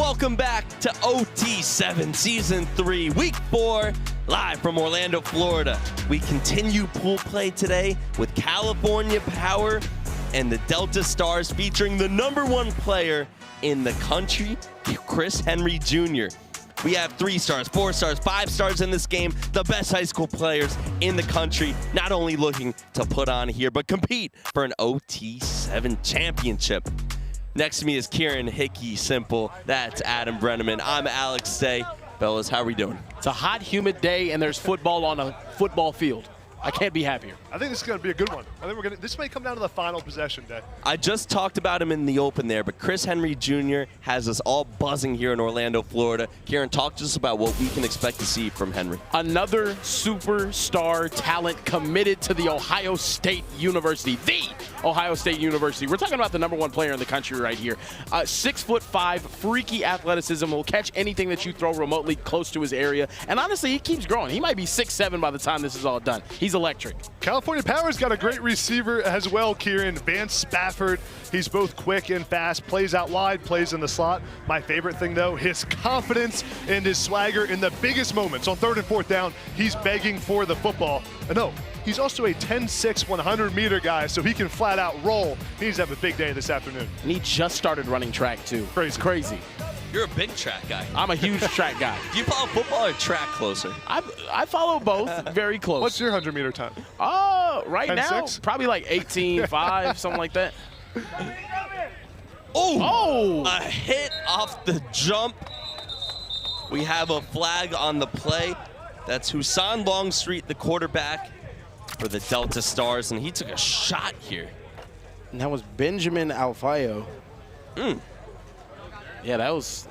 Welcome back to OT7 Season 3, Week 4, live from Orlando, Florida. We continue pool play today with California Power and the Delta Stars featuring the #1 player in the country, Chris Henry Jr. We have 3 stars, 4 stars, 5 stars in this game, the best high school players in the country, not only looking to put on here, but compete for an OT7 championship. Next to me is Kieran Hickey Simple. That's Adam Brenneman. I'm Alex Day. Fellas, how are we doing? It's a hot, humid day, and there's football on a football field. I can't be happier. I think this is going to be a good one. I think this may come down to the final possession day. I just talked about him in the open there, but Chris Henry Jr. has us all buzzing here in Orlando, Florida. Kieran, talk to us about what we can expect to see from Henry. Another superstar talent committed to the Ohio State University, the Ohio State University. We're talking about the #1 player in the country right here. 6'5", freaky athleticism, will catch anything that you throw remotely close to his area. And honestly, he keeps growing. He might be 6'7" by the time this is all done. He's electric. California Power's got a great receiver as well, Kieran. Vance Spafford. He's both quick and fast, plays out wide, plays in the slot. My favorite thing, though, his confidence and his swagger in the biggest moments. On 3rd and 4th down, he's begging for the football. And no, he's also a 10'6", 100-meter guy, so he can flat out roll. He needs to have a big day this afternoon. And he just started running track, too. Crazy. It's crazy. You're a big track guy. I'm a huge track guy. Do you follow football or track closer? I follow both very close. What's your 100-meter time? Right now, probably like 18.5, something like that. Oh! A hit off the jump. We have a flag on the play. That's Husan Longstreet, the quarterback for the Delta Stars, and he took a shot here. And that was Benjamin Alfayo. Yeah, that was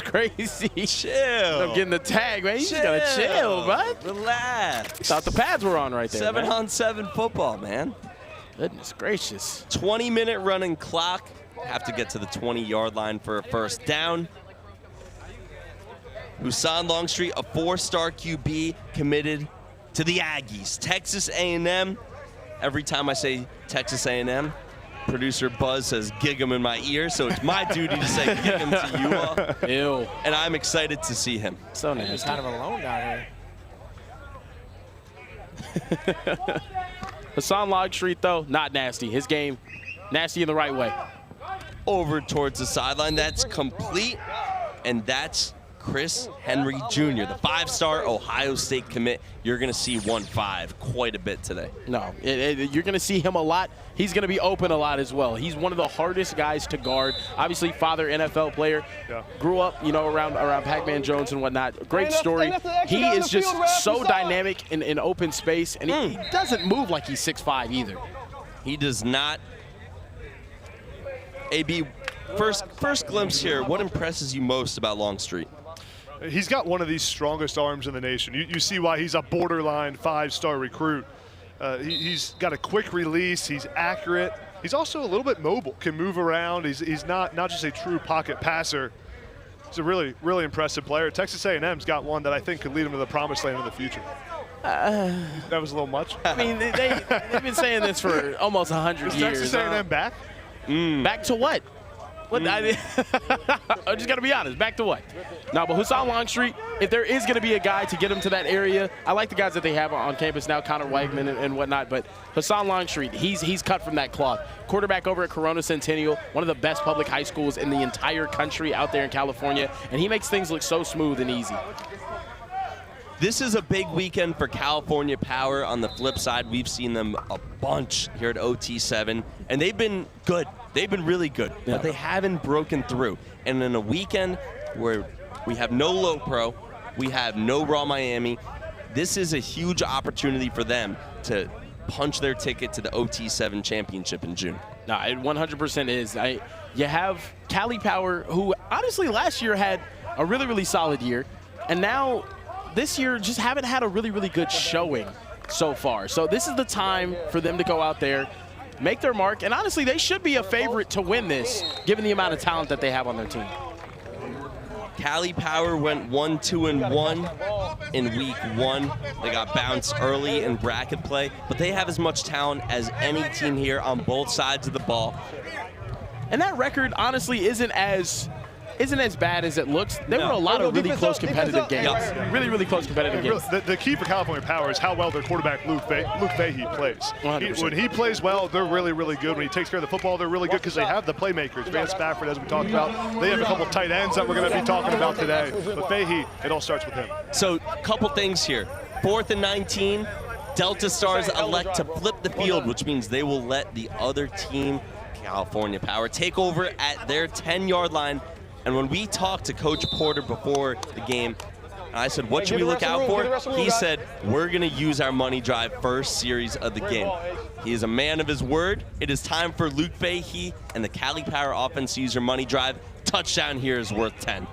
crazy. Chill. I'm getting the tag, man. You just gotta chill, bud. Relax. Thought the pads were on right there. 7-on-7 football, man. Goodness gracious. 20-minute running clock. Have to get to the 20-yard line for a first down. Husan Longstreet, a 4-star QB committed to the Aggies. Texas A&M. Every time I say Texas A&M, producer Buzz says gig 'em in my ear, so it's my duty to say gig 'em to you all. Ew. And I'm excited to see him. So nasty. He's kind of alone down here. Husan Longstreet, though, not nasty. His game, nasty in the right way. Over towards the sideline. That's complete, and that's Chris Henry Jr., the 5-star Ohio State commit. You're going to see 1-5 quite a bit today. No, you're going to see him a lot. He's going to be open a lot as well. He's one of the hardest guys to guard. Obviously, father NFL player. Yeah. Grew up, around Pac-Man Jones and whatnot. Great story. He is just so dynamic in open space, and he doesn't move like he's 6'5" either. He does not. AB, first glimpse here. What impresses you most about Longstreet? He's got one of the strongest arms in the nation. You see why he's a borderline 5-star recruit. He's got a quick release. He's accurate. He's also a little bit mobile, can move around. He's not just a true pocket passer. He's a really, really impressive player. Texas A&M's got one that I think could lead him to the promised land in the future. That was a little much. I mean, they've been saying this for almost 100 years. Is Texas A&M back? Back to what? I just got to be honest. Back to what? No, but Husan Longstreet, if there is going to be a guy to get him to that area, I like the guys that they have on campus now, Connor Weigman and whatnot, but Husan Longstreet, he's cut from that cloth. Quarterback over at Corona Centennial, one of the best public high schools in the entire country out there in California, and he makes things look so smooth and easy. This is a big weekend for California Power. On the flip side, we've seen them a bunch here at OT7, and they've been good. They've been really good, but they haven't broken through. And in a weekend where we have no low pro, we have no Raw Miami, this is a huge opportunity for them to punch their ticket to the OT7 championship in June. No, it 100% is. You have Cali Power, who honestly last year had a really, really solid year, and now this year just haven't had a really, really good showing so far. So this is the time for them to go out there, make their mark, and honestly, they should be a favorite to win this, given the amount of talent that they have on their team. Cali Power went 1-2-1 in week 1. They got bounced early in bracket play, but they have as much talent as any team here on both sides of the ball. And that record honestly isn't as isn't as bad as it looks. There were a lot of really close competitive games. Really, really close competitive games. The key for California Power is how well their quarterback Luke Fahey plays. When he plays well, they're really, really good. When he takes care of the football, they're really good because they have the playmakers. Vance Spafford, as we talked about. They have a couple tight ends that we're going to be talking about today. But Fahey, it all starts with him. So, couple things here. 4th and 19. Delta Stars elect to flip the field, which means they will let the other team, California Power, take over at their 10-yard line. And when we talked to Coach Porter before the game, I said, what should we look out for? He said, we're going to use our money drive first series of the game. He is a man of his word. It is time for Luke Fahey and the Cali Power offense to use your money drive. Touchdown here is worth 10.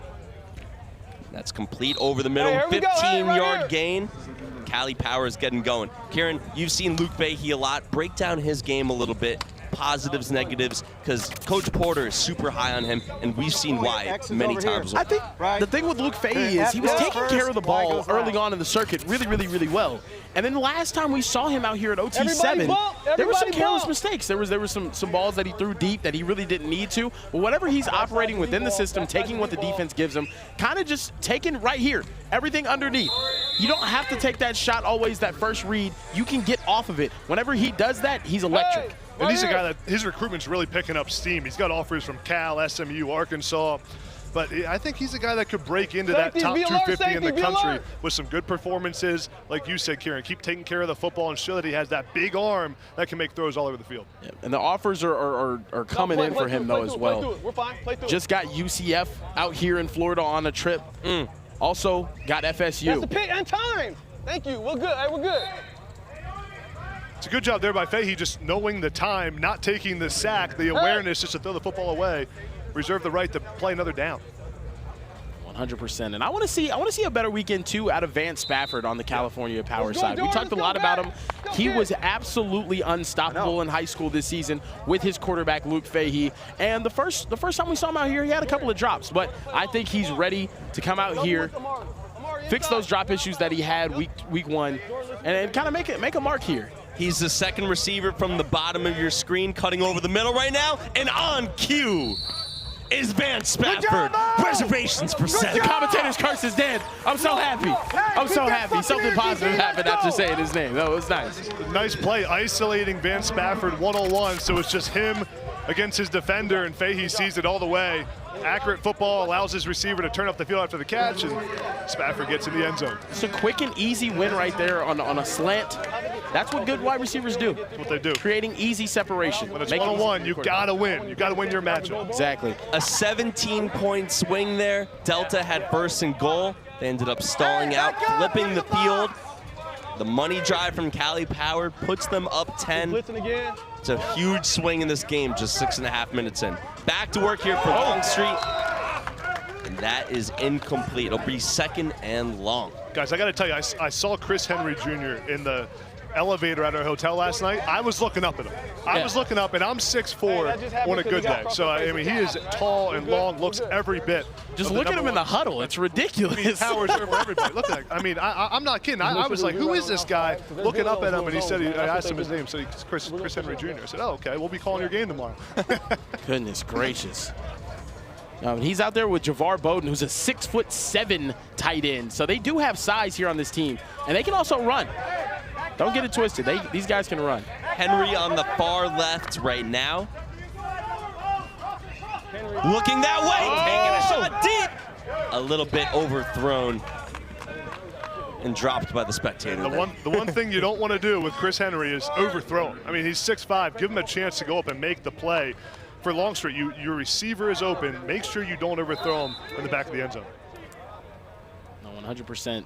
That's complete over the middle, 15-yard gain. Cali Power is getting going. Kieran, you've seen Luke Fahey a lot. Break down his game a little bit, positives, negatives, because Coach Porter is super high on him, and we've seen why many times. I think the thing with Luke Fahey is he was taking care of the ball early on in the circuit really, really, really well. And then the last time we saw him out here at OT7, there were some careless mistakes. There were some balls that he threw deep that he really didn't need to. But whatever he's operating within the system, taking what the defense gives him, kind of just taking right here, everything underneath. You don't have to take that shot always, that first read. You can get off of it. Whenever he does that, he's electric. And he's a guy that his recruitment's really picking up steam. He's got offers from Cal, SMU, Arkansas. But I think he's a guy that could break into that top 250 in the country with some good performances. Like you said, Kieran, keep taking care of the football and show that he has that big arm that can make throws all over the field. Yeah, and the offers are coming in for him, though, as well. We're fine. Play through. Just got UCF out here in Florida on a trip. Also got FSU. That's the pick and time. Thank you. We're good. We're good. It's a good job there by Fahey, just knowing the time, not taking the sack, the awareness just to throw the football away. Reserve the right to play another down. 100%. And I want to see a better weekend too out of Vance Spafford on the California Power side. We talked a lot about him. He was absolutely unstoppable in high school this season with his quarterback Luke Fahey. And the first time we saw him out here, he had a couple of drops, but I think he's ready to come out here, fix those drop issues that he had week one, and kind of make a mark here. He's the second receiver from the bottom of your screen, cutting over the middle right now, and on cue is Vance Spafford. Reservations for 7. The commentator's curse is dead. I'm so happy. I'm so happy. Something positive happened after saying his name. That was nice. Nice play, isolating Vance Spafford one-on-one, so it's just him against his defender, and Fahey sees it all the way. Accurate football allows his receiver to turn up the field after the catch, and Spafford gets in the end zone. It's a quick and easy win right there on a slant. That's what good wide receivers do. That's what they do. Creating easy separation. When it's one-on-one, you gotta win. You gotta win your matchup. Exactly. A 17-point swing there. Delta had first and goal. They ended up stalling out, flipping the field. The money drive from Cali Power puts them up 10. It's a huge swing in this game, just 6.5 minutes in. Back to work here for Longstreet. And that is incomplete. It'll be 2nd and long. Guys, I got to tell you, I saw Chris Henry Jr. in the elevator at our hotel last night. I was looking up at him. I was looking up, and I'm 6'4" on a good day. So, I mean, he is tall and long, looks every bit. Just look at him in the huddle. It's ridiculous. He towers over everybody. Look at that. I mean, I'm not kidding. I was like, who is this guy? Looking up at him, and he said, I asked him his name, so he's Chris Henry Jr. I said, oh, okay, we'll be calling your game tomorrow. Goodness gracious. He's out there with Javar Bowden, who's a 6'7" tight end. So they do have size here on this team, and they can also run. Don't get it twisted. These guys can run. Henry on the far left right now. Looking that way, taking a shot deep. A little bit overthrown and dropped by the spectator. The one thing you don't want to do with Chris Henry is overthrow him. I mean, he's 6'5". Give him a chance to go up and make the play. For Longstreet, your receiver is open. Make sure you don't overthrow him in the back of the end zone. No, 100%.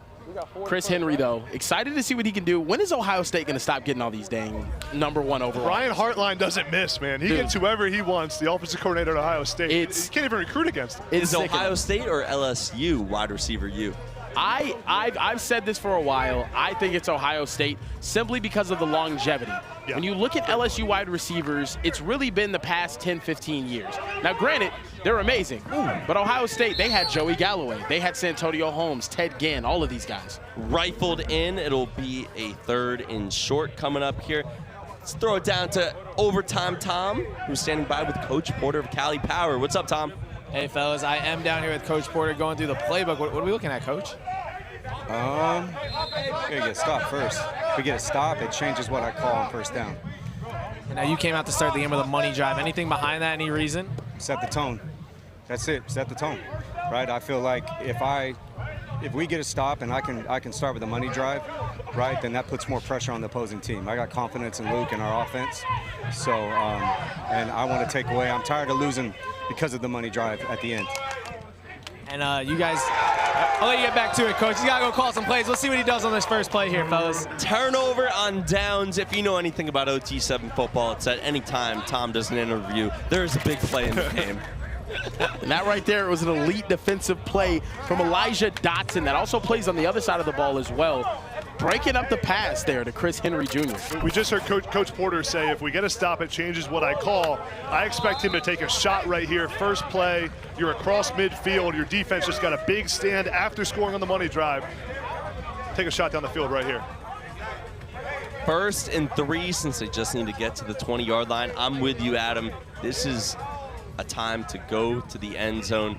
Chris Henry, though, excited to see what he can do. When is Ohio State going to stop getting all these dang #1 overall? Brian Hartline doesn't miss, man. He gets whoever he wants, the offensive coordinator at Ohio State. He can't even recruit against him. Is Ohio State or LSU wide receiver you? I've said this for a while. I think it's Ohio State simply because of the longevity. Yeah. When you look at LSU wide receivers, it's really been the past 10, 15 years. Now, granted, they're amazing, but Ohio State, they had Joey Galloway. They had Santonio Holmes, Ted Ginn, all of these guys. Rifled in. It'll be a 3rd and short coming up here. Let's throw it down to overtime Tom, who's standing by with Coach Porter of Cali Power. What's up, Tom? Hey, fellas, I am down here with Coach Porter going through the playbook. What are we looking at, Coach? We gotta get a stop first. If we get a stop, it changes what I call on first down. And now you came out to start the game with a money drive. Anything behind that? Any reason? Set the tone. That's it. Set the tone. Right? I feel like if we get a stop and I can start with a money drive, right, then that puts more pressure on the opposing team. I got confidence in Luke and our offense. So, and I want to take away. I'm tired of losing because of the money drive at the end. And you guys, I'll let you get back to it, Coach. You got to go call some plays. Let's see what he does on this first play here, fellas. Turnover on downs. If you know anything about OT7 football, it's at any time Tom does an interview, there's a big play in the game. And that right there was an elite defensive play from Elijah Dotson that also plays on the other side of the ball as well. Breaking up the pass there to Chris Henry Jr. We just heard Coach Porter say, if we get a stop, it changes what I call. I expect him to take a shot right here. First play, you're across midfield. Your defense just got a big stand after scoring on the money drive. Take a shot down the field right here. 1st and 3, since they just need to get to the 20-yard line. I'm with you, Adam. This is a time to go to the end zone.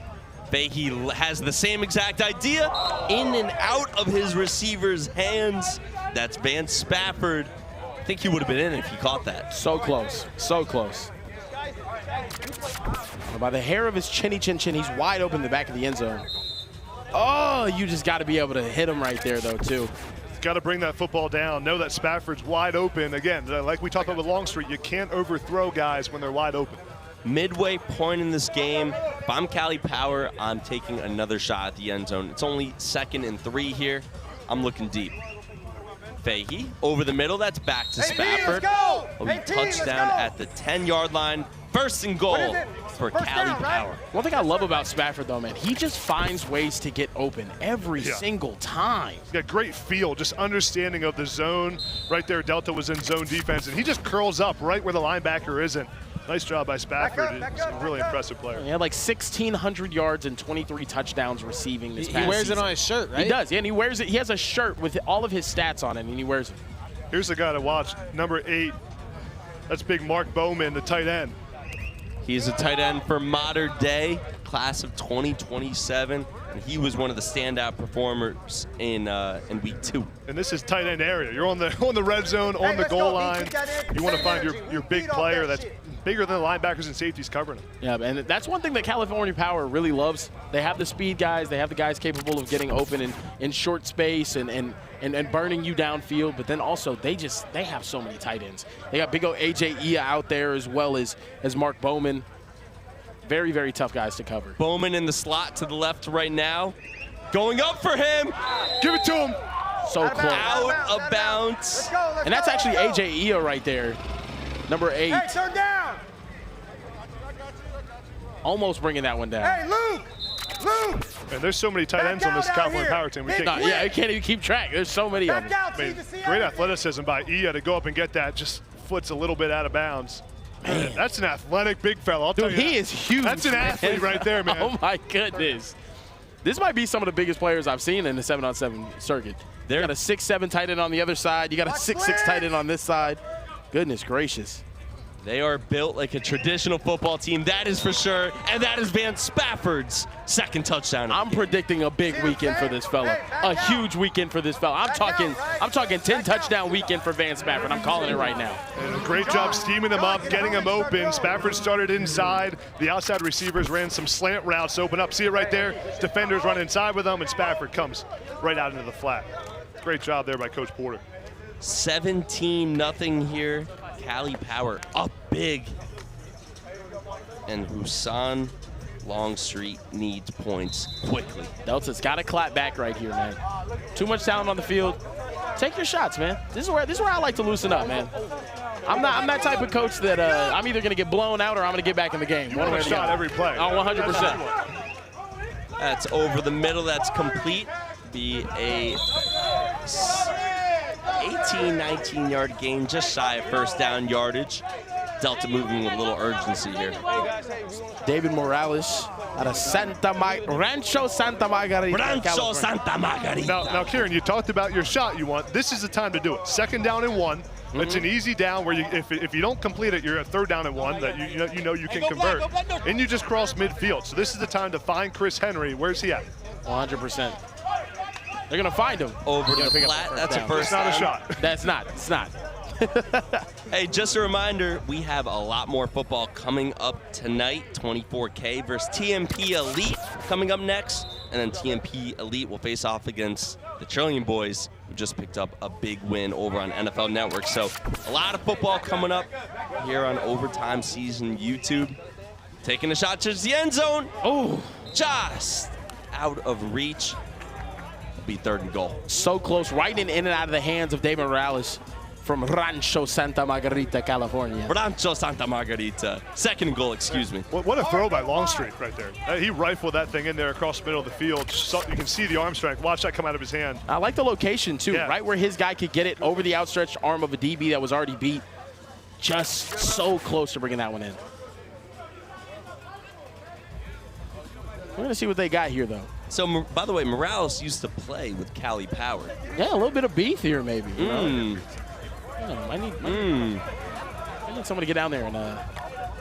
Fahey has the same exact idea, in and out of his receiver's hands. That's Van Spafford. I think he would have been in if he caught that. So close, so close. By the hair of his chinny chin chin, he's wide open in the back of the end zone. Oh, you just got to be able to hit him right there, though, too. Got to bring that football down. Know that Spafford's wide open. Again, like we talked about with Longstreet, you can't overthrow guys when they're wide open. Midway point in this game, if I'm Cali Power, I'm taking another shot at the end zone. It's only 2nd and 3 here. I'm looking deep. Fahey over the middle, that's back to Spafford. Touchdown at the 10-yard line. 1st and goal for Cali Power. One thing I love about Spafford, though, man, he just finds ways to get open every single time. He's got great feel, just understanding of the zone. Right there, Delta was in zone defense, and he just curls up right where the linebacker isn't. Nice job by Spafford. He's a really impressive player. He had like 1,600 yards and 23 touchdowns receiving this past He wears season. it on his shirt, right? He does, yeah, and he wears it. He has a shirt with all of his stats on it, and he wears it. Here's the guy to watch, number 8. That's big Mark Bowman, the tight end. He's a tight end for Modern Day, class of 2027, and he was one of the standout performers in week 2. And this is tight end area. You're on the red zone, on the goal line. You want to find your big player that's bigger than the linebackers and safeties covering him. Yeah, and that's one thing that California Power really loves. They have the speed guys. They have the guys capable of getting open in short space and burning you downfield. But then also they have so many tight ends. They got big old AJ Ia out there as well as Mark Bowman. Very, very tough guys to cover. Bowman in the slot to the left right now. Going up for him. Give it to him. So close. Out of bounds. And that's actually AJ Ia right there. Number 8. Hey, turn down. Almost bringing that one down. Hey, Luke. And there's so many tight ends on this California Power team. We can't I can't even keep track. There's so many of them. great athleticism by Ia to go up and get that. Just foot's a little bit out of bounds. Man, that's an athletic big fella. I'll tell you. He is huge. That's an athlete right there, man. Oh my goodness. This might be some of the biggest players I've seen in the 7-on-7 circuit. You got a 6'7" tight end on the other side. You got a 6'6" tight end on this side. Goodness gracious. They are built like a traditional football team, that is for sure, and that is Van Spafford's 2nd touchdown. I'm predicting a big weekend for this fella, a huge weekend for this fella. I'm talking 10 touchdown weekend for Van Spafford. I'm calling it right now. And a great job scheming them up, getting them open. Spafford started inside. The outside receivers ran some slant routes to open up. See it right there? Defenders run inside with them, and Spafford comes right out into the flat. Great job there by Coach Porter. 17-0 here. Cali Power up big. And Husan Longstreet needs points quickly. Delta's got to clap back right here, man. Too much talent on the field. Take your shots, man. This is where I like to loosen up, man. I'm that type of coach that I'm either going to get blown out or I'm going to get back in the game. One shot every play. Oh, 100%. That's over the middle. That's complete. Be a 18, 19-yard gain, just shy of 1st down yardage. Delta moving with a little urgency here. David Morales out of Rancho Santa Margarita, Rancho California. Santa Margarita. Now, Kieran, you talked about your shot you want. This is the time to do it. 2nd down and 1. It's an easy down where if you don't complete it, you're at 3rd down and 1 that you know you can convert. And you just cross midfield. So this is the time to find Chris Henry. Where's he at? 100%. They're going to find him. Over the flat. That's a first It's not a down. shot. That's not. It's not. Hey, just a reminder, we have a lot more football coming up tonight. 24K versus TMP Elite coming up next. And then TMP Elite will face off against the Trillion Boys, who just picked up a big win over on NFL Network. So a lot of football coming up here on Overtime Season YouTube. Taking a shot towards the end zone. Oh, just out of reach. It'll be 3rd and goal. So close, right in and out of the hands of David Morales from Rancho Santa Margarita, California. Rancho Santa Margarita. 2nd and goal, excuse me. What a throw by Longstreet right there. He rifled that thing in there across the middle of the field. So you can see the arm strength. Watch that come out of his hand. I like the location, too, Yeah. right where his guy could get it over the outstretched arm of a DB that was already beat. Just so close to bringing that one in. We're going to see what they got here, though. So, by the way, Morales used to play with Cali Power. Yeah, a little bit of beef here, maybe. You know? I need somebody to get down there and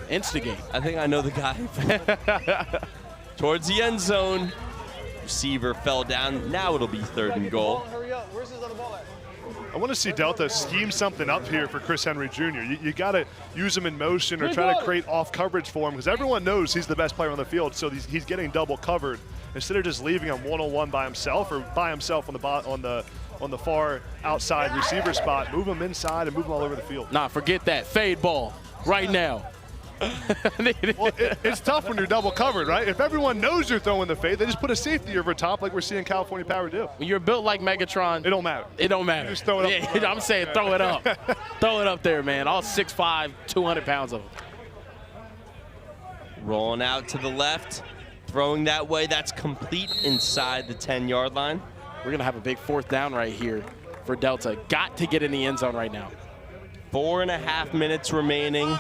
instigate. I think I know the guy. Towards the end zone. Receiver fell down. Now it'll be 3rd and goal. Hurry up. Where's his other ball at? I want to see Delta scheme something up here for Chris Henry Jr. You got to use him in motion or try to create off coverage for him because everyone knows he's the best player on the field, so he's getting double covered instead of just leaving him one-on-one by himself or by himself on the far outside receiver spot. Move him inside and move him all over the field. Nah, forget that. Fade ball right now. Well, it's tough when you're double covered, right? If everyone knows you're throwing the fade, they just put a safety over top like we're seeing California Power do. When you're built like Megatron, It don't matter. it don't matter. You just throw it up. Yeah, I'm saying throw it up. Throw it up there, man. All 6'5", 200 pounds of them. Rolling out to the left. Throwing that way. That's complete inside the 10-yard line. We're going to have a big 4th down right here for Delta. Got to get in the end zone right now. 4.5 minutes remaining.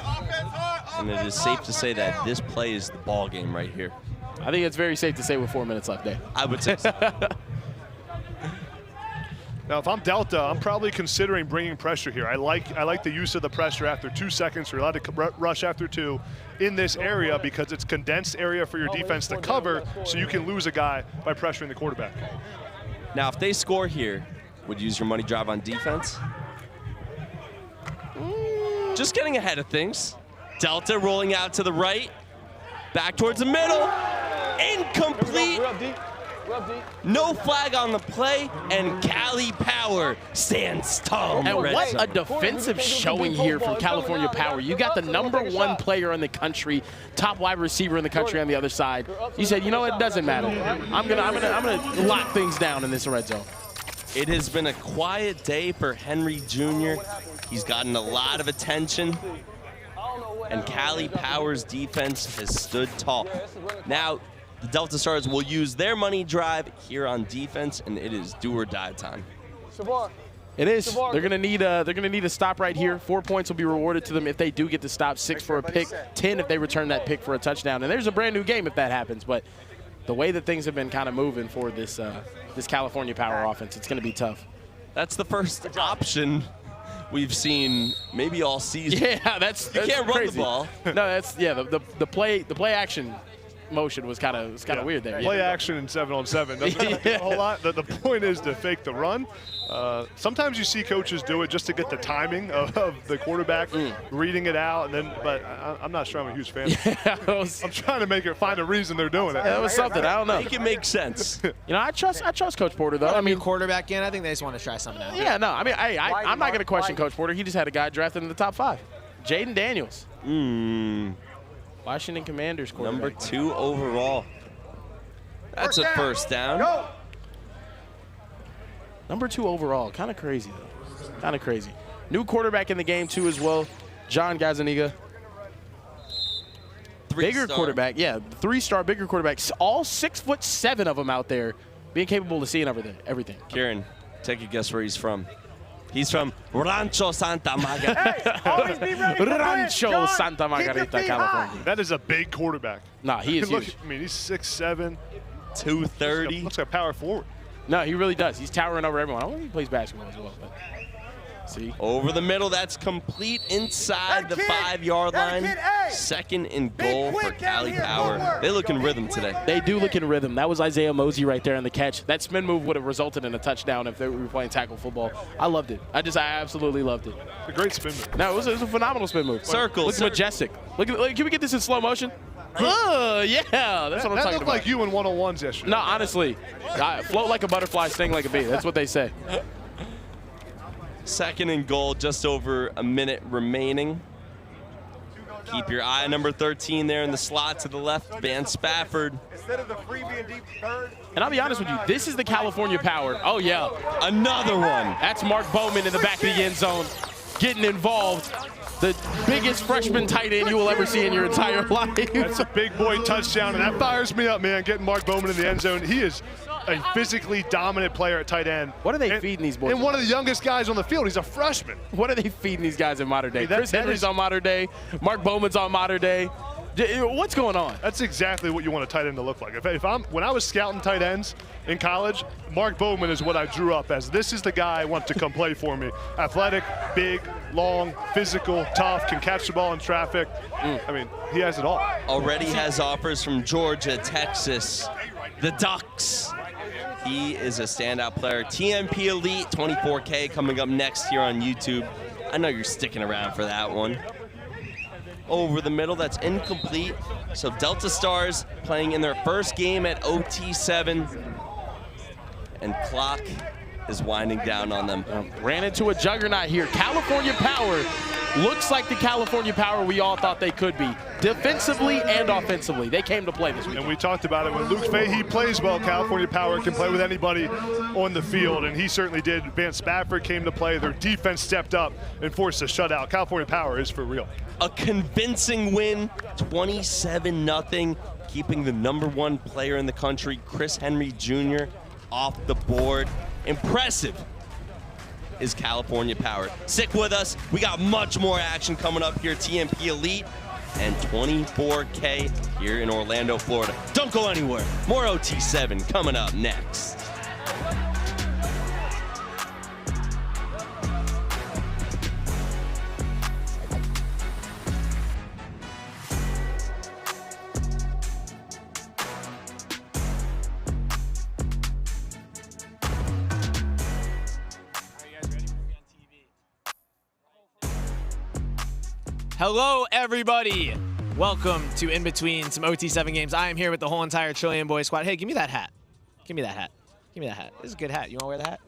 And it is safe to say that this play is the ball game right here. I think it's very safe to say with 4 minutes left, Dave. I would say so. Now, if I'm Delta, I'm probably considering bringing pressure here. I like the use of the pressure after 2 seconds. You're allowed to rush after 2 in this area because it's condensed area for your defense to cover, so you can lose a guy by pressuring the quarterback. Now, if they score here, would you use your money drive on defense? Just getting ahead of things. Delta rolling out to the right. Back towards the middle. Incomplete. We're up deep. No flag on the play, and Cali Power stands tall. in the And red what zone. a defensive showing here from California Power. You got the #1 player in the country, top wide receiver in the country on the other side. You said, you know, it doesn't matter. I'm gonna lock things down in this red zone. It has been a quiet day for Henry Jr. He's gotten a lot of attention, and Cali Power's defense has stood tall. Now, the Delta Stars will use their money drive here on defense, and it is do or die time. It is. They're gonna need a stop right here. 4 points will be rewarded to them if they do get the stop. 6 for a pick. 10 if they return that pick for a touchdown. And there's a brand new game if that happens. But the way that things have been kind of moving for this this California Power offense, it's gonna be tough. That's the first option we've seen maybe all season. Yeah, that's You can't run crazy. the ball. No, that's the play action motion was kind of weird there. Play Yeah. action in 7-on-7 doesn't make a whole lot. The point is to fake the run. Sometimes you see coaches do it just to get the timing of the quarterback reading it out, and then. But I'm not sure I'm a huge fan. I'm trying to find a reason they're doing it. That was something. I don't know. Make it make sense. You know, I trust Coach Porter though. I I mean, mean, quarterback in. I think they just want to try something out. yeah, no. I mean, I'm not going to question Coach Porter. He just had a guy drafted in the top 5, Jaden Daniels, Washington Commanders quarterback. #2 overall. That's a first down. #2 overall. Kind of crazy, though. Kind of crazy. New quarterback in the game, too, as well. John Gazzaniga. Bigger quarterback. Yeah, 3-star bigger quarterbacks. All 6'7" of them out there being capable of seeing everything. Kieran, take a guess where he's from. He's from Rancho Santa Margarita. Always be ready for Rancho John, Santa Margarita, keep your feet California. That is a big quarterback. Nah, he is Look, huge. I mean, he's 6'7". 230. Looks like a power forward. No, he really does. He's towering over everyone. I don't think he plays basketball as well. But see? Over the middle, that's complete inside the 5-yard line. Second and goal for Cali Power. They look in rhythm today. They do look in rhythm. That was Isaiah Mosey right there in the catch. That spin move would have resulted in a touchdown if they were playing tackle football. I loved it. I absolutely loved it. A great spin move. No, it was a phenomenal spin move. Circle. Looks majestic. Look, can we get this in slow motion? Oh, yeah, that's what I'm That talking looked about. like you in 101s yesterday. No, honestly, float like a butterfly, sting like a bee. That's what they say. Second and goal, just over a minute remaining. Keep your eye on number 13 there in the slot to the left, Van Spafford. Instead of the freebie and deep third. And I'll be honest with you, this is the California Power. Oh, yeah. Another one. That's Mark Bowman in the back of the end zone getting involved. The biggest freshman tight end you will ever see in your entire life. That's a big boy touchdown, and that fires me up, man, getting Mark Bowman in the end zone. He is a physically dominant player at tight end. What are they feeding these boys? And one of the youngest guys on the field. He's a freshman. What are they feeding these guys in modern day? Hey, Chris Henry's on modern day. Mark Bowman's on modern day. What's going on? That's exactly what you want a tight end to look like. When I was scouting tight ends in college, Mark Bowman is what I drew up as. This is the guy I want to come play for me. Athletic, big, long, physical, tough, can catch the ball in traffic. I mean, he has it all. Already has offers from Georgia, Texas, the Ducks. He is a standout player. TMP Elite, 24K coming up next here on YouTube. I know you're sticking around for that one. Over the middle, that's incomplete. So Delta Stars playing in their first game at OT7. And clock is winding down on them. Ran into a juggernaut here. California Power looks like the California Power we all thought they could be. Defensively and offensively. They came to play this week. And we talked about it. When Luke Fahey plays well, California Power can play with anybody on the field, and he certainly did. Van Spafford came to play. Their defense stepped up and forced a shutout. California Power is for real. A convincing win, 27-0, keeping the #1 player in the country, Chris Henry Jr., off the board. Impressive is California Power. Stick with us. We got much more action coming up here. TMP Elite and 24K here in Orlando, Florida. Don't go anywhere. More OT7 coming up next. Hello, everybody. Welcome to In Between some OT7 games. I am here with the whole entire Trillion Boy squad. Hey, give me that hat. Give me that hat. Give me that hat. This is a good hat. You want to wear the hat?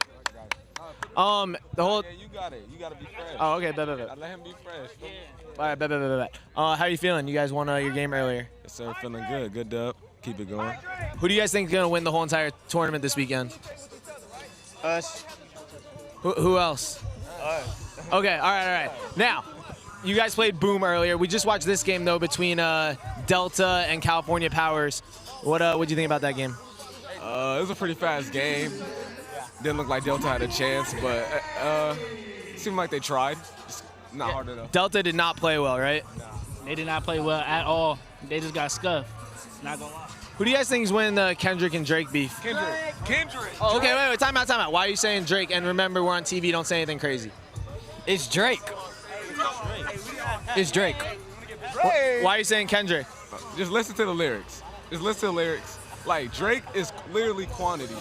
The whole. Yeah, you got it. You got to be fresh. Oh, okay. Bet. I let him be fresh. All right, bet. How are you feeling? You guys won your game earlier. Yes, sir. Feeling good. Good dub. Keep it going. Who do you guys think is going to win the whole entire tournament this weekend? Us. Who else? Us. Okay, all right. Now, you guys played Boom earlier. We just watched this game, though, between Delta and California Powers. What do you think about that game? It was a pretty fast game. Didn't look like Delta had a chance, but it seemed like they tried. Just not hard enough. Delta did not play well, right? They did not play well at all. They just got scuffed. Not gonna lie. Who do you guys think is winning the Kendrick and Drake beef? Kendrick. Oh, okay, wait, time out. Why are you saying Drake? And remember, we're on TV, don't say anything crazy. It's Drake. It's Drake. Why are you saying Kendrick? Just listen to the lyrics. Like, Drake is clearly quantity,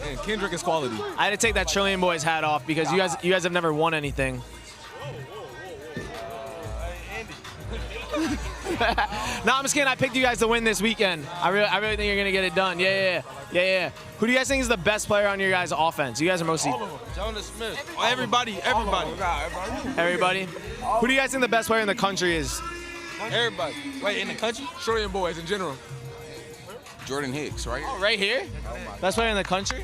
and Kendrick is quality. I had to take that Trillion Boys hat off because you guys have never won anything. No, I'm just kidding. I picked you guys to win this weekend. I really think you're gonna get it done. Yeah. Who do you guys think is the best player on your guys' offense? You guys are mostly Jonas Smith. Everybody. everybody. Who do you guys think the best player in the country is? Everybody. Wait, in the country? Trillion Boys in general. Jordan Hicks, right? Oh, right here? Best player in the country?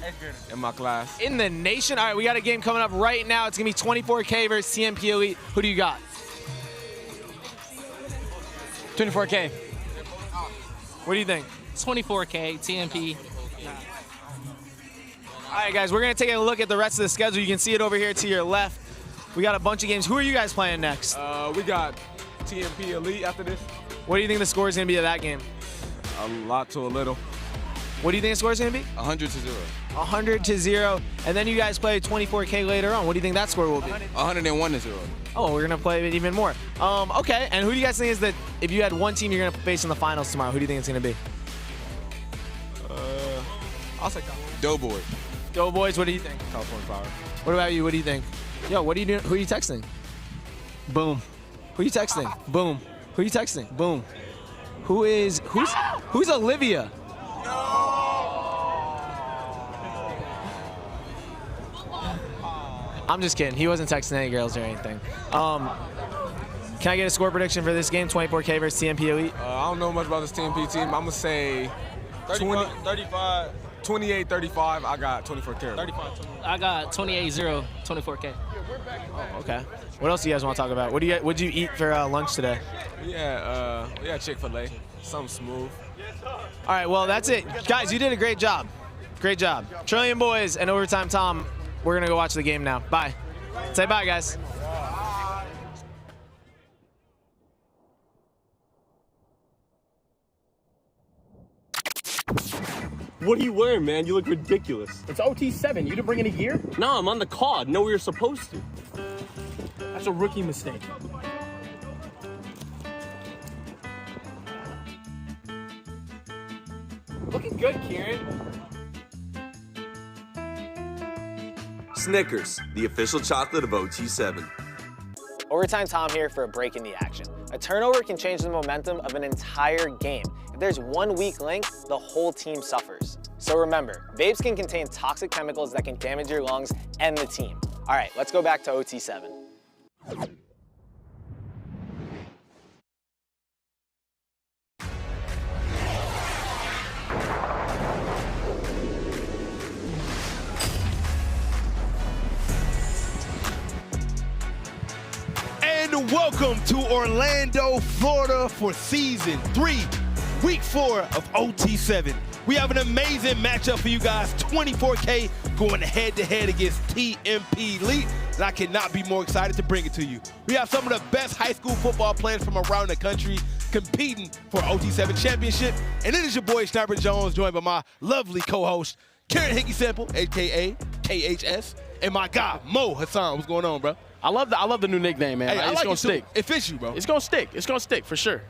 In my class. In the nation? All right, we got a game coming up right now. It's gonna be 24K versus TMP Elite. Who do you got? 24K. What do you think? 24K, TMP. All right, guys, we're going to take a look at the rest of the schedule. You can see it over here to your left. We got a bunch of games. Who are you guys playing next? We got TMP Elite after this. What do you think the score is going to be of that game? A lot to a little. What do you think the score is going to be? 100-0. 100-0. And then you guys play 24K later on. What do you think that score will be? 101-0. Oh, we're going to play it even more. Okay, and who do you guys think is that if you had one team you're going to face in the finals tomorrow, who do you think it's going to be? I'll say Doughboy. Doughboys, what do you think? California Power. What about you? What do you think? Yo, what are you doing? Who are you texting? Boom. Who are you texting? Boom. Who are you texting? Boom. Who's Olivia? I'm just kidding. He wasn't texting any girls or anything. Can I get a score prediction for this game? 24K versus TMP Elite? I don't know much about this TMP team. I'm going to say 35. 28-35. I got 24K. 35. I got 28-0, 24K. Oh, okay. What else do you guys want to talk about? What'd you eat for lunch today? Yeah, Chick-fil-A. Something smooth. All right, well, that's it. Guys, you did a great job. Great job. Trillion Boys and Overtime Tom, we're going to go watch the game now. Bye. Say bye, guys. What are you wearing, man? You look ridiculous. It's OT7. You didn't bring any gear? No, I'm on the card. No, we were supposed to. That's a rookie mistake. Looking good, Kieran. Snickers, the official chocolate of OT7. Overtime Tom here for a break in the action. A turnover can change the momentum of an entire game. If there's one weak link, the whole team suffers. So remember, vapes can contain toxic chemicals that can damage your lungs and the team. All right, let's go back to OT7. And welcome to Orlando, Florida for Season 3, Week 4 of OT7. We have an amazing matchup for you guys, 24K going head-to-head against TMP Elite, and I cannot be more excited to bring it to you. We have some of the best high school football players from around the country competing for OT7 championship, and it is your boy Sniper Jones, joined by my lovely co-host, Karen Hickey Sample, a.k.a. KHS, and my guy, Mo Hassan. What's going on, bro? I love the new nickname, man. Hey, it's like gonna stick. It fits you, bro. It's gonna stick. It's gonna stick for sure.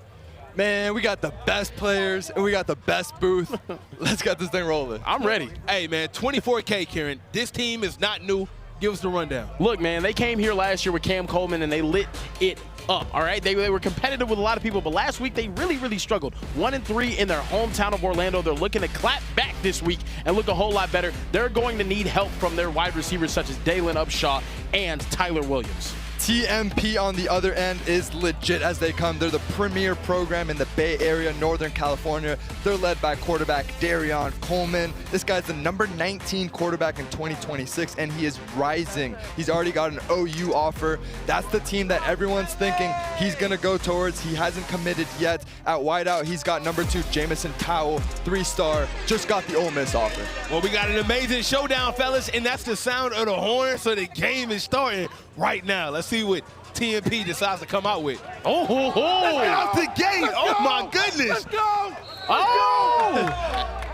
Man, we got the best players and we got the best booth. Let's get this thing rolling. I'm ready. Hey, man, 24K, Karen. This team is not new. Give us the rundown. Look, man, they came here last year with Cam Coleman and they lit it up, all right? They were competitive with a lot of people, but last week they really struggled. 1-3 in their hometown of Orlando. They're looking to clap back this week and look a whole lot better. They're going to need help from their wide receivers such as Dalen Upshaw and Tyler Williams. TMP on the other end is legit as they come. They're the premier program in the Bay Area, Northern California. They're led by quarterback Darion Coleman. This guy's the number 19 quarterback in 2026, and he is rising. He's already got an OU offer. That's the team that everyone's thinking he's going to go towards. He hasn't committed yet. At wideout, he's got number 2, Jamison Powell, 3-star. Just got the Ole Miss offer. Well, we got an amazing showdown, fellas, and that's the sound of the horn, so the game is starting right now. Let's see what TMP decides to come out with. Let's get out the gate. My goodness. Let's go. Oh!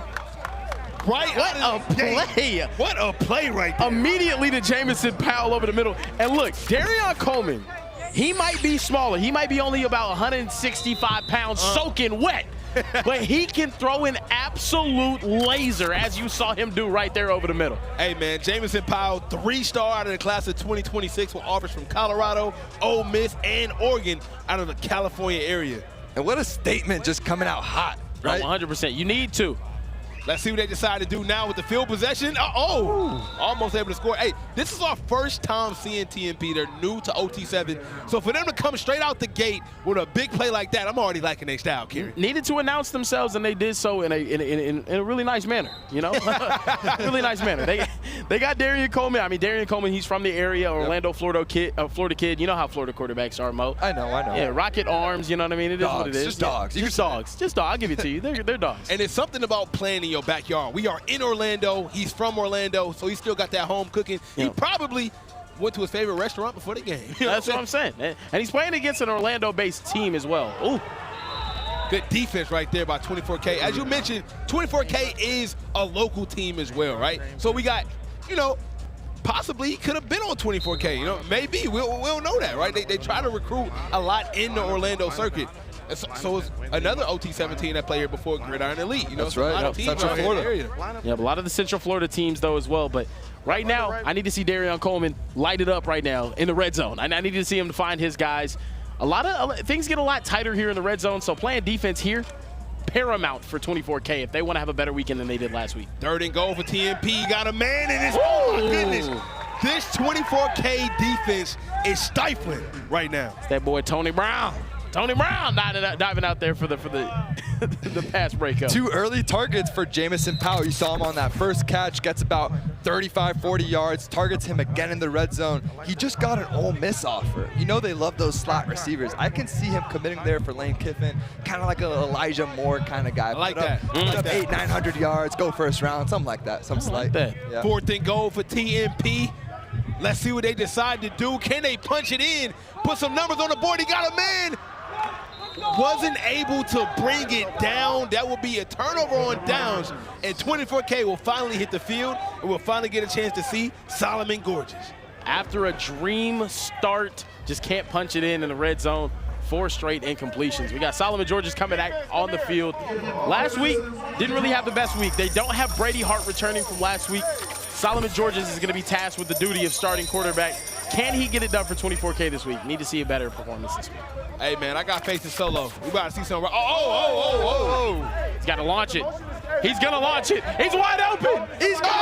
Right what a play. What a play right there. Immediately to Jamison Powell over the middle. And look, Darion Coleman, he might be smaller. He might be only about 165 pounds soaking wet. But he can throw an absolute laser, as you saw him do right there over the middle. Hey, man, Jamison Powell, 3-star out of the class of 2026 with offers from Colorado, Ole Miss, and Oregon out of the California area. And what a statement, just coming out hot, right? 100%. You need to. Let's see what they decide to do now with the field possession. Almost able to score. Hey, this is our first time seeing TMP. They're new to OT7. So for them to come straight out the gate with a big play like that, I'm already liking their style, Kieran. Needed to announce themselves, and they did so in a really nice manner, you know? Really nice manner. They got Darion Coleman. I mean, Darion Coleman, he's from the area, Orlando, Florida kid. You know how Florida quarterbacks are, Mo. I know. Yeah, rocket arms, you know what I mean? It is what it is. Just dogs. Just dogs. Just dogs. I'll give it to you. They're dogs. And it's something about playing in your backyard. We are in Orlando. He's from Orlando, so he still got that home cooking. He probably went to his favorite restaurant before the game. That's what I'm saying. And he's playing against an Orlando-based team as well. Ooh. Good defense right there by 24K. As you mentioned, 24K is a local team as well, right? So we got, you know, possibly he could have been on 24K. You know, maybe. We'll know that, right? They try to recruit a lot in the Orlando circuit. So it's another OT7 team that played here before Gridiron Elite. You know, that's right. A lot of teams Central Florida. area. Yeah, a lot of the Central Florida teams, though, as well. But right now, I need to see Darion Coleman light it up right now in the red zone. And I need to see him to find his guys. Things get a lot tighter here in the red zone, so playing defense here, paramount for 24K if they want to have a better weekend than they did last week. 3rd and goal for TMP. Got a man in his. Oh, my goodness. This 24K defense is stifling right now. It's that boy Tony Brown. Tony Brown diving out there for the the pass breakup. 2 early targets for Jamison Powell. You saw him on that first catch, gets about 35, 40 yards, targets him again in the red zone. He just got an Ole Miss offer. You know they love those slot receivers. I can see him committing there for Lane Kiffin, kind of like an Elijah Moore kind of guy. I like that. Put up 800, 900 yards, go first round, something like that. Some slight. Like that. Yeah. 4th and goal for TMP. Let's see what they decide to do. Can they punch it in? Put some numbers on the board. He got a man. Wasn't able to bring it down. That will be a turnover on downs. And 24K will finally hit the field, and we'll finally get a chance to see Solomon Gorgeous. After a dream start, just can't punch it in the red zone. 4 straight incompletions. We got Solomon Gorgeous coming back on the field. Last week, didn't really have the best week. They don't have Brady Hart returning from last week. Solomon Gorgeous is going to be tasked with the duty of starting quarterback. Can he get it done for 24K this week? Need to see a better performance this week. Hey, man, I got faith in Solo. We about to see something. He's got to launch it. He's going to launch it. He's wide open. He's going.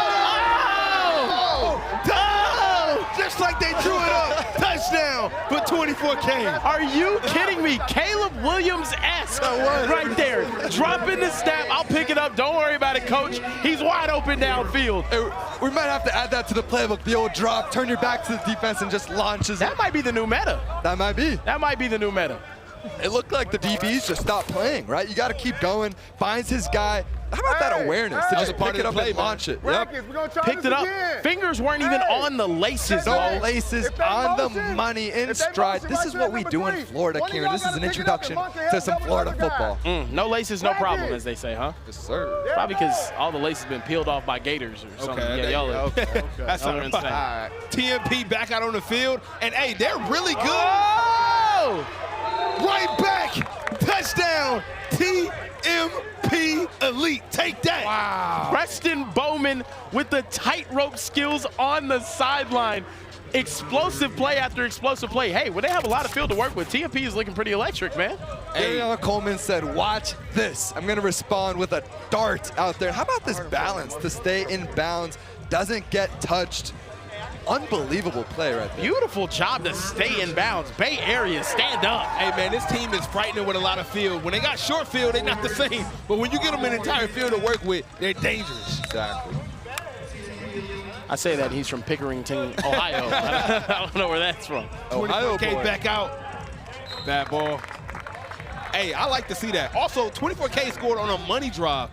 Just like they drew it up. Touchdown for 24K. Are you kidding me? Caleb Williams-esque right there. Dropping the snap. I'll pick it up. Don't worry about it, coach. He's wide open downfield. We might have to add that to the playbook. The old drop, turn your back to the defense and just launches. That might be the new meta. That might be. That might be the new meta. It looked like the DBs just stopped playing, right? You got to keep going. Finds his guy. How about that awareness to just pick it up and launch it? Yep. Picked it up. Fingers weren't even on the laces, no laces, on the money, in stride. This is what we do in Florida, Kieran. This is an introduction to some Florida football. No laces, no problem, as they say, huh? Yes, sir. Probably because all the laces been peeled off by gators or something. Okay, Yeah, y'all are That's all insane. right. TMP back out on the field, and hey, they're really good. Oh! Right back, touchdown, TMP Elite. Take that. Wow. Preston Bowman with the tightrope skills on the sideline. Explosive play after explosive play. Hey, when they have a lot of field to work with, TMP is looking pretty electric, man. Darion Coleman said, watch this. I'm going to respond with a dart out there. How about this balance to stay in bounds, doesn't get touched? Unbelievable play right there. Beautiful job to stay in bounds. Bay Area, stand up. Hey, man, this team is frightening with a lot of field. When they got short field, they're not the same. But when you get them an entire field to work with, they're dangerous. Exactly. I say that he's from Pickerington, Ohio. I don't know where that's from. Ohio boy. Back out. Bad ball. Hey, I like to see that. Also, 24K scored on a money drive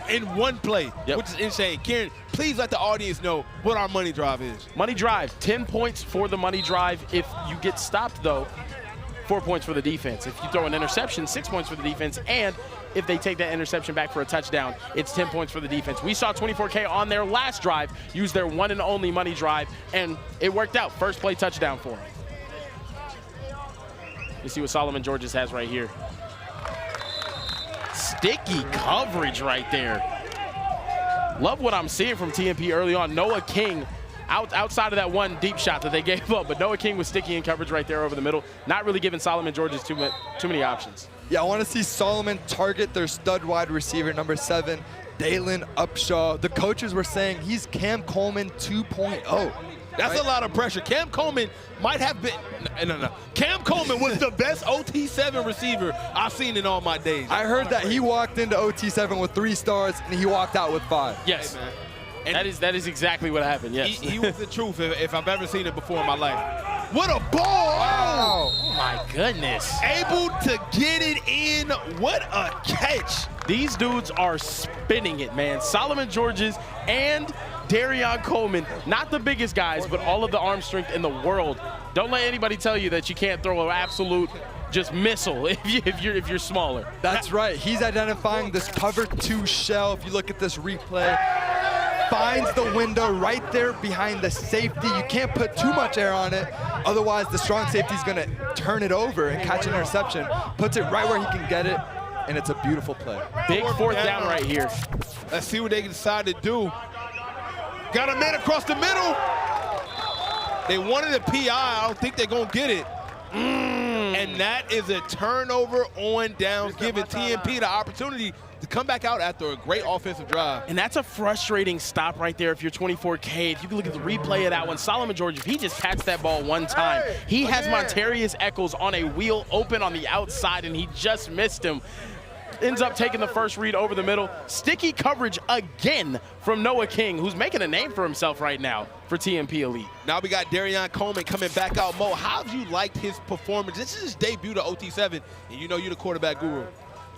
in one play, which is insane. Kieran, please let the audience know what our money drive is. Money drive, 10 points for the money drive. If you get stopped, though, 4 points for the defense. If you throw an interception, 6 points for the defense. And if they take that interception back for a touchdown, it's 10 points for the defense. We saw 24K on their last drive use their one and only money drive, and it worked out. First play touchdown for them. You see what Solomon Gorgeous has right here. Sticky coverage right there. Love what I'm seeing from TMP early on. Noah King outside of that one deep shot that they gave up, but Noah King was sticky in coverage right there over the middle. Not really giving Solomon Gorgeous too many options. Yeah, I want to see Solomon target their stud wide receiver, number 7, Dalen Upshaw. The coaches were saying he's Cam Coleman 2.0. That's a lot of pressure. Cam Coleman might have been, no. Cam Coleman was the best OT7 receiver I've seen in all my days. I heard that he walked into OT7 with 3 stars and he walked out with 5. Yes. Hey, man. That is exactly what happened, yes. He was the truth if I've ever seen it before in my life. What a ball! Wow. my goodness. Able to get it in. What a catch. These dudes are spinning it, man. Solomon Georges and Darion Coleman, not the biggest guys, but all of the arm strength in the world. Don't let anybody tell you that you can't throw an absolute just missile if you're smaller. That's right. He's identifying this cover 2 shell. If you look at this replay, finds the window right there behind the safety. You can't put too much air on it, otherwise the strong safety is going to turn it over and catch an interception. Puts it right where he can get it, and it's a beautiful play. Big 4th down right here. Let's see what they decide to do. Got a man across the middle. They wanted a PI. I don't think they're going to get it. And that is a turnover on downs, giving TMP the opportunity to come back out after a great offensive drive. And that's a frustrating stop right there if you're 24K. If you can look at the replay of that one, Solomon Georges, if he just catches that ball one time, he has Montarius Eccles on a wheel open on the outside, and he just missed him. Ends up taking the first read over the middle. Sticky coverage again from Noah King, who's making a name for himself right now for TMP Elite. Now we got Darion Coleman coming back out. Mo, how have you liked his performance? This is his debut to OT7, and you know you're the quarterback guru.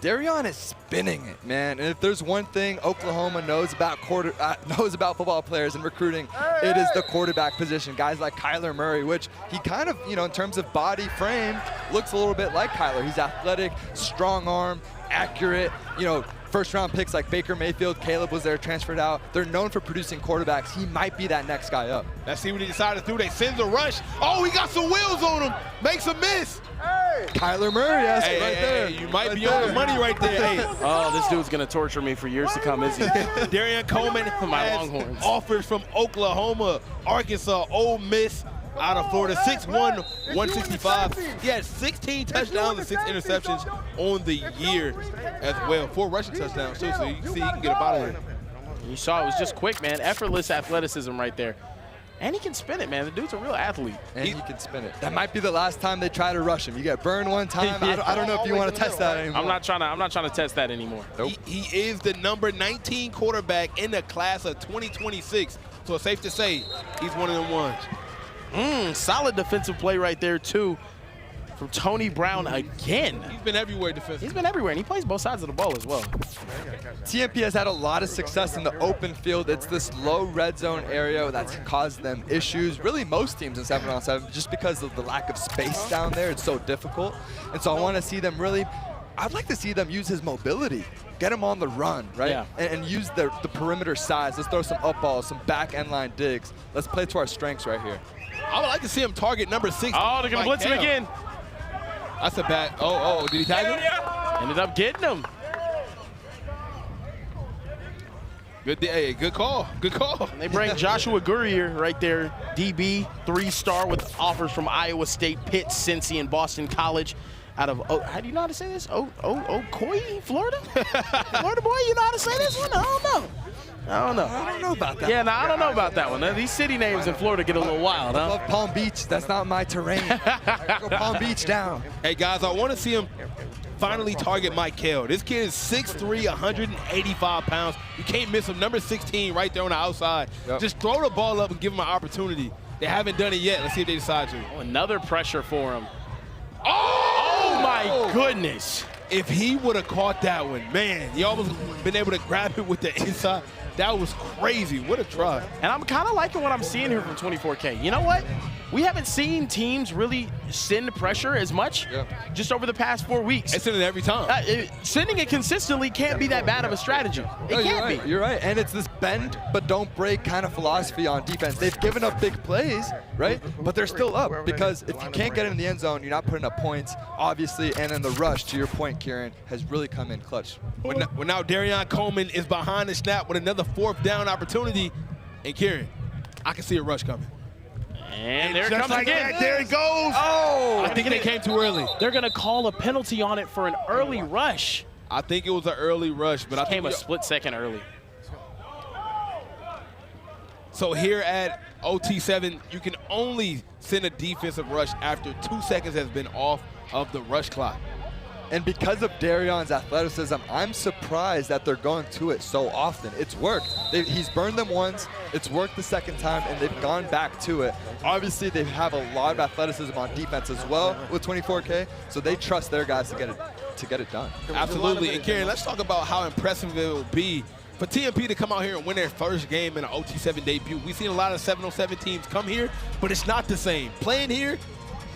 Darion is spinning it, man. And if there's one thing Oklahoma knows about football players and recruiting, it is the quarterback position. Guys like Kyler Murray, which he kind of, you know, in terms of body frame, looks a little bit like Kyler. He's athletic, strong arm, accurate, you know, first-round picks like Baker Mayfield, Caleb was there, transferred out. They're known for producing quarterbacks. He might be that next guy up. Let's see what he decided to do. They send the rush. Oh, he got some wheels on him. Makes a miss. Kyler Murray, yes, right there. You might be on the money right there. Hey. Oh, this dude's going to torture me for years to come, isn't he? Darion Coleman My has Longhorns. offers from Oklahoma, Arkansas, Ole Miss, out of Florida, 6'1", 165. He had 16 touchdowns and 6 interceptions on the year as well. 4 rushing touchdowns, too, so you can see he can get up out of here. You saw it was just quick, man. Effortless athleticism right there. And he can spin it, man. The dude's a real athlete. And he can spin it. That might be the last time they try to rush him. You get burned one time. I don't know if you want to test that anymore. I'm not trying to test that anymore. Nope. He is the number 19 quarterback in the class of 2026. So it's safe to say he's one of them ones. Solid defensive play right there, too, from Tony Brown again. He's been everywhere defensively. He's been everywhere, and he plays both sides of the ball as well. TMP has had a lot of success in the open field. It's this low red zone area that's caused them issues. Really, most teams in 7-on-7, just because of the lack of space down there. It's so difficult. And so I want to see them really, I'd like to see them use his mobility. Get him on the run, right? Yeah. And use the perimeter size. Let's throw some up balls, some back end line digs. Let's play to our strengths right here. I would like to see him target number 6. Oh, they're going to blitz him again. That's a bad. Oh, did he tag him? Ended up getting him. Good call. Good call. They bring Joshua Gurrier right there, DB, 3-star with offers from Iowa State, Pitt, Cincy, and Boston College. Out of, how do you know how to say this? Ocoee, Florida? Florida boy, you know how to say this one? I don't know. I don't know about that. Yeah, no, I don't know about that one. These city names in Florida get a little wild, huh? I love Palm Beach. That's not my terrain. I go Palm Beach down. Hey, guys, I want to see him finally target Mike Kell. This kid is 6'3", 185 pounds. You can't miss him. Number 16 right there on the outside. Yep. Just throw the ball up and give him an opportunity. They haven't done it yet. Let's see if they decide to. Oh, another pressure for him. Oh my goodness. If he would have caught that one, man, he almost been able to grab it with the inside. That was crazy. What a try. And I'm kind of liking what I'm seeing here from 24K. You know what? We haven't seen teams really send pressure as much just over the past 4 weeks. They send it every time. Sending it consistently can't be that bad of a strategy. It can't be. You're right. And it's this bend but don't break kind of philosophy on defense. They've given up big plays, right? But they're still up because if you can't get in the end zone, you're not putting up points, obviously. And then the rush, to your point, Kieran, has really come in clutch. Well, now Darion Coleman is behind the snap with another 4th down opportunity. And Kieran, I can see a rush coming. And there it comes again. There it goes. Oh, I think they came too early. They're going to call a penalty on it for an early rush. I think it was an early rush, but I think came a split second early. So here at OT7, you can only send a defensive rush after 2 seconds has been off of the rush clock. And because of Darion's athleticism, I'm surprised that they're going to it so often. It's worked. He's burned them once, it's worked the second time, and they've gone back to it. Obviously, they have a lot of athleticism on defense as well with 24K, so they trust their guys to get it done. Absolutely. And Kieran, let's talk about how impressive it will be for TMP to come out here and win their first game in an OT7 debut. We've seen a lot of 707 teams come here, but it's not the same. Playing here,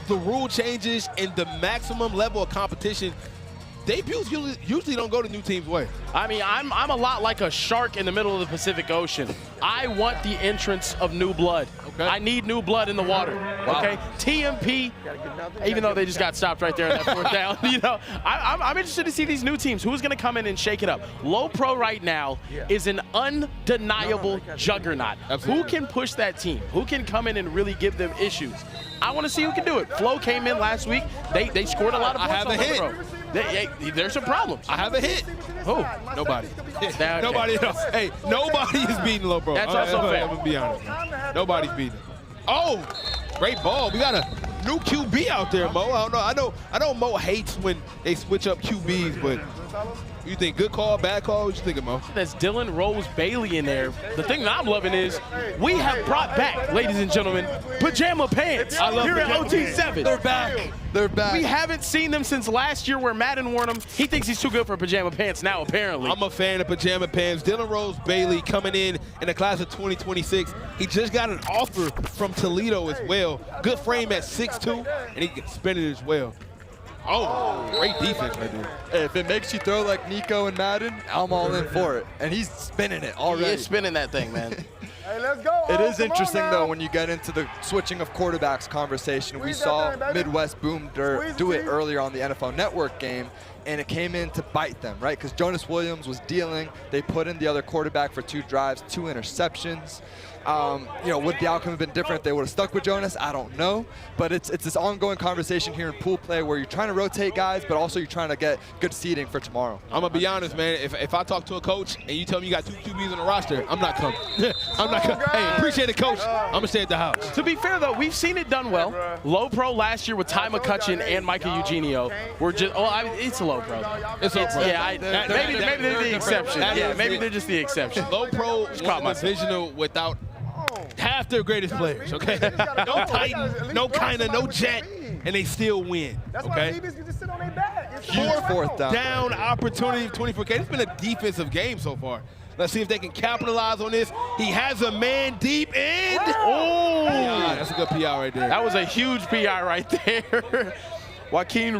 the rule changes and the maximum level of competition, debuts usually don't go the new team's way. I mean, I'm a lot like a shark in the middle of the Pacific Ocean. I want the entrance of new blood. Okay. I need new blood in the water. Wow. Okay. TMP, even though they just got stopped right there in that fourth down, you know, I'm interested to see these new teams. Who's going to come in and shake it up? Low Pro right now is an undeniable juggernaut. Absolutely. Who can push that team? Who can come in and really give them issues? I want to see who can do it. Flo came in last week. They scored a lot of points. I have a hit. There's some problems. I have a hit. Who? Nobody. Okay. Nobody. Hey, nobody is beating Low Pro. That's also fair. I'm going to be honest. Nobody's beating him. Oh, great ball. We got a new QB out there, Mo. I know Mo hates when they switch up QBs, but you think good call, bad call? What you thinking, Mo? That's Dylan Rose Bailey in there. The thing that I'm loving is we have brought back, ladies and gentlemen, pajama pants here at OT7. They're back. They're back. We haven't seen them since last year where Madden wore them. He thinks he's too good for pajama pants now, apparently. I'm a fan of pajama pants. Dylan Rose Bailey coming in the class of 2026. He just got an offer from Toledo as well. Good frame at 6'2", and he can spin it as well. Oh, great defense right there. Hey, if it makes you throw like Nico and Madden, I'm all in for it. And he's spinning it already. He is spinning that thing, man. Hey, let's go. It is interesting, though, when you get into the switching of quarterbacks conversation. We saw Midwest Boom do it earlier on the NFL Network game, and it came in to bite them, right? Because Jonas Williams was dealing. They put in the other quarterback for 2 drives, 2 interceptions. You know, would the outcome have been different if they would have stuck with Jonas? I don't know. But it's this ongoing conversation here in pool play where you're trying to rotate guys, but also you're trying to get good seeding for tomorrow. I'm going to be honest, man. If I talk to a coach and you tell me you got 2 QBs on the roster, I'm not coming. I'm not coming. Hey, appreciate it, coach. I'm going to stay at the house. To be fair, though, we've seen it done well. Low Pro last year with Ty McCutcheon and Micah Eugenio were just, it's a Low Pro. It's Low Pro. Yeah, maybe they're the exception. Yeah, maybe they're just the exception. Low Pro was divisional without half their greatest players, okay? No Titan, no Kinda, no Jet, and they still win, okay? Fourth down opportunity, 24K. It's been a defensive game so far. Let's see if they can capitalize on this. He has a man deep end. Oh, that's a good PI right there. That was a huge PI right there. Joaquin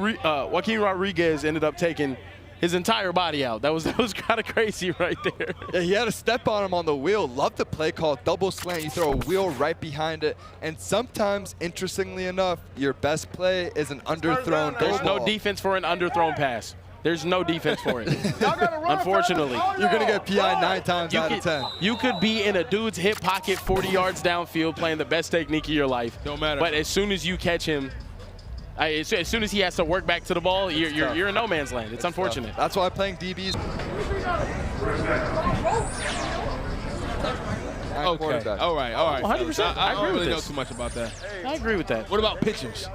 Rodriguez ended up taking his entire body out. That was kind of crazy right there. Yeah, he had a step on him on the wheel. Love the play call, double slant. You throw a wheel right behind it. And sometimes, interestingly enough, your best play is an underthrown There's goal no ball. defense for an underthrown pass. There's no defense for it. Unfortunately. You're going to get PI 9 times out of 10. You could be in a dude's hip pocket 40 yards downfield playing the best technique of your life. Don't matter. But as soon as you catch him, as soon as he has to work back to the ball, you're in no man's land. It's unfortunate. That's why playing DBs. Okay. All right. 100%. I I don't agree with really know this. too much about that. I agree with that. What about pitchers?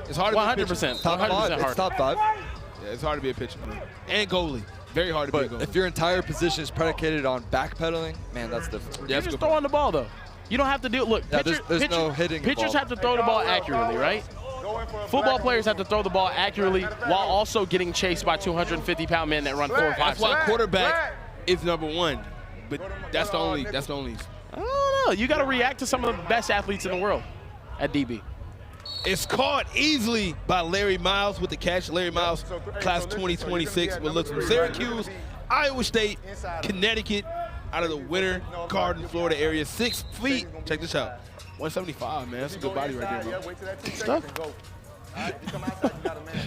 It's hard to be a pitcher. 100%. Top 100% 5. It's hard. top 5. Yeah, it's hard to be a pitcher, man. And goalie. Very hard to be a But goalie. if your entire position is predicated on backpedaling, man, that's different. You're just throwing the ball, though. You don't have to do it. Look, Yeah, there's no hitting pitchers involved. have to throw the ball accurately, right? Football players have to throw the ball accurately while also getting chased by 250-pound men that run 4 or 5 That's why seconds. quarterback is #1. But that's the only. I don't know. You got to react to some of the best athletes in the world at DB. It's caught easily by Larry Miles with the catch. Larry Miles, class 2026, will look from Syracuse, Iowa State, Connecticut, out of the Winter Garden, Florida area. 6 feet. Check this out. 175, man. That's a good body right there, bro. Stuff.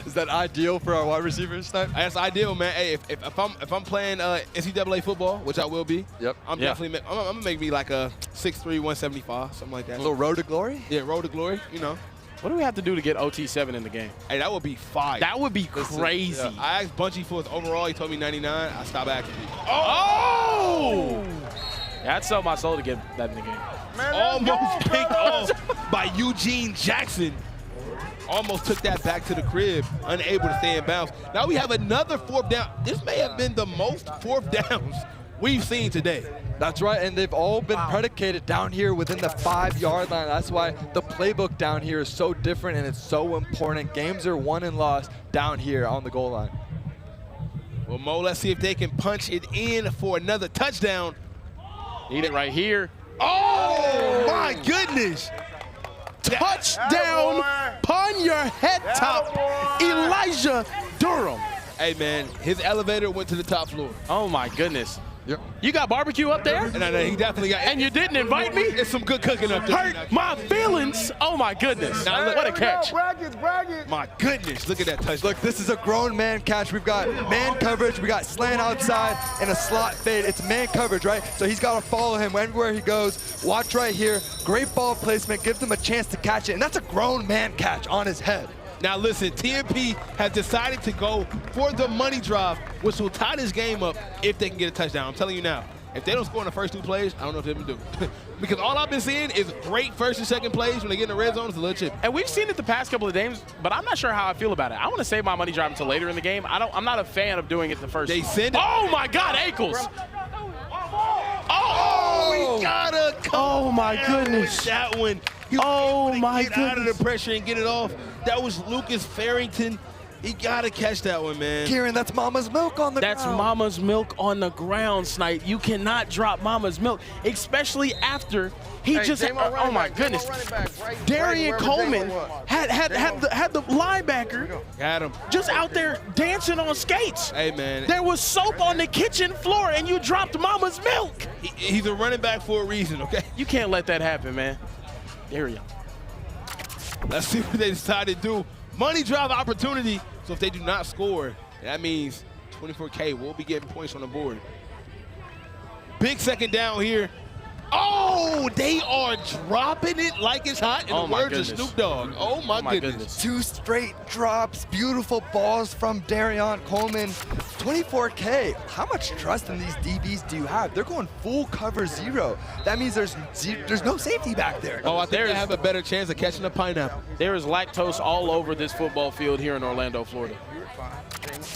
Is that ideal for our wide receivers tonight? That's ideal, man. Hey, if I'm playing NCAA football, which I will be, I'm definitely I'm gonna make me like a 6'3", 175, something like that. A little road to glory? Yeah, road to glory. You know. What do we have to do to get OT7 in the game? Hey, that would be fire. That would be crazy. Yeah. I asked Bunchy for his overall. He told me 99. I stopped asking. Oh! Yeah, I'd sell my soul to get that in the game. Almost picked off by Eugene Jackson. almost took that back to the crib, unable to stay in bounds. Now we have another 4th down. This may have been the most 4th downs we've seen today. That's right, and they've all been predicated down here within the 5-yard line. That's why the playbook down here is so different and it's so important. Games are won and lost down here on the goal line. Well, Mo, let's see if they can punch it in for another touchdown. Need it right here. Oh, my goodness. Touchdown, pun your head top, Elijah Durham. Hey, man, his elevator went to the top floor. Oh, my goodness. Yep. You got barbecue up there? No, he definitely got. And you didn't invite me? It's some good cooking up there. Hurt my feelings. Oh, my goodness. Now, look, what a catch. My goodness, look at that touchdown. Look, this is a grown man catch. We've got man coverage, we got slant outside, and a slot fade. It's man coverage, right? So he's got to follow him everywhere he goes. Watch right here. Great ball placement, gives him a chance to catch it, and that's a grown man catch on his head. Now listen, TMP has decided to go for the money drive, which will tie this game up if they can get a touchdown. I'm telling you now, if they don't score in the first 2 plays, I don't know if they're going to do. Because all I've been seeing is great first and second plays. When they get in the red zone, it's a little chip. And we've seen it the past couple of games, but I'm not sure how I feel about it. I want to save my money drive until later in the game. I'm not a fan of doing it the first. They send it. Oh my God, ankles! Oh, we gotta come. Oh my goodness! With that one. Oh my get goodness! Out of the pressure and get it off. That was Lucas Farrington. He gotta catch that one, man. Kieran, that's Mama's milk on the ground. That's Mama's milk on the ground, Snipe. You cannot drop Mama's milk, especially after he just. Oh my goodness! Darian Coleman had the linebacker. Got him. Just out there dancing on skates. Hey man. There was soap on the kitchen floor, and you dropped Mama's milk. He's a running back for a reason, okay? You can't let that happen, man. There we go. Let's see what they decide to do. Money drive opportunity. So if they do not score, that means 24K will be getting points on the board. Big second down here. Oh, they are dropping it like it's hot in the words of Snoop Dogg. Oh my goodness. 2 straight drops, beautiful balls from Darian Coleman. 24K, how much trust in these DBs do you have? They're going full cover 0. That means there's no safety back there. Oh, I think they have a better chance of catching a pineapple. There is lactose all over this football field here in Orlando, Florida.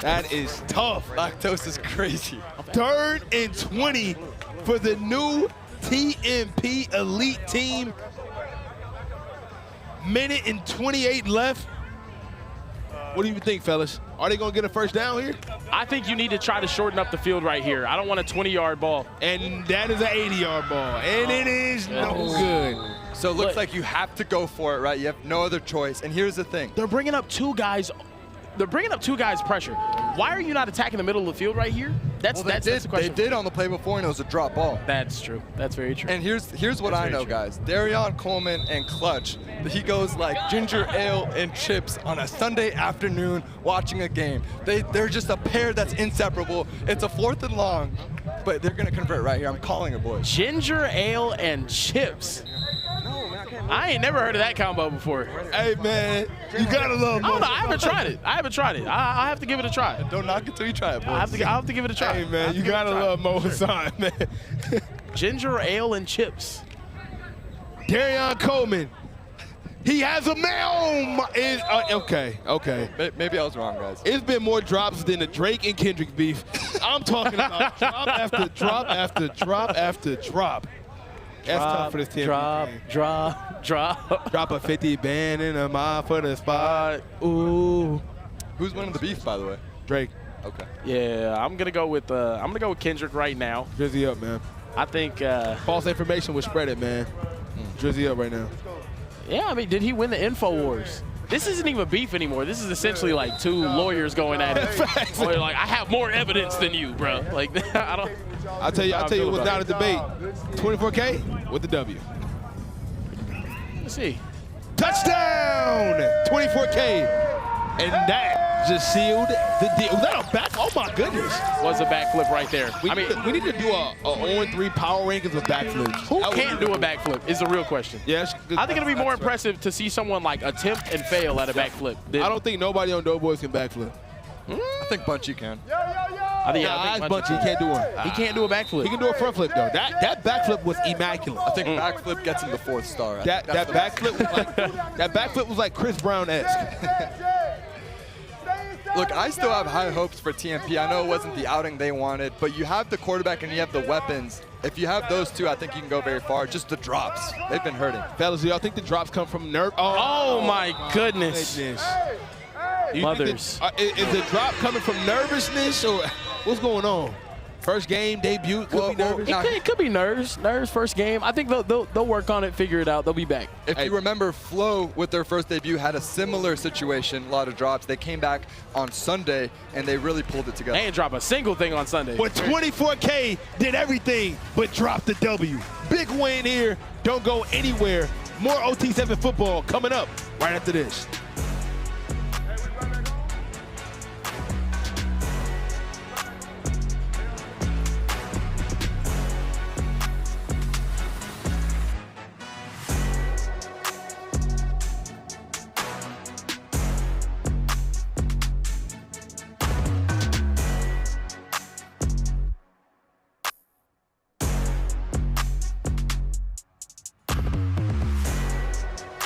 That is tough. Lactose is crazy. 3rd and 20 for the new TMP Elite team. Minute and 28 left. What do you think, fellas? Are they going to get a first down here? I think you need to try to shorten up the field right here. I don't want a 20-yard ball. And that is an 80-yard ball. And it is no good. So it looks like you have to go for it, right? You have no other choice. And here's the thing. They're bringing up 2 guys. They're bringing up 2 guys pressure. Why are you not attacking the middle of the field right here? That's the question. They did on the play before, and it was a drop ball. That's true. That's very true. And here's what I know, guys. Darian Coleman and Clutch, he goes like ginger ale and chips on a Sunday afternoon watching a game. They're just a pair that's inseparable. It's a 4th and long, but they're going to convert right here. I'm calling it, boys. Ginger ale and chips. I ain't never heard of that combo before. Hey, man, you gotta love Mo. I don't know. I haven't tried it. I have to give it a try. Don't knock it till you try it, boys. I have to give it a try. Hey, man, you gotta love Mo Hassan, man. Ginger ale and chips. Darian Coleman. He has a man. Okay. Maybe I was wrong, guys. It's been more drops than the Drake and Kendrick beef. I'm talking about drop after drop after drop after drop. That's tough for this team. Drop a 50 band in a mile for the spot. Ooh. Who's winning the beef, by the way? Drake. Okay. Yeah, I'm gonna go with Kendrick right now. Drizzy up, man. I think false information was spread it, man. Drizzy up right now. Yeah, I mean, did he win the Infowars? This isn't even beef anymore. This is essentially like 2 lawyers going at it. Or like, I have more evidence than you, bro. Like, I don't. I'll tell you what's not a debate. 24K with the W. Let's see. Touchdown! 24K. And that just sealed the deal. Was that a back? Oh my goodness. Was a backflip right there. We need to do a 0-3 power rankings of backflips. Who can't do a backflip is the real question. Yes. I think it'll be more impressive to see someone like attempt and fail at a backflip. I don't think nobody on Doughboys can backflip. I think Bunchy can. I think Bunchy, he can't do one. He can't do a backflip. He can do a front flip, though. That backflip was immaculate. I think backflip gets him the 4th star. That backflip was like Chris Brown-esque. Look, I still have high hopes for TMP. I know it wasn't the outing they wanted, but you have the quarterback and you have the weapons. If you have those two, I think you can go very far. Just the drops, they've been hurting. Fellas, do y'all think the drops come from nerve? Oh my goodness. Mothers. Is the drop coming from nervousness or what's going on? First game, debut, could be nervous. It could be nerves. Nerves, first game. I think they'll work on it, figure it out. They'll be back. If you remember, Flo, with their first debut, had a similar situation, a lot of drops. They came back on Sunday, and they really pulled it together. They didn't drop a single thing on Sunday. But 24K did everything but drop the W. Big win here. Don't go anywhere. More OT7 football coming up right after this.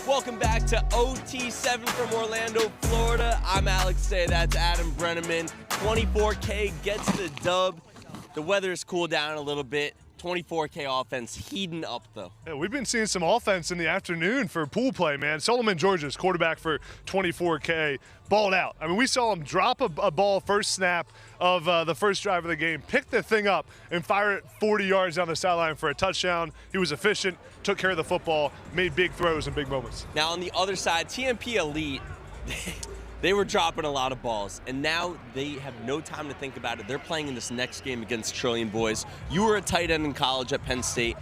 Welcome back to OT7 from Orlando, Florida. I'm Alex Day, that's Adam Brenneman. 24K gets the dub. The weather's cooled down a little bit. 24K offense heating up, though. Yeah, we've been seeing some offense in the afternoon for pool play, man. Solomon Georges, quarterback for 24K, balled out. I mean, we saw him drop a ball first snap of the first drive of the game, pick the thing up, and fire it 40 yards down the sideline for a touchdown. He was efficient, took care of the football, made big throws in big moments. Now, on the other side, TMP Elite, they were dropping a lot of balls, and now they have no time to think about it. They're playing in this next game against Trillion Boys. You were a tight end in college at Penn State.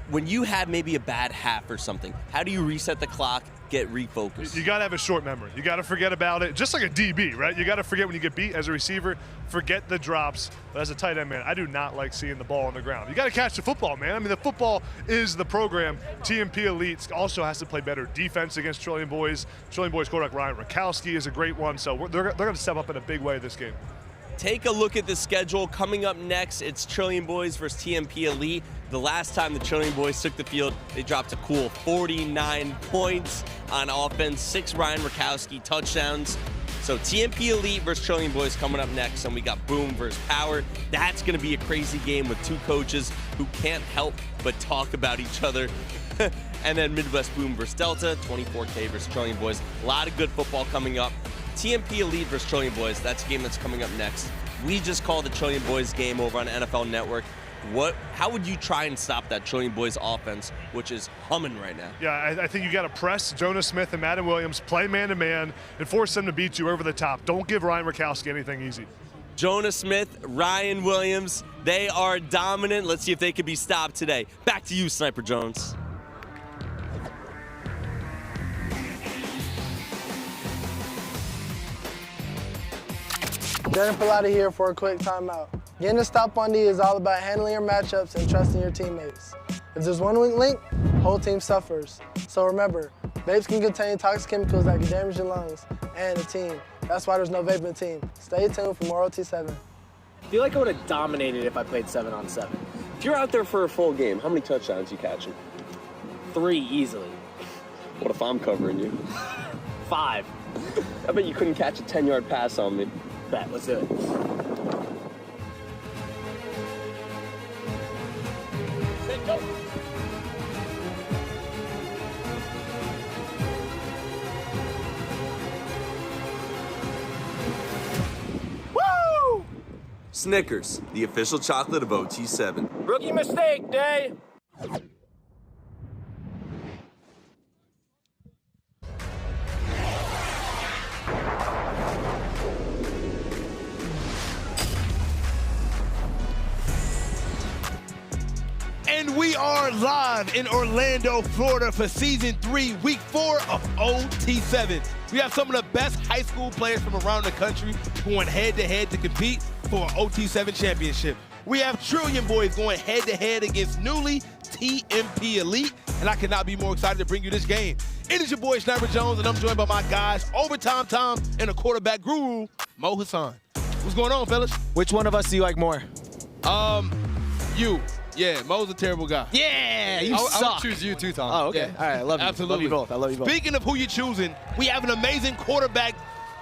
When you have maybe a bad half or something, how do you reset the clock, get refocused? You got to have a short memory. You got to forget about it, just like a DB, right? You got to forget when you get beat as a receiver, forget the drops. But as a tight end, man, I do not like seeing the ball on the ground. You got to catch the football, man. I mean, the football is the program. TMP Elite also has to play better defense against Trillion Boys. Trillion Boys quarterback Ryan Rakowski is a great one, so they're going to step up in a big way this game. Take a look at the schedule. Coming up next, it's Trillion Boys versus TMP Elite. The last time the Trillion Boys took the field, they dropped a cool 49 points on offense, 6 Ryan Rakowski touchdowns. So TMP Elite versus Trillion Boys coming up next, and we got Boom versus Power. That's going to be a crazy game with 2 coaches who can't help but talk about each other. And then Midwest Boom versus Delta, 24K versus Trillion Boys. A lot of good football coming up. TMP Elite versus Trillion Boys, that's a game that's coming up next. We just called the Trillion Boys game over on NFL Network. How would you try and stop that Trillion Boys offense, which is humming right now? Yeah, I think you got to press Jonas Smith and Madden Williams, play man-to-man, and force them to beat you over the top. Don't give Ryan Rakowski anything easy. Jonas Smith, Ryan Williams, they are dominant. Let's see if they can be stopped today. Back to you, Sniper Jones. Darren Pilati here for a quick timeout. Getting a stop on D is all about handling your matchups and trusting your teammates. If there's one weak link, whole team suffers. So remember, vapes can contain toxic chemicals that can damage your lungs and the team. That's why there's no vaping team. Stay tuned for more OT7. I feel like I would have dominated if I played 7-on-7. If you're out there for a full game, how many touchdowns you catching? 3 easily. What if I'm covering you? 5. I bet you couldn't catch a 10-yard pass on me. Bet, let's do it. Go. Woo! Snickers, the official chocolate of OT7. Rookie mistake day. And we are live in Orlando, Florida for Season 3, Week 4 of OT7. We have some of the best high school players from around the country going head-to-head to compete for an OT7 championship. We have Trillion Boys going head-to-head against newly TMP Elite, and I could not be more excited to bring you this game. It is your boy, Sniper Jones, and I'm joined by my guys, Overtime Tom and the quarterback guru, Mo Hassan. What's going on, fellas? Which one of us do you like more? You. Yeah, Mo's a terrible guy. Yeah, you suck. I would choose you too, Tom. Oh, okay. Yeah. All right, I love you. Absolutely. Love you both. I love you both. Speaking of who you're choosing, we have an amazing quarterback,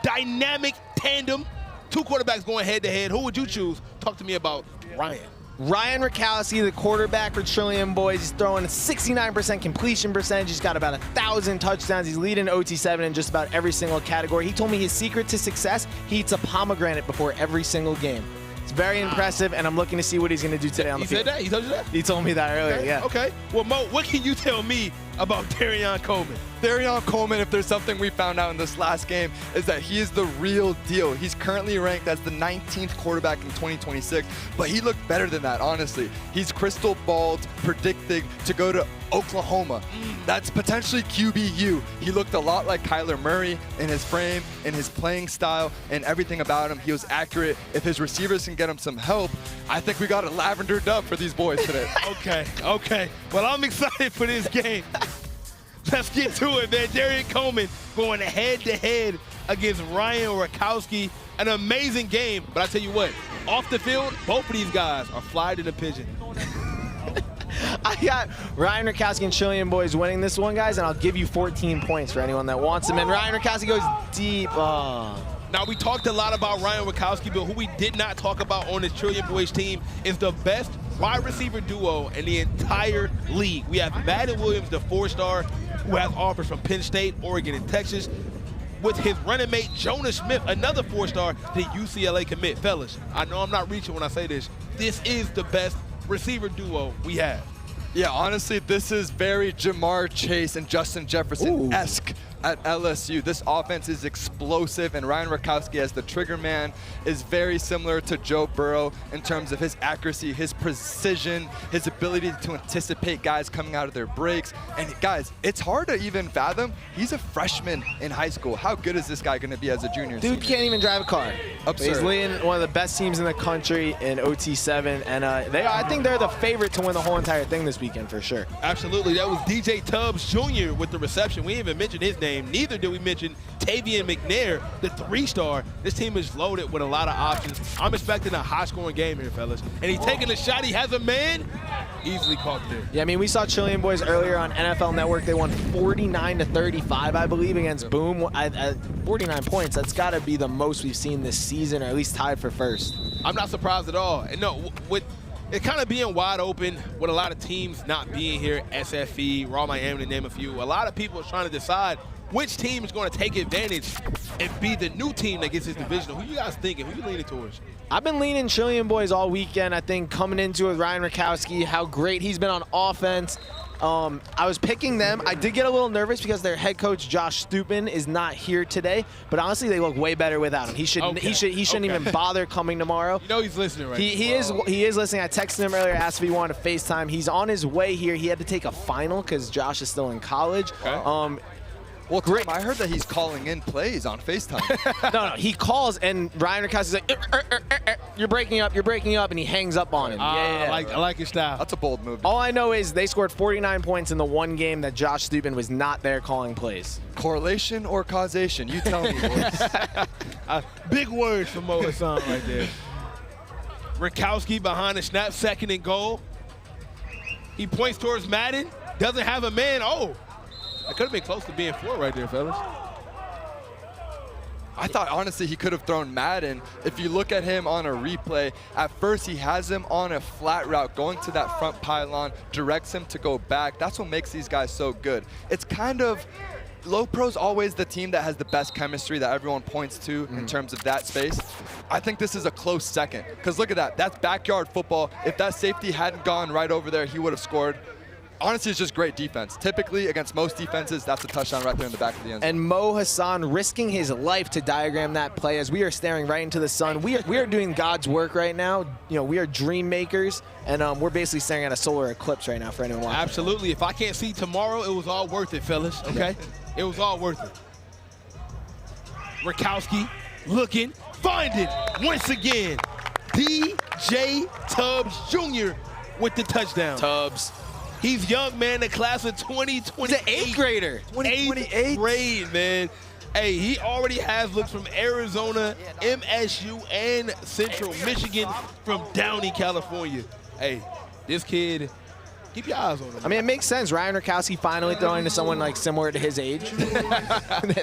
dynamic tandem. 2 quarterbacks going head-to-head. Who would you choose? Talk to me about Ryan. Ryan Rakowski, the quarterback for Trillium Boys. He's throwing a 69% completion percentage. He's got about 1,000 touchdowns. He's leading OT7 in just about every single category. He told me his secret to success, he eats a pomegranate before every single game. It's very impressive, and I'm looking to see what he's going to do today on the field. He said that? He told you that? He told me that earlier, Okay. yeah. Okay. Well, Mo, what can you tell me about Darion Coleman? Darion Coleman, if there's something we found out in this last game, is that he is the real deal. He's currently ranked as the 19th quarterback in 2026, but he looked better than that, honestly. He's crystal balled, predicting to go to Oklahoma. That's potentially QBU. He looked a lot like Kyler Murray in his frame, in his playing style, and everything about him. He was accurate. If his receivers can get him some help, I think we got a lavender dub for these boys today. Okay. Well, I'm excited for this game. Let's get to it, man. Darion Coleman going head-to-head against Ryan Rakowski. An amazing game, but I tell you what, off the field, both of these guys are flying in a pigeon. I got Ryan Rakowski and Trillium Boys winning this one, guys, and I'll give you 14 points for anyone that wants him. And Ryan Rakowski goes deep. Now, we talked a lot about Ryan Rakowski, but who we did not talk about on this Trillium Boys team is the best wide receiver duo in the entire league. We have Madden Williams, the 4-star, who has offers from Penn State, Oregon, and Texas, with his running mate, Jonas Smith, another 4-star, the UCLA commit. Fellas, I know I'm not reaching when I say this. This is the best receiver duo we have. Yeah, honestly, this is very Jamar Chase and Justin Jefferson-esque at LSU. This offense is explosive, and Ryan Rakowski as the trigger man is very similar to Joe Burrow in terms of his accuracy, his precision, his ability to anticipate guys coming out of their breaks. And guys, it's hard to even fathom. He's a freshman in high school. How good is this guy going to be as a junior? Dude can't even drive a car. Absurd. He's leading one of the best teams in the country in OT7, and I think they're the favorite to win the whole entire thing this weekend for sure. Absolutely. That was DJ Tubbs Jr. with the reception. We didn't even mention his name. Neither did we mention Tavian McNair, the 3-star. This team is loaded with a lot of options. I'm expecting a high-scoring game here, fellas. And he's taking a shot. He has a man. Easily caught there. Yeah, I mean, we saw Trillium Boys earlier on NFL Network. They won 49-35, I believe, against Boom. 49 points. That's got to be the most we've seen this season, or at least tied for first. I'm not surprised at all. And no, with it kind of being wide open, with a lot of teams not being here, SFE, Raw Miami, to name a few, a lot of people are trying to decide which team is going to take advantage and be the new team that gets this division. Who you guys thinking? Who you leaning towards? I've been leaning Trillium Boys all weekend. I think coming into it with Ryan Rakowski, how great he's been on offense. I was picking them. I did get a little nervous because their head coach Josh Stupin is not here today, but honestly they look way better without him. He shouldn't even bother coming tomorrow. You know he's listening, right? He is listening. I texted him earlier, asked if he wanted to FaceTime. He's on his way here. He had to take a final because Josh is still in college. Okay. Well, Tom, I heard that he's calling in plays on FaceTime. No, he calls, and Ryan Rakowski's like, you're breaking up, and he hangs up on him. Yeah. I like your style. That's a bold move. All I know is they scored 49 points in the one game that Josh Stupin was not there calling plays. Correlation or causation? You tell me, boys. Big words from Mo Hassan right there. Rakowski behind the snap, 2nd and goal. He points towards Madden, doesn't have a man. Oh. I could have been close to being 4 right there, fellas. I thought, honestly, he could have thrown Madden. If you look at him on a replay, at first he has him on a flat route, going to that front pylon, directs him to go back. That's what makes these guys so good. It's kind of, Low Pro's always the team that has the best chemistry that everyone points to in terms of that space. I think this is a close second, because look at that. That's backyard football. If that safety hadn't gone right over there, he would have scored. Honestly, it's just great defense. Typically, against most defenses, that's a touchdown right there in the back of the end zone. And Mo Hassan risking his life to diagram that play as we are staring right into the sun. We are doing God's work right now. You know, we are dream makers, and we're basically staring at a solar eclipse right now for anyone watching. Absolutely. If I can't see tomorrow, it was all worth it, fellas, okay? It was all worth it. Rakowski looking, finding, once again, DJ Tubbs Jr. with the touchdown. Tubbs. He's young, man, the class of 2028. He's an 8th grader. 8th grade, man. Hey, he already has looks from Arizona, MSU, and Central Michigan from Downey, California. Hey, this kid, keep your eyes on him. I mean, it makes sense. Ryan Rakowski finally throwing to someone like similar to his age.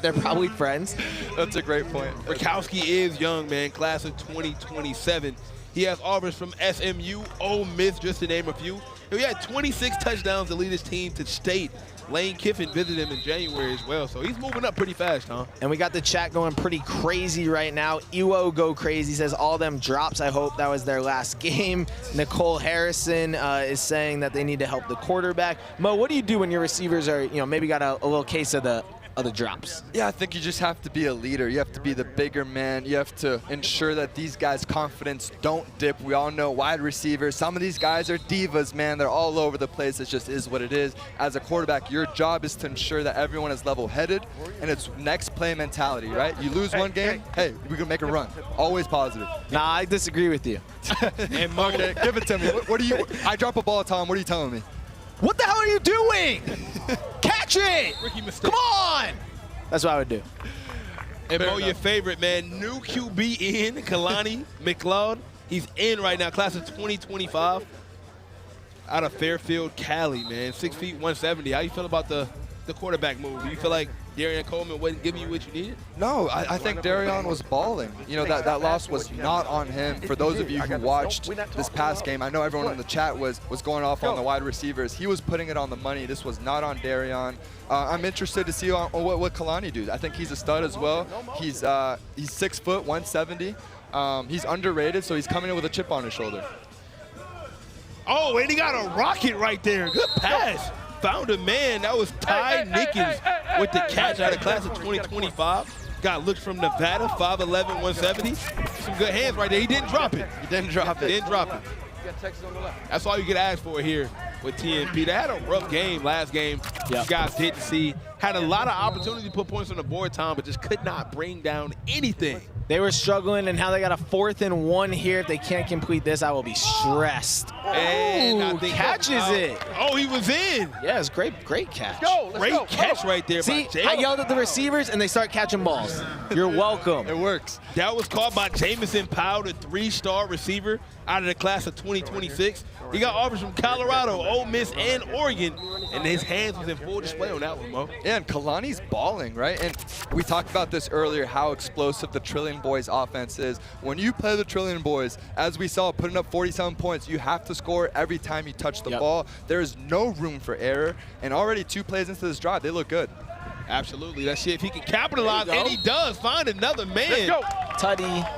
They're probably friends. That's a great point. Rakowski is young, man, class of 2027. He has offers from SMU, Ole Miss, just to name a few. He had 26 touchdowns to lead his team to state. Lane Kiffin visited him in January as well, so he's moving up pretty fast, huh? And we got the chat going pretty crazy right now. Ewo Go Crazy says all them drops, I hope that was their last game. Nicole Harrison is saying that they need to help the quarterback. Mo, what do you do when your receivers are, maybe got a little case of the drops? Yeah, I think you just have to be a leader. You have to be the bigger man. You have to ensure that these guys' confidence don't dip. We all know wide receivers. Some of these guys are divas, man. They're all over the place. It just is what it is. As a quarterback, your job is to ensure that everyone is level-headed, and it's next play mentality, right? You lose one game, hey, we're going to make a run. Always positive. Nah, I disagree with you. And Mo, okay, give it to me. What do you? I drop a ball, Tom. What are you telling me? What the hell are you doing? Catch it! Come on! That's what I would do. And Mo, your favorite, man, new QB in, Kalani McLeod. He's in right now, class of 2025. Out of Fairfield, Cali, man. 6 feet, 170. How you feel about the quarterback move? Do you feel like Darian Coleman wasn't giving you what you needed? No, I think Darian was balling. That loss was not on him. For those of you who watched this past game, I know everyone in the chat was going off on the wide receivers. He was putting it on the money. This was not on Darian. I'm interested to see what Kalani do. I think he's a stud as well. He's 6 foot, 170. He's underrated, so he's coming in with a chip on his shoulder. Oh, and he got a rocket right there. Good pass. Found a man. That was Ty Nickens with the catch out of class of 2025. Got looks from Nevada, 5'11", 170. Some good hands right there. He didn't drop it. He didn't drop it. Didn't drop it. That's all you could ask for here with TMP. They had a rough game last game. You guys didn't see. Had a lot of opportunity to put points on the board, Tom, but just could not bring down anything. They were struggling, and how they got a 4th and 1 here. If they can't complete this, I will be stressed. And catches it. Oh, he was in. Yeah, it's great catch. Great catch right there. See, by I yelled at the receivers, and they start catching balls. You're welcome. It works. That was caught by Jamison Powell, the 3-star receiver out of the class of 2026. He got offers from Colorado, Ole Miss, and Oregon, and his hands was in full display on that one, Mo. Yeah, and Kalani's balling, right? And we talked about this earlier, how explosive the Trillion Boys offense is. When you play the Trillion Boys, as we saw, putting up 47 points, you have to score every time you touch the ball. There is no room for error, and already 2 plays into this drive, they look good. Absolutely. Let's see if he can capitalize, and he does find another man. Let's go. Tutty.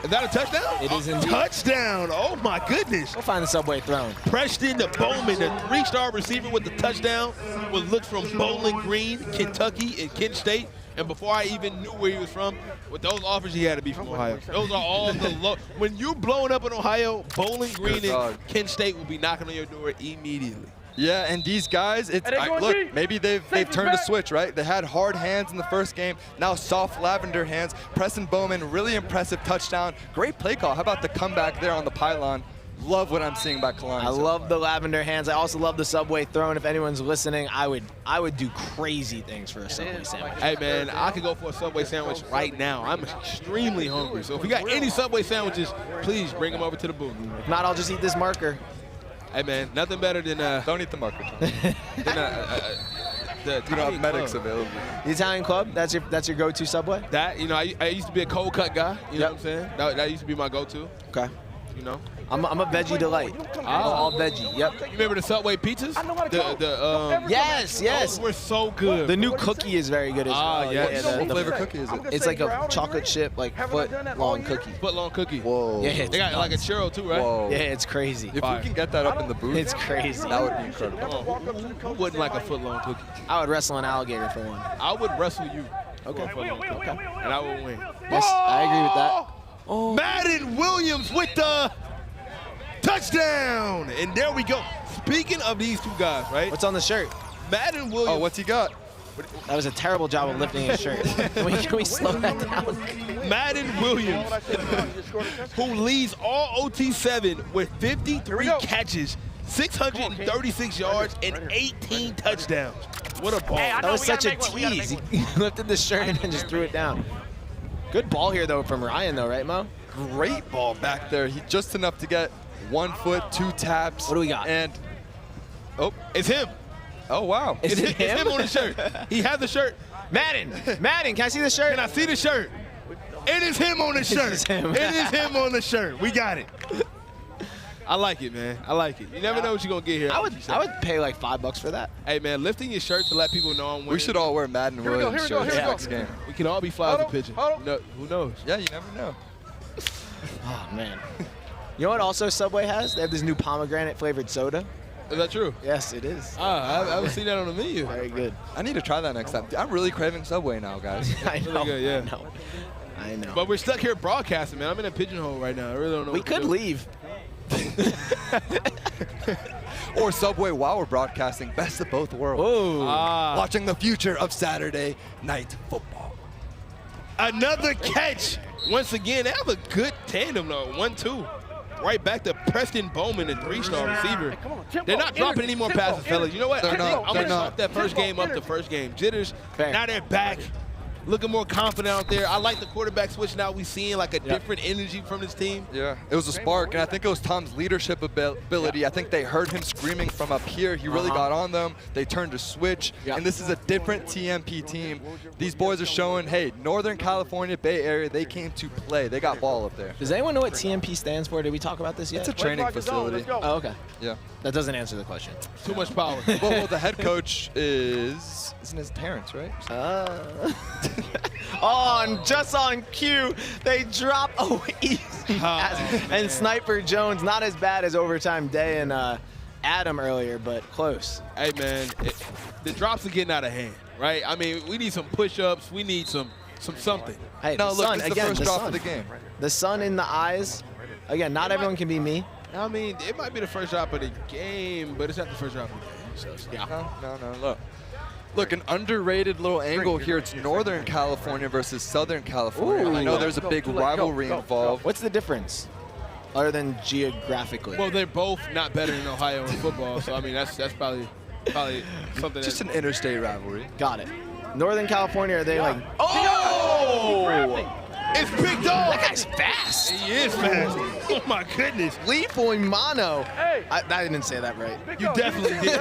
Is that a touchdown? It is indeed. Touchdown. Oh, my goodness. We'll find the subway throne. Preston the Bowman, the 3-star receiver with the touchdown, was looked from Bowling Green, Kentucky, and Kent State. And before I even knew where he was from, with those offers, he had to be from Ohio. Those are all the low. When you're blowing up in Ohio, Bowling Green and Kent State will be knocking on your door immediately. Yeah, and these guys, look, maybe they've turned a switch, right? They had hard hands in the first game, now soft lavender hands. Preston Bowman, really impressive touchdown. Great play call. How about the comeback there on the pylon? Love what I'm seeing by Kalani. I love the lavender hands. I also love the subway throne. If anyone's listening, I would do crazy things for a Subway sandwich. Hey, man, I could go for a Subway sandwich right now. I'm extremely hungry. So if you got any Subway sandwiches, please bring them over to the booth. If not, I'll just eat this marker. Hey, man, nothing better than don't eat the marker. You don't have medics available. The Italian Club, that's your go-to Subway? That, I used to be a cold cut guy. You know what I'm saying? That used to be my go-to. Okay. You know? I'm a veggie delight. All veggie. Yep. You remember the Subway pizzas? Yes. Those were so good. The new cookie is very good as well. Yeah. What flavor cookie is it? It's like a chocolate chip, like foot-long cookie. Foot-long cookie. Whoa. Yeah, they got like a churro too, right? Whoa. Yeah, it's crazy. If we can get that up in the booth, it's crazy. That would be incredible. Who wouldn't like a foot-long cookie? I would wrestle an alligator for one. I would wrestle you. Okay. And I will win. Yes, I agree with that. Oh. Madden Williams with the touchdown! And there we go. Speaking of these two guys, right? What's on the shirt? Madden Williams. Oh, what's he got? That was a terrible job of lifting his shirt. Can we slow that down? Madden Williams, who leads all OT7 with 53 catches, 636 yards and 18 touchdowns. What a ball. That was such a tease. He lifted the shirt and then just threw it down. Good ball here, though, from Ryan, though, right, Mo? Great ball back there. He just enough to get 1 foot, 2 taps. What do we got? And, oh, it's him. Oh, wow. Is it him? It's him on the shirt. He has the shirt. Madden, can I see the shirt? Can I see the shirt? It is him on the shirt. It is him on the shirt. We got it. I like it, man. I like it. You never know what you're going to get here. I would pay like $5 for that. Hey, man, lifting your shirt to let people know I'm wearing. We should all wear Madden Williams shirts next game. We can all be fly as a pigeon. No, who knows? Yeah, you never know. Oh, man. You know what also Subway has? They have this new pomegranate flavored soda. Is that true? Yes, it is. I haven't seen that on the menu. Very good. I need to try that next time. I'm really craving Subway now, guys. I know. Really good, yeah. I know. But we're stuck here broadcasting, man. I'm in a pigeonhole right now. I really don't know. We could leave. Or Subway while we're broadcasting. Best of both worlds. Whoa. Watching the future of Saturday night football. Another catch. Once again, they have a good tandem, though. 1-2. Right back to Preston Bowman, the 3-star receiver. They're not dropping any more passes, fellas. You know what? I'm going to stop that first game up to first game. Jitters, now they're back. Looking more confident out there. I like the quarterback switch now. We're seeing like a different energy from this team. Yeah, it was a spark, and I think it was Tom's leadership ability. I think they heard him screaming from up here. He really got on them. They turned to switch, and this is a different TMP team. These boys are showing, hey, Northern California, Bay Area, they came to play. They got ball up there. Does anyone know what TMP stands for? Did we talk about this yet? It's a training facility. Oh, okay. Yeah. That doesn't answer the question. Too much power. well, the head coach isn't his parents, right? Just on cue, they drop easy. And Sniper Jones, not as bad as Overtime Day and Adam earlier, but close. Hey, man, the drops are getting out of hand, right? I mean, we need some push-ups. We need some something. Hey, no, look, sun, it's again, the first drop of the game. The sun in the eyes. Again, not everyone can be me. I mean, it might be the first drop of the game, but it's not the first drop of the game. So, yeah. No, Look, an underrated little angle here. It's Northern California versus Southern California. I know there's a big rivalry involved. What's the difference, other than geographically? Well, they're both not better than Ohio in football, so I mean that's probably something. Just an interstate rivalry. Got it. Northern California, are they like? Oh! It's Big Dog. That guy's fast. He is fast. Oh my goodness. Leafo Mano. Hey. I didn't say that right. You definitely did.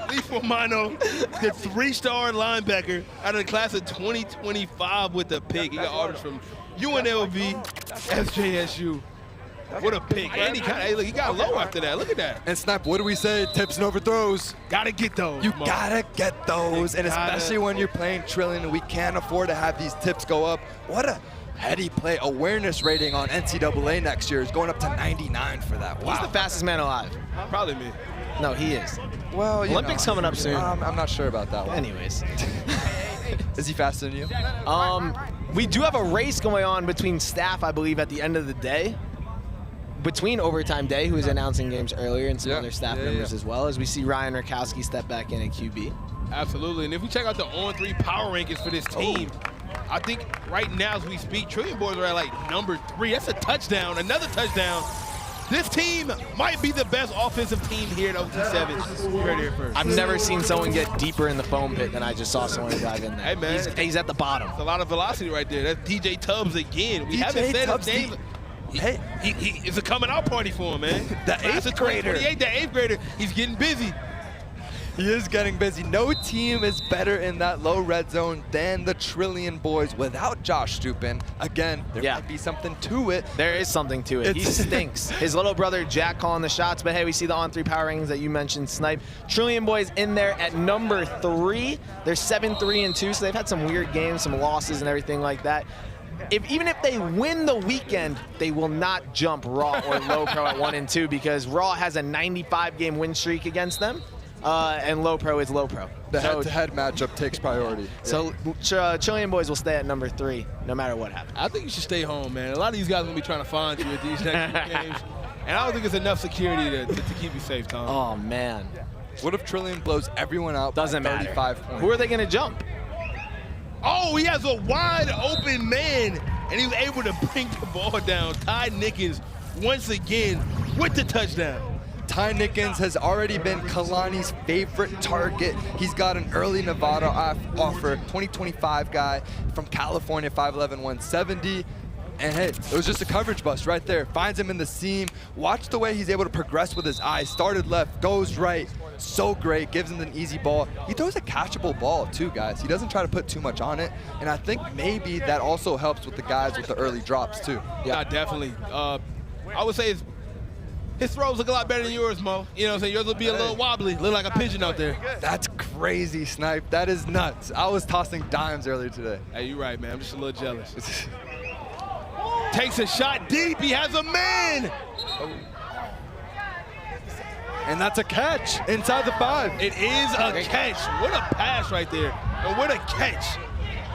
Leafo Mano, the 3-star linebacker out of the class of 2025 with the pick. He got orders from UNLV, SJSU. What a pick. And he got low after that. Look at that. And Snap, what do we say? Tips and overthrows. Gotta get those. You gotta get those. And especially when you're playing Trillion, we can't afford to have these tips go up. What a heady play. Awareness rating on NCAA next year is going up to 99 for that. Wow. He's the fastest man alive. Probably me. No, he is. Well, Olympics coming up soon. I'm not sure about that one. Anyways. Is he faster than you? We do have a race going on between staff, I believe, at the end of the day. Between Overtime Day, who is announcing games earlier, and some other staff members as well, as we see Ryan Rakowski step back in at QB. Absolutely. And if we check out the on-3 power rankings for this team, I think right now as we speak, Trillion Boys are at like number 3. That's a touchdown, another touchdown. This team might be the best offensive team here at OT7. You heard it here first. I've never seen someone get deeper in the foam pit than I just saw someone dive in there. Hey, man. He's at the bottom. That's a lot of velocity right there. That's DJ Tubbs again. We haven't said his name. Hey, it's a coming out party for him, man. The 8th grader. The 8th grader. He's getting busy. He is getting busy. No team is better in that low red zone than the Trillion Boys without Josh Stupin. Again, there might be something to it. There is something to it. He stinks. His little brother Jack calling the shots, but hey, we see the on-3 power rankings that you mentioned, Snipe. Trillion Boys in there at number 3. They're 7-3-2, so they've had some weird games, some losses and everything like that. Even if they win the weekend, they will not jump Raw or Low Pro at 1-2 because Raw has a 95-game win streak against them. And Low Pro is Low Pro. The head-to-head matchup takes priority. So Trillion Boys will stay at number 3 no matter what happens. I think you should stay home, man. A lot of these guys are going to be trying to find you at these next games. And I don't think it's enough security to keep you safe, Tom. Oh, man. What if Trillion blows everyone out Doesn't by matter. 35 points? Who are they going to jump? Oh, he has a wide open man, and he was able to bring the ball down. Ty Nickens once again with the touchdown. Ty Nickens has already been Kalani's favorite target. He's got an early Nevada offer, 2025 guy from California, 5'11", 170. And hey, it was just a coverage bust right there. Finds him in the seam. Watch the way he's able to progress with his eyes. Started left, goes right. So great, gives him an easy ball. He throws a catchable ball too, guys. He doesn't try to put too much on it. And I think maybe that also helps with the guys with the early drops too. Yeah, definitely. I would say his throws look a lot better than yours, Mo. You know what I'm saying? Yours will be a little wobbly, look like a pigeon out there. That's crazy, Snipe. That is nuts. I was tossing dimes earlier today. Hey, you're right, man. I'm just a little jealous. Takes a shot deep. He has a man. And that's a catch inside the 5. It is a catch. What a pass right there. And what a catch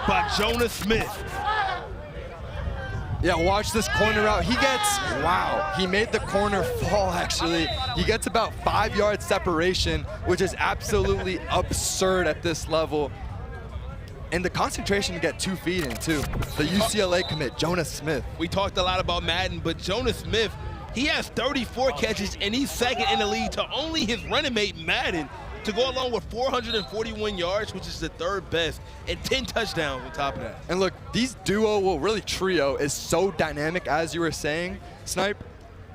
by Jonas Smith. Yeah, watch this corner out. He gets, wow, he made the corner fall, actually. He gets about 5 yards separation, which is absolutely absurd at this level. And the concentration to get 2 feet in, too. The UCLA commit, Jonas Smith. We talked a lot about Madden, but Jonas Smith, he has 34 catches, and he's second in the league to only his running mate, Madden, to go along with 441 yards, which is the 3rd best, and 10 touchdowns on top of that. And look, these duo, well, really trio, is so dynamic, as you were saying, Snipe.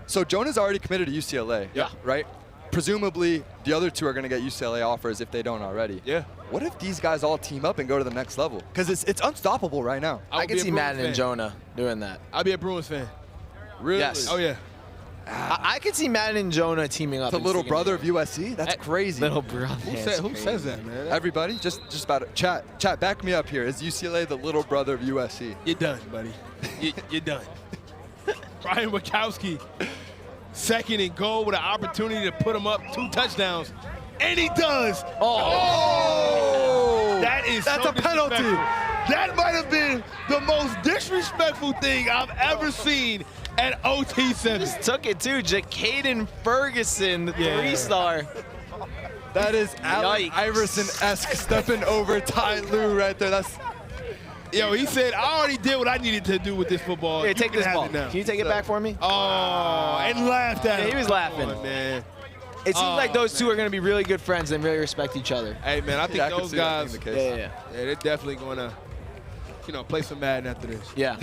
So Jonah's already committed to UCLA, yeah, right? Presumably, the other 2 are going to get UCLA offers if they don't already. Yeah. What if these guys all team up and go to the next level? Because it's unstoppable right now. I can see Madden and Jonah doing that. I'll be a Bruins fan. Really? Yes. Oh, yeah. I could see Madden and Jonah teaming up. The little brother of USC? That's crazy. Little brother. Who says that, man? Everybody? Just about it. Chat, back me up here. Is UCLA the little brother of USC? You're done, buddy. You're done. Brian Wachowski, second and goal with an opportunity to put him up 2 touchdowns. And he does. Oh! That's a penalty. That might have been the most disrespectful thing I've ever seen at OT7. Just took it too. Jacaden Ferguson, the 3-star. That is Allen Iverson-esque stepping over Ty Lue right there. That's. Yo, he said, I already did what I needed to do with this football. Here, take this ball. Can you take it back for me? Oh, and laughed at him. He was laughing. Come on, man. It seems like those 2 are going to be really good friends and really respect each other. Hey, man, I think those guys, yeah, they're definitely going to, play some Madden after this. Yeah.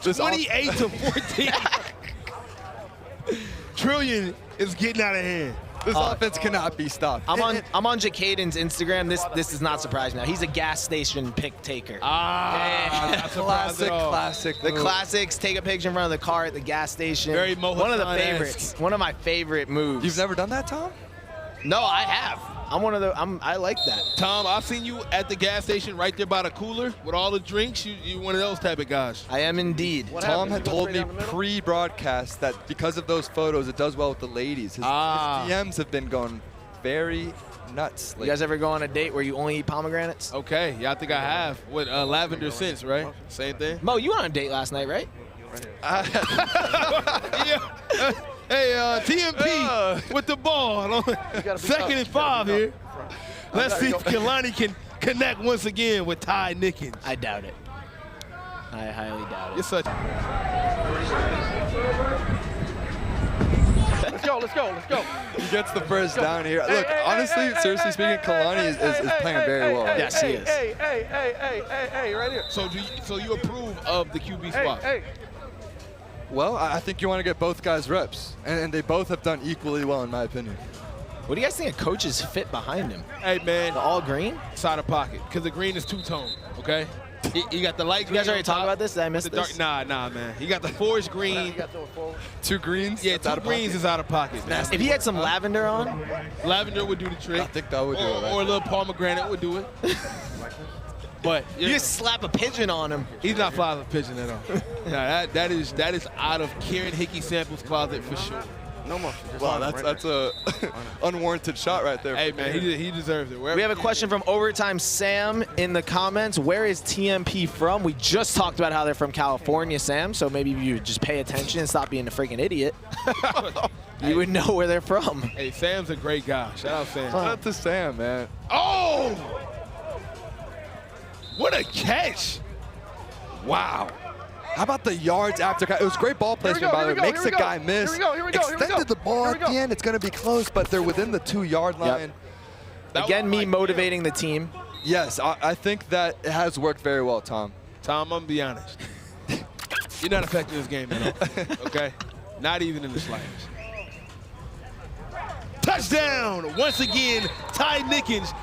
28 to 14. Trillion is getting out of hand. This offense cannot be stopped. I'm on Jacaden's Instagram. This does not surprise me now. He's a gas station pick taker. That's classic. The classics. Take a picture in front of the car at the gas station. Very one of the favorites. One of my favorite moves. You've never done that, Tom? No, I have. I like that. Tom, I've seen you at the gas station right there by the cooler with all the drinks. You're one of those type of guys. I am indeed. Tom had told me pre-broadcast that because of those photos, it does well with the ladies. His DMs have been going very nuts lately. You guys ever go on a date where you only eat pomegranates? Okay, yeah, I think I have. With lavender scents, right? Same thing. Mo, you went on a date last night, right? Yeah. Hey, TMP with the ball. 2nd and 5 here. Let's see if Kalani can connect once again with Ty Nickens. I doubt it. I highly doubt it. You're such. Let's go. He gets the first down here. Look, honestly, seriously speaking, Kalani is playing very well. Yes, he is. Hey, right here. So you approve of the QB swap? Well, I think you want to get both guys reps, and they both have done equally well, in my opinion. What do you guys think of Coach's fit behind him? Hey, man. The all green? Side of pocket, because the green is two-tone, okay? You got the light green. You guys already talked about this? Did I miss this? Nah, man. You got the forest green. 2 greens? Yeah, 2 greens is out of pocket. If he had some lavender on? Lavender would do the trick. I think that would do it. Right? Or a little pomegranate would do it. But you just slap a pigeon on him. He's not flying a pigeon at all. Nah, that is out of Karen Hickey Sample's closet for sure. No more. Wow, that's a unwarranted shot right there. Hey, man, he deserves it. We have a question from Overtime Sam in the comments. Where is TMP from? We just talked about how they're from California, Sam, so maybe if you just pay attention and stop being a freaking idiot, you would know where they're from. Hey, Sam's a great guy. Shout out Sam. Shout out to Sam, man. Oh! What a catch! Wow. How about the yards after? It was great ball placement, by the way. Makes a guy miss. Extended the ball at the end. It's going to be close, but they're within the 2-yard line. Yep. Again, me motivating the team. Yes, I think that it has worked very well, Tom. Tom, I'm going to be honest. You're not affecting this game at all, okay? Not even in the slightest. Touchdown! Once again, Ty Nickens.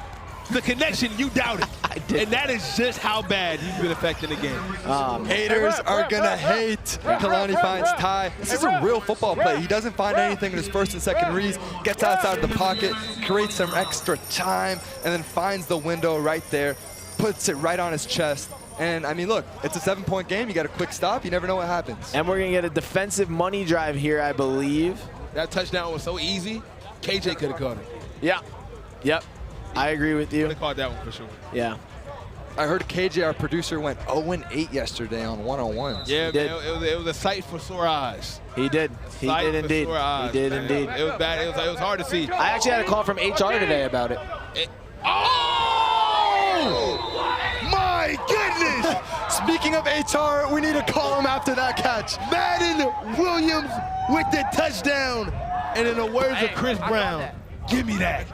The connection you doubted. And that is just how bad he's been affecting the game. Haters are going to hate. Kalani finds Ty. This is a real football play. He doesn't find anything in his first and second reads, gets outside of the pocket, creates some extra time, and then finds the window right there, puts it right on his chest. And, I mean, look, it's a 7-point game. You got a quick stop. You never know what happens. And we're going to get a defensive money drive here, I believe. That touchdown was so easy, KJ could have caught it. Yeah. Yep. I agree with you. Could have caught that one for sure. Yeah. I heard KJ, our producer, went 0-8 yesterday on 101s. Yeah, man, it was a sight for sore eyes. He did. He did indeed. Eyes, he did man. indeed. It was bad. It was hard to see. I actually had a call from HR today about it. Oh! My goodness! Speaking of HR, we need to call him after that catch. Madden Williams with the touchdown. And in the words of Chris Brown, give me that.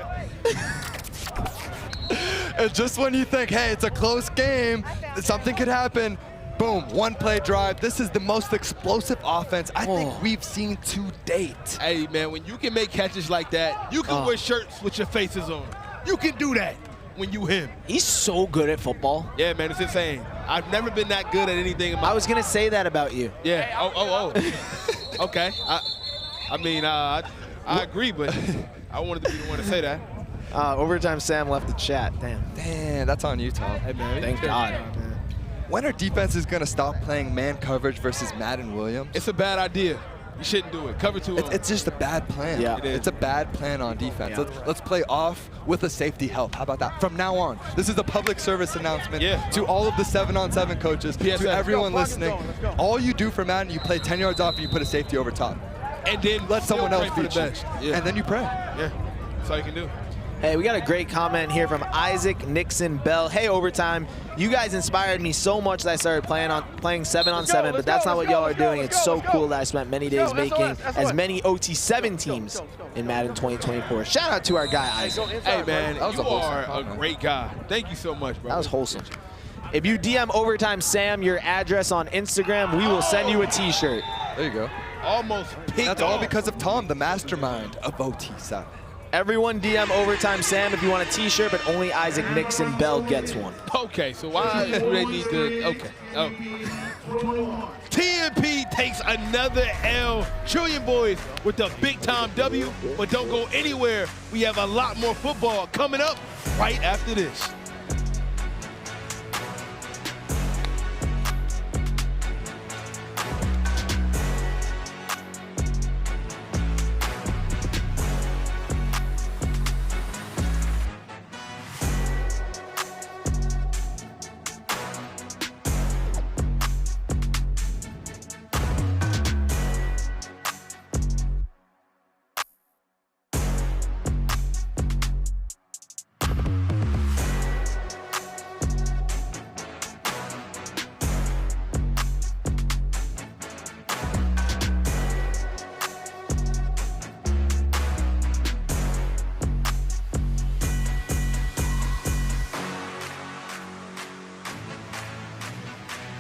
And just when you think, hey, it's a close game, something could happen, boom, 1-play drive. This is the most explosive offense I think we've seen to date. Hey, man, when you can make catches like that, you can wear shirts with your faces on. You can do that when you him. He's so good at football. Yeah, man, it's insane. I've never been that good at anything in my life. I was going to say that about you. Yeah. Okay. I agree, but I wanted to be the one to say that. Overtime Sam left the chat. Damn, that's on you, Tom. Hey, man, Thank God. When are defenses going to stop playing man coverage versus Madden Williams? It's a bad idea. You shouldn't do it. Cover 2. It's just a bad plan. Yeah. It's a bad plan on defense. Yeah. Let's play off with a safety help. How about that? From now on, this is a public service announcement to all of the 7-on-7 coaches, to everyone listening. All you do for Madden, you play 10 yards off and you put a safety over top. And then let someone else beat you. Yeah. And then you pray. Yeah, that's all you can do. Hey, we got a great comment here from Isaac Nixon Bell. Hey, Overtime, you guys inspired me so much that I started playing 7-on-7, but that's not what y'all are doing. It's so cool that I spent many days making as many OT7 teams in Madden 2024. Shout out to our guy, Isaac. Hey, man, you are a great guy. Thank you so much, bro. That was wholesome. If you DM Overtime Sam your address on Instagram, we will send you a T-shirt. There you go. Almost picked That's all because of Tom, the mastermind of OT7. Everyone DM Overtime Sam if you want a T-shirt, but only Isaac Nixon Bell gets one. Okay, so why do they need to? Okay. Oh. TMP takes another L. Trillion Boys with the big-time W, but don't go anywhere. We have a lot more football coming up right after this.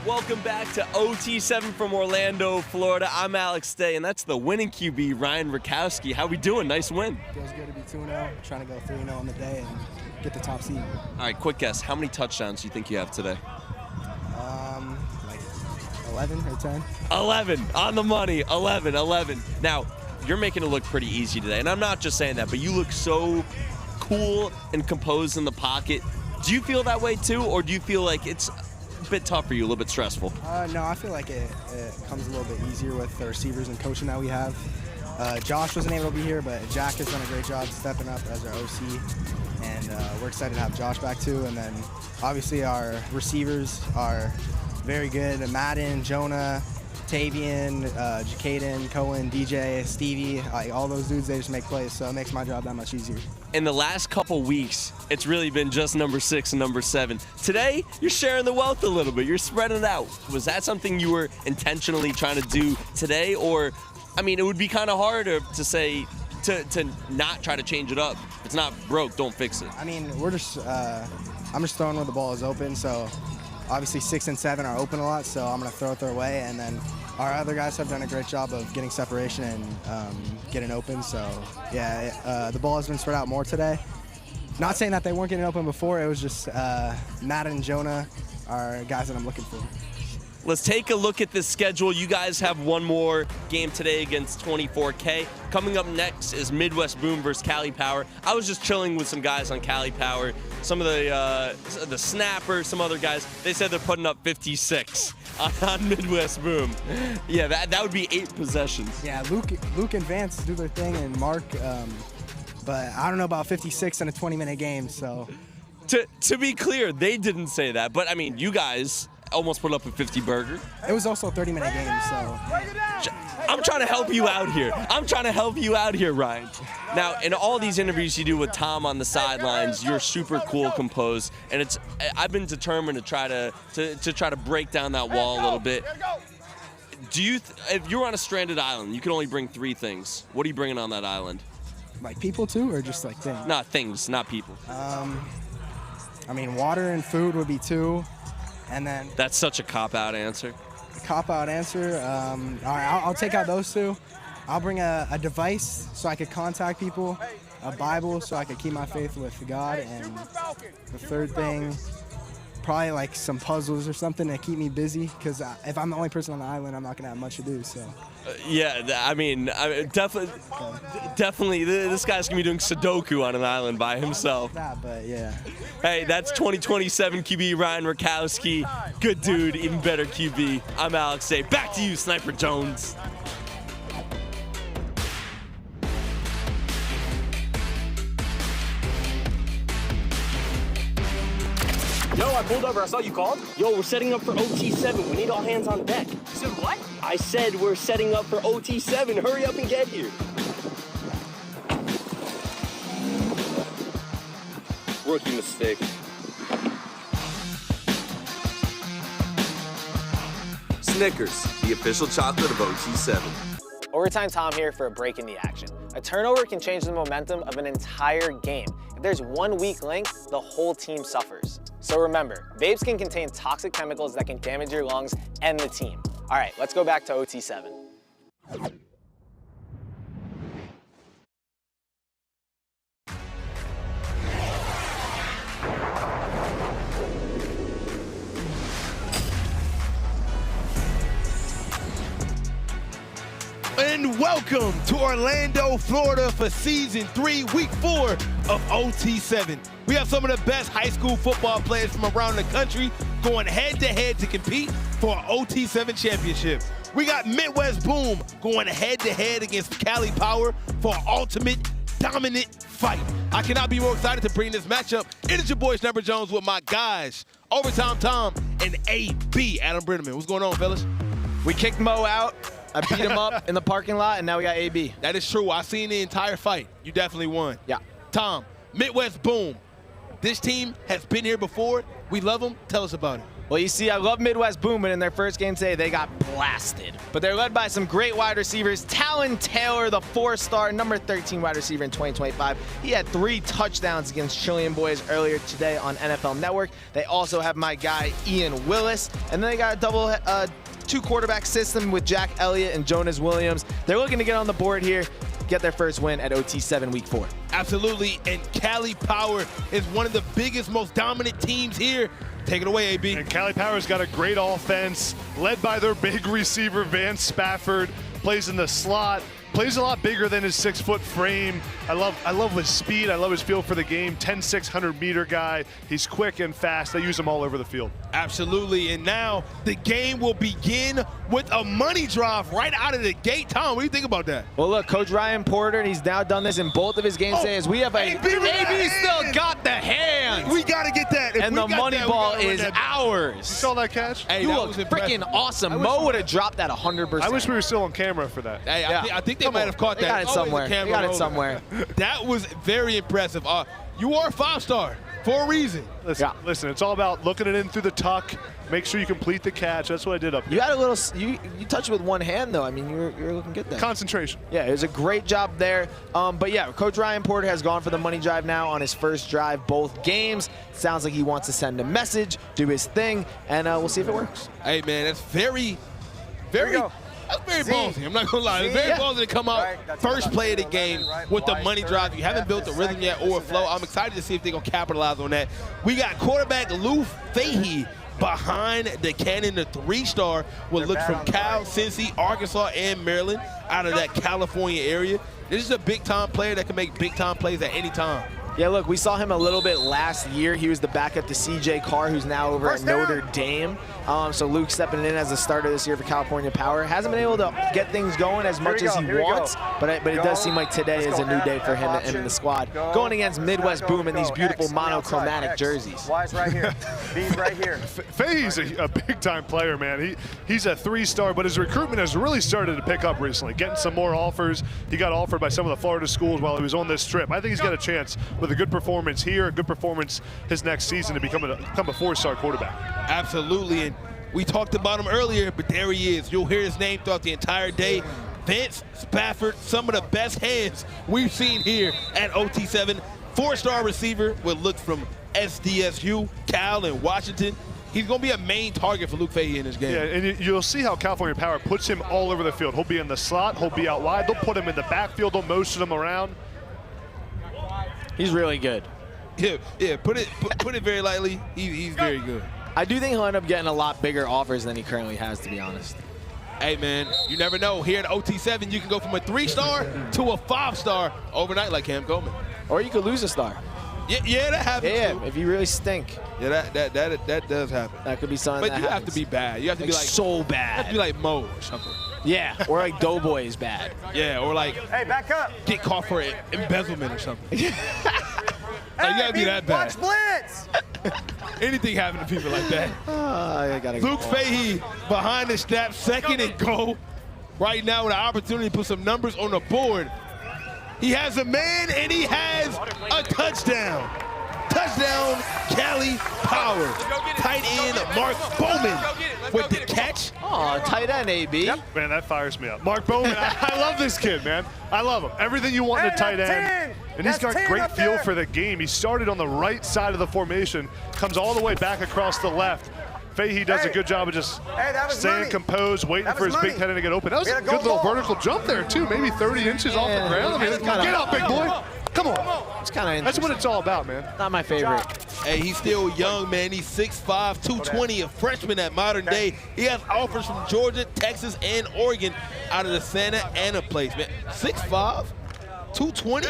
Welcome back to OT7 from Orlando, Florida. I'm Alex Day, and that's the winning QB, Ryan Rakowski. How we doing? Nice win. Feels good to be 2-0. Trying to go 3-0 on the day and get the top seed. All right, quick guess. How many touchdowns do you think you have today? Like 11 or 10. 11. On the money. 11. Now, you're making it look pretty easy today, and I'm not just saying that, but you look so cool and composed in the pocket. Do you feel that way too, or do you feel like it's a bit tough for you, a little bit stressful? No, I feel like it comes a little bit easier with the receivers and coaching that we have. Josh wasn't able to be here, but Jack has done a great job stepping up as our OC, and we're excited to have Josh back too. And then obviously our receivers are very good. Madden, Jonah, Tavian, Jacaden, Cohen, DJ, Stevie, all those dudes, they just make plays, so it makes my job that much easier. In the last couple weeks, it's really been just number 6 and number 7. Today, you're sharing the wealth a little bit. You're spreading it out. Was that something you were intentionally trying to do today? Or, I mean, it would be kind of harder to say, to not try to change it up. If it's not broke, don't fix it. I mean, we're just, I'm just throwing where the ball is open, so obviously 6 and 7 are open a lot, so I'm going to throw it their way, and then our other guys have done a great job of getting separation and getting open, so yeah, the ball has been spread out more today. Not saying that they weren't getting open before, it was just Matt and Jonah are guys that I'm looking for. Let's take a look at this schedule. You guys have one more game today against 24K. Coming up next is Midwest Boom versus Cali Power. I was just chilling with some guys on Cali Power. Some of the snappers, some other guys, they said they're putting up 56 on Midwest Boom. Yeah, that would be 8 possessions. Yeah, Luke and Vance do their thing, and Mark, but I don't know about 56 in a 20-minute game, so. To be clear, they didn't say that, but I mean, you guys almost put up a 50 burger. It was also a 30-minute game, so. I'm trying to help you out here. I'm trying to help you out here, Ryan. Now, in all these interviews you do with Tom on the sidelines, you're super cool, composed, and I've been determined to try to break down that wall a little bit. Do you, if you're on a stranded island, you can only bring 3 things. What are you bringing on that island? Like people too, or just like things? Not things, not people. I mean, water and food would be 2. And then that's such a cop-out answer. Cop-out answer. All right, I'll take out those 2. I'll bring a device so I could contact people, a Bible so I could keep my faith with God, and the third thing, probably like some puzzles or something to keep me busy. Because if I'm the only person on the island, I'm not gonna have much to do. So. Yeah, I mean, definitely, this guy's gonna be doing Sudoku on an island by himself. But yeah. Hey, that's 2027 QB Ryan Rakowski. Good dude, even better QB. I'm Alex Day. Back to you, Sniper Jones. Yo, I pulled over. I saw you called. Yo, we're setting up for OT7. We need all hands on deck. You said what? I said we're setting up for OT7. Hurry up and get here. Rookie mistake. Snickers, the official chocolate of OT7. Overtime Tom here for a break in the action. A turnover can change the momentum of an entire game. If there's one weak link, the whole team suffers. So remember, vapes can contain toxic chemicals that can damage your lungs and the team. All right, let's go back to OT7. And welcome to Orlando, Florida for Season 3, Week 4 of OT7. We have some of the best high school football players from around the country going head-to-head to compete for our OT7 championship. We got Midwest Boom going head-to-head against Cali Power for an ultimate dominant fight. I cannot be more excited to bring this matchup. It is your boy, Sniper Jones, with my guys, Overtime Tom and AB, Adam Brenneman. What's going on, fellas? We kicked Mo out. I beat him up in the parking lot, and now we got AB. That is true. I seen the entire fight. You definitely won. Yeah. Tom, Midwest Boom. This team has been here before. We love them. Tell us about it. Well, you see, I love Midwest Boom, but in their first game today, they got blasted. But they're led by some great wide receivers. Talon Taylor, the 4-star, number 13 wide receiver in 2025. He had 3 touchdowns against Trillion Boys earlier today on NFL Network. They also have my guy, Ian Willis. And then they got a double 2-quarterback system with Jack Elliott and Jonas Williams. They're looking to get on the board here, get their first win at OT7 Week 4. Absolutely, and Cali Power is one of the biggest, most dominant teams here. Take it away, AB. And Cali Power's got a great offense, led by their big receiver, Vance Spafford, plays in the slot. Plays a lot bigger than his 6-foot frame. I love his speed. I love his feel for the game. 10-6 100-meter guy. He's quick and fast. They use him all over the field. Absolutely. And now the game will begin with a money drive right out of the gate. Tom, what do you think about that? Well, look, Coach Ryan Porter, and he's now done this in both of his games today, as we have AB still got the hands. We got to get that. And the money ball is ours. You saw that catch? Hey, you look freaking awesome. Mo would have dropped that 100%. I wish we were still on camera for that. Hey, I think they might have caught that. They got it somewhere. They got it somewhere. That was very impressive. You are a 5-star for a reason. Listen, it's all about looking it in through the tuck. Make sure you complete the catch. That's what I did up here. You had a little, you touched with one hand, though. I mean, you're looking good there. Concentration. Yeah, it was a great job there. But yeah, Coach Ryan Porter has gone for the money drive now on his first drive both games. Sounds like he wants to send a message, do his thing, and we'll see if it works. Hey, man, that's very ballsy. I'm not going to lie. It's very ballsy to come out first play of the game with the money drive. You haven't built the rhythm yet or a flow. I'm excited to see if they're going to capitalize on that. We got quarterback Lou Fahey behind the cannon, the 3-star will look from Cal, Cincy, Arkansas, and Maryland out of that California area. This is a big-time player that can make big-time plays at any time. Yeah, look, we saw him a little bit last year. He was the backup to CJ Carr, who's now over at Notre Dame. So Luke stepping in as a starter this year for California Power. Hasn't been able to get things going as much as he wants, but it does seem like today is a new day for him and the squad. Going against Midwest Boom in these beautiful monochromatic jerseys. Y's right here. B's right here. Fahey's a big-time player, man. He's a 3-star, but his recruitment has really started to pick up recently, getting some more offers. He got offered by some of the Florida schools while he was on this trip. I think he's got a chance with a good performance here, a good performance his next season to become a 4-star quarterback. Absolutely, and we talked about him earlier, but there he is. You'll hear his name throughout the entire day. Vince Spafford, some of the best hands we've seen here at OT7. 4-star receiver with looks from SDSU, Cal, and Washington. He's going to be a main target for Luke Fahey in this game. Yeah, and you'll see how California Power puts him all over the field. He'll be in the slot, he'll be out wide, they'll put him in the backfield, they'll motion him around. He's really good. Yeah. Put it very lightly. He's very good. I do think he'll end up getting a lot bigger offers than he currently has, to be honest. Hey, man, you never know. Here at OT7, you can go from a 3-star to a 5-star overnight like Cam Coleman. Or you could lose a star. Yeah, that happens. Yeah, too. if you really stink. Yeah, that does happen. That could be something but you have to be bad. You have to be like so bad. You have to be like Mo or something. Yeah, or like Doughboy is bad. Yeah, or like hey, back up. Get caught for embezzlement or something. You gotta be that bad. Watch blitz. Anything happen to people like that. I gotta go. Luke Fahey behind the snap, 2nd and goal. Right now with an opportunity to put some numbers on the board. He has a man and he has a touchdown. Touchdown, Cali Power. Tight end Mark Bowman with the catch. Oh, tight end, AB. Yep. Man, that fires me up. Mark Bowman, I love this kid, man. I love him. Everything you want in a tight end. And he's got great feel for the game. He started on the right side of the formation, comes all the way back across the left. Fahey does a good job of just staying composed, waiting for his big head to get open. That was a good little vertical jump there, too. Maybe 30 inches off the ground. I mean, get up, big boy. Come on. It's kind of That's what it's all about, man. Not my favorite. Hey, he's still young, man. He's 6'5", 220, a freshman at modern day. He has offers from Georgia, Texas, and Oregon out of the Santa Ana place, man. 6'5", 220?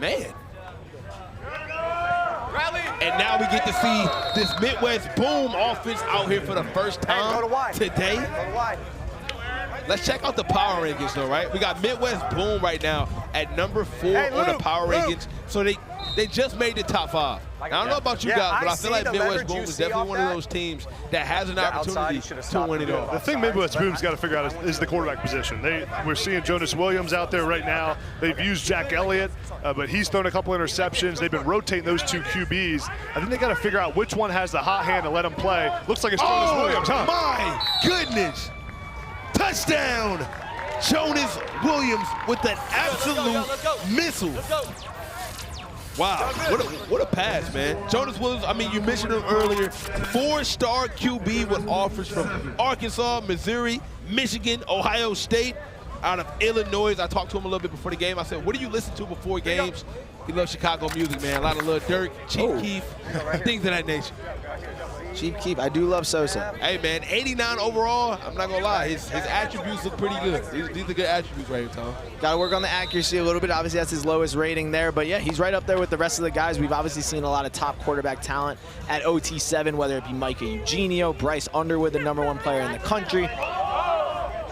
Man. And now we get to see this Midwest Boom offense out here for the first time today. Let's check out the power rankings, though, right? We got Midwest Boom right now at number 4 on the power rankings. So they just made the top 5. Now, I don't know about you guys, but I feel like Midwest Boom is definitely one of those teams that has an opportunity to win it all. The thing Midwest Boom's got to figure out is the quarterback position. We're seeing Jonas Williams out there right now. They've used Jack Elliott, but he's thrown a couple interceptions. They've been rotating those 2 QBs. I think they got to figure out which one has the hot hand to let him play. Looks like it's Jonas Williams, huh? My goodness. Touchdown. Jonas Williams with an absolute missile. Wow, what a pass, man. Jonas Williams, I mean, you mentioned him earlier, 4-star QB with offers from Arkansas, Missouri, Michigan, Ohio State, out of Illinois. I talked to him a little bit before the game. I said, what do you listen to before games? He loves Chicago music, man. A lot of Lil Durk, Chief Keef, things of that nature. Cheap keep. I do love Sosa. Hey, man, 89 overall. I'm not going to lie. His attributes look pretty good. These are good attributes right here, Tom. Got to work on the accuracy a little bit. Obviously, that's his lowest rating there. But, yeah, he's right up there with the rest of the guys. We've obviously seen a lot of top quarterback talent at OT7, whether it be Micah Eugenio, Bryce Underwood, the #1 player in the country.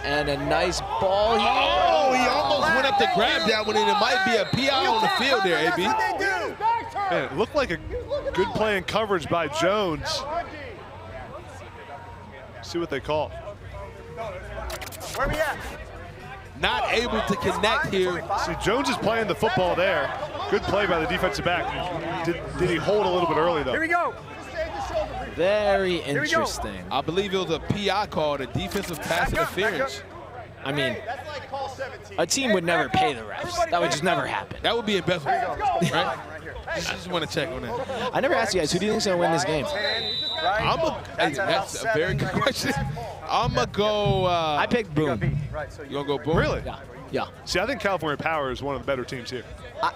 And a nice ball here. Oh, he almost went up to grab that one, and it might be a PI on the field there, AB. Man, it looked like a good play in coverage by Jones. See what they call. Where we at? Not able to connect here. See, Jones is playing the football there. Good play by the defensive back. Did he hold a little bit early, though? Here we go. Very interesting. I believe it was a PI call, a defensive pass interference. I mean, a team would never pay the refs. That would just never happen. That would be embezzlement, right? Just want to check on that. I never asked you guys, who do you think's going to win this game? That's a very good question. I'm going to go. I picked Boom. You going to go Boom? Really? Yeah. See, I think California Power is one of the better teams here.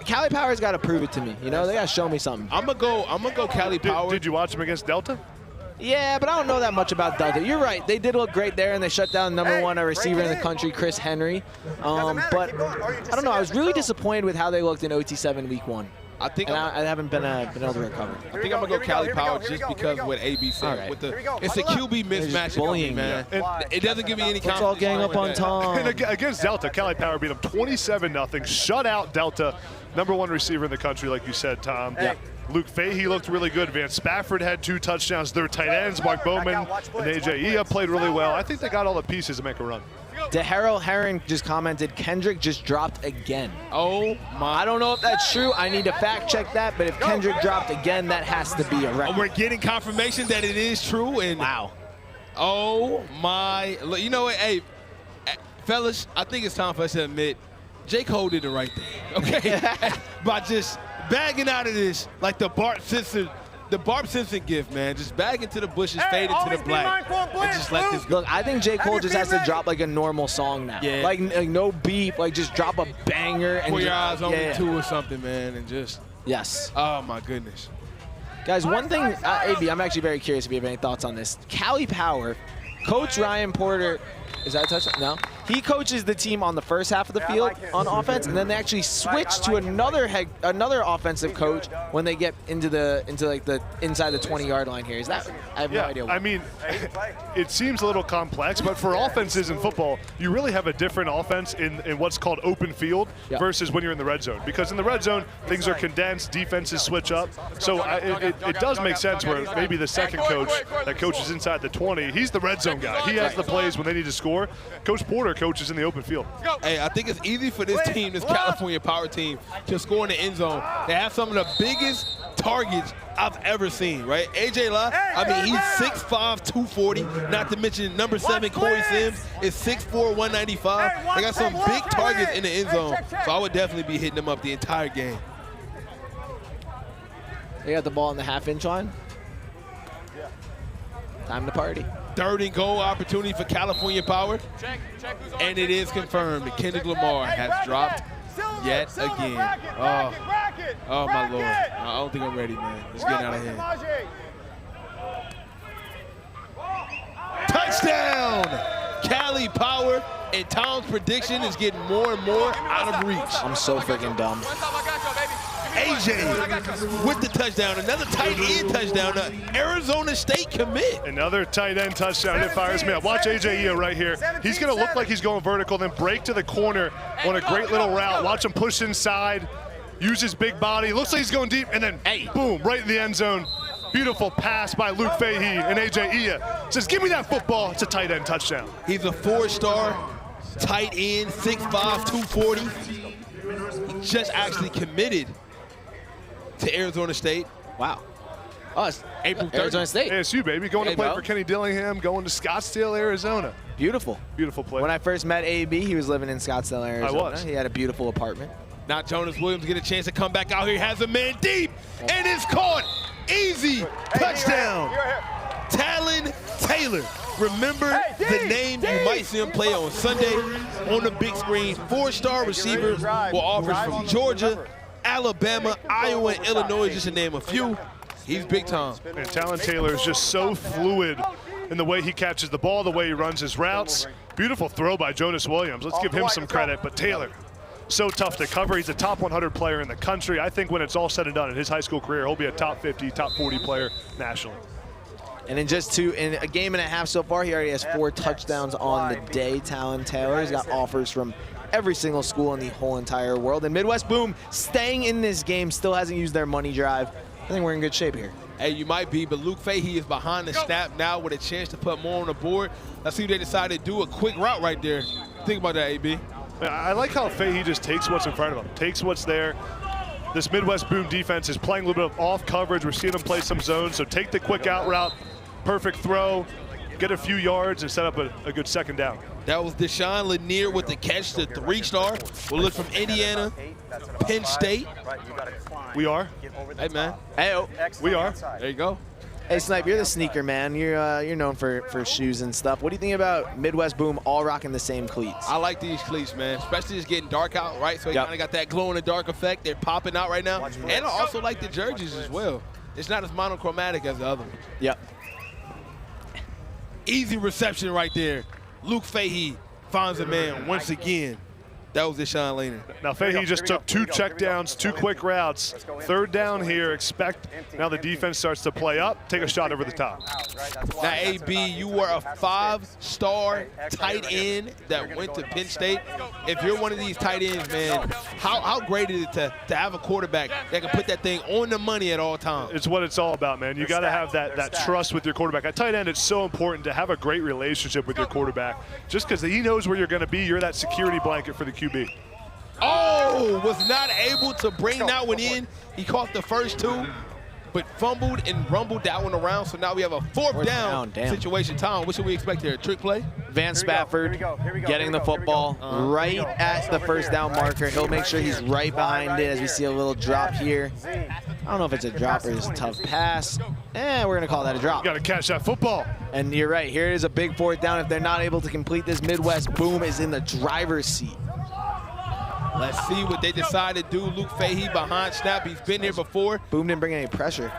Cali Power's got to prove it to me. You know, they got to show me something. I'm gonna go Cali Power. Did you watch them against Delta? Yeah, but I don't know that much about Delta. You're right. They did look great there, and they shut down #1 receiver in the country, Chris Henry. But I don't know. I was really disappointed with how they looked in OT7 week 1. I think I haven't been able to recover. I think I'm gonna go Cali Power just because what AB said. Right. With it's a QB mismatch, bullying man. It doesn't give me any confidence. It's all gang up on Tom. And against Delta, Cali Power beat them 27-0. Shut out Delta, #1 receiver in the country, like you said, Tom. Yeah. Luke Fahey looked really good. Van Spafford had 2 touchdowns. Their tight ends, Mark Bowman and AJ Ia, played really well. I think they got all the pieces to make a run. DeHarrell Herron just commented, Kendrick just dropped again. Oh, my. I don't know if that's true. I need to fact check that, but if Kendrick dropped again, that has to be a record. We're getting confirmation that it is true. And wow. Oh, my. You know what? Hey, fellas, I think it's time for us to admit J. Cole did the right thing, okay? By just bagging out of this like the Bart Simpson gift, man. Just bag into the bushes, fade into the black, and just let this go. Look, I think J. Cole just has to drop like a normal song now. Yeah. Like no beep, like just drop a banger. And Pour your just, eyes on me too or something, man, and just. Yes. Oh, my goodness. Guys, one thing, AB, I'm actually very curious if you have any thoughts on this. Cali Power, Coach Ryan Porter, is that a touchdown? No. He coaches the team on the first half of the field on offense, and then they actually switch to another offensive coach when they get into like the inside the 20-yard line here. Is that? I have no idea. I mean, it seems a little complex, but for offenses in football, you really have a different offense in what's called open field versus when you're in the red zone. Because in the red zone, things are condensed, defenses switch up. So it does make sense where maybe the second coach that coaches inside the 20, he's the red zone guy. He has the plays when they need to score. Coach Porter coaches in the open field. Hey, I think it's easy for this team, this California Power team, to score in the end zone. They have some of the biggest targets I've ever seen, right? AJ Law, I mean, he's 6'5", 240, not to mention #7, Corey Sims, is 6'4", 195. They got some big targets in the end zone, so I would definitely be hitting them up the entire game. They got the ball on the half-inch line. Time to party. 3rd and goal opportunity for California Power. And it is confirmed that Kendrick Lamar has dropped yet again. Oh, my Lord. I don't think I'm ready, man. It's getting out of hand. Touchdown! Cali Power, and Tom's prediction is getting more and more out of reach. I'm so freaking dumb. AJ with the touchdown, another tight end touchdown, Arizona State commit. Another tight end touchdown, it fires me up. Watch AJ Ia right here. He's gonna look like he's going vertical, then break to the corner on a great little route. Watch him push inside, use his big body. Looks like he's going deep, and then boom, right in the end zone. Beautiful pass by Luke Fahey, and AJ Ia says, give me that football. It's a tight end touchdown. He's a 4-star tight end, 6'5", 240. He just actually committed to Arizona State. Wow. Oh, it's April 3rd. Arizona State. ASU, baby. Going to play for Kenny Dillingham, going to Scottsdale, Arizona. Beautiful. Beautiful play. When I first met AB, he was living in Scottsdale, Arizona. I was. He had a beautiful apartment. Now Jonas Williams get a chance to come back out here, has a man deep, and it's caught. Easy touchdown. Talon Taylor. Remember the name, you might see him play on Sunday on the big screen. 4-star receiver with offers from Georgia, Alabama, Iowa, and Illinois, just to name a few. He's big time. And Talon Taylor is just so fluid in the way he catches the ball, the way he runs his routes. Beautiful throw by Jonas Williams. Let's give him some credit. But Taylor, so tough to cover. He's a top 100 player in the country. I think when it's all said and done in his high school career, he'll be a top 50, top 40 player nationally. And in a game and a half so far, he already has 4 touchdowns on the day. Talon Taylor. He's got offers from every single school in the whole entire world. And Midwest Boom staying in this game, still hasn't used their money drive. I think we're in good shape here. Hey, you might be, but Luke Fahey is behind the snap now with a chance to put more on the board. Let's see if they decide to do a quick route right there. Think about that, AB. I like how Fahey just takes what's in front of him, takes what's there. This Midwest Boom defense is playing a little bit of off coverage. We're seeing them play some zones, so take the quick out route, perfect throw, get a few yards, and set up a good second down. That was Deshaun Lanier with the catch, the 3-star. We'll look from Indiana, Penn State. We are. Hey, man. Hey-o. We are. There you go. Hey, Snipe, you're the sneaker man. You're known for shoes and stuff. What do you think about Midwest Boom all rocking the same cleats? I like these cleats, man, especially just getting dark out, right? So you kind of got that glow-in-the-dark effect. They're popping out right now. And I also like the jerseys as well. It's not as monochromatic as the other ones. Yep. Easy reception right there. Luke Fahey finds a man once again. That was Deshaun Lanier. Now Fahey just took 2 checkdowns, 2 quick routes. Third down here, expect now the defense starts to play up, take a shot over the top. Now, AB, you were a 5-star tight end that went to Penn State. If you're one of these tight ends, man, how great is it to have a quarterback that can put that thing on the money at all times? It's what it's all about, man. You got to have that trust with your quarterback. At tight end, it's so important to have a great relationship with your quarterback. Just because he knows where you're going to be, you're that security blanket for the QB. Oh, was not able to bring that one in. He caught the first 2, but fumbled and rumbled that one around. So now we have a fourth down situation. Tom, what should we expect here? A trick play? Van Spafford getting the football right at the first down marker. He'll make sure he's right behind it as we see a little drop here. I don't know if it's a drop or it's a tough pass. We're going to call that a drop. You got to catch that football. And you're right. Here is a big 4th down. If they're not able to complete this, Midwest Boom is in the driver's seat. Let's see what they decide to do. Luke Fahey behind snap. He's been here before. Boom didn't bring any pressure.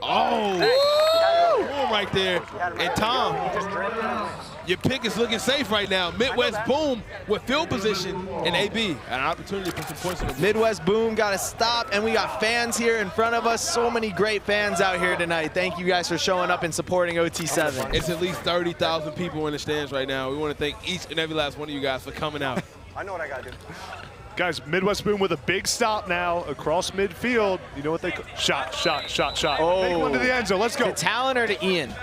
Oh, boom right there. And Tom, your pick is looking safe right now. Midwest Boom with field position and AB. An opportunity to put some points on the Midwest Boom got to stop, and we got fans here in front of us. So many great fans out here tonight. Thank you guys for showing up and supporting OT7. It's at least 30,000 people in the stands right now. We want to thank each and every last one of you guys for coming out. I know what I got to do. Guys, Midwest Boom with a big stop now across midfield. You know what they call? Shot. Oh. Take one to the end zone. Let's go. To Talon or to Ian?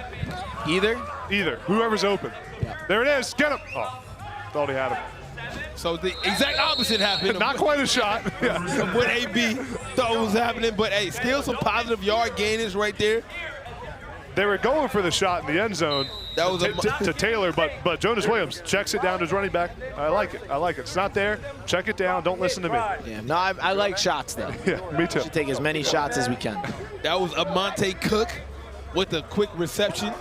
Either? Either. Whoever's open. Yeah. There it is. Get him. Oh, thought he had him. So the exact opposite happened. Not quite a shot. Of what AB thought was happening, but hey, still some positive yard gainers right there. They were going for the shot in the end zone. That was to Taylor, but Jonas Williams checks it down to his running back. I like it. It's not there. Check it down. Don't listen to me. Yeah, no, I like shots, though. Yeah, me too. We should take as many shots as we can. That was Amonte Cook with a quick reception.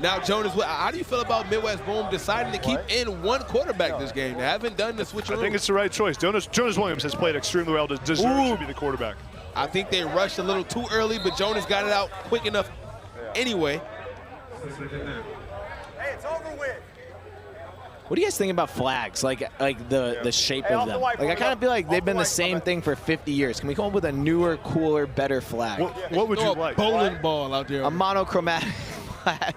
Now, Jonas, how do you feel about Midwest Boom deciding to keep in one quarterback this game? They haven't done the switch. I think it's the right choice. Jonas Williams has played extremely well. Deserves to be the quarterback. I think they rushed a little too early, but Jonas got it out quick enough anyway. Hey, it's over with. What do you guys think about flags? Like the shape of them. Like I kind of feel like they've been the same thing for 50 years. Can we come up with a newer, cooler, better flag? What would you like? Bowling ball out there. A monochromatic flag.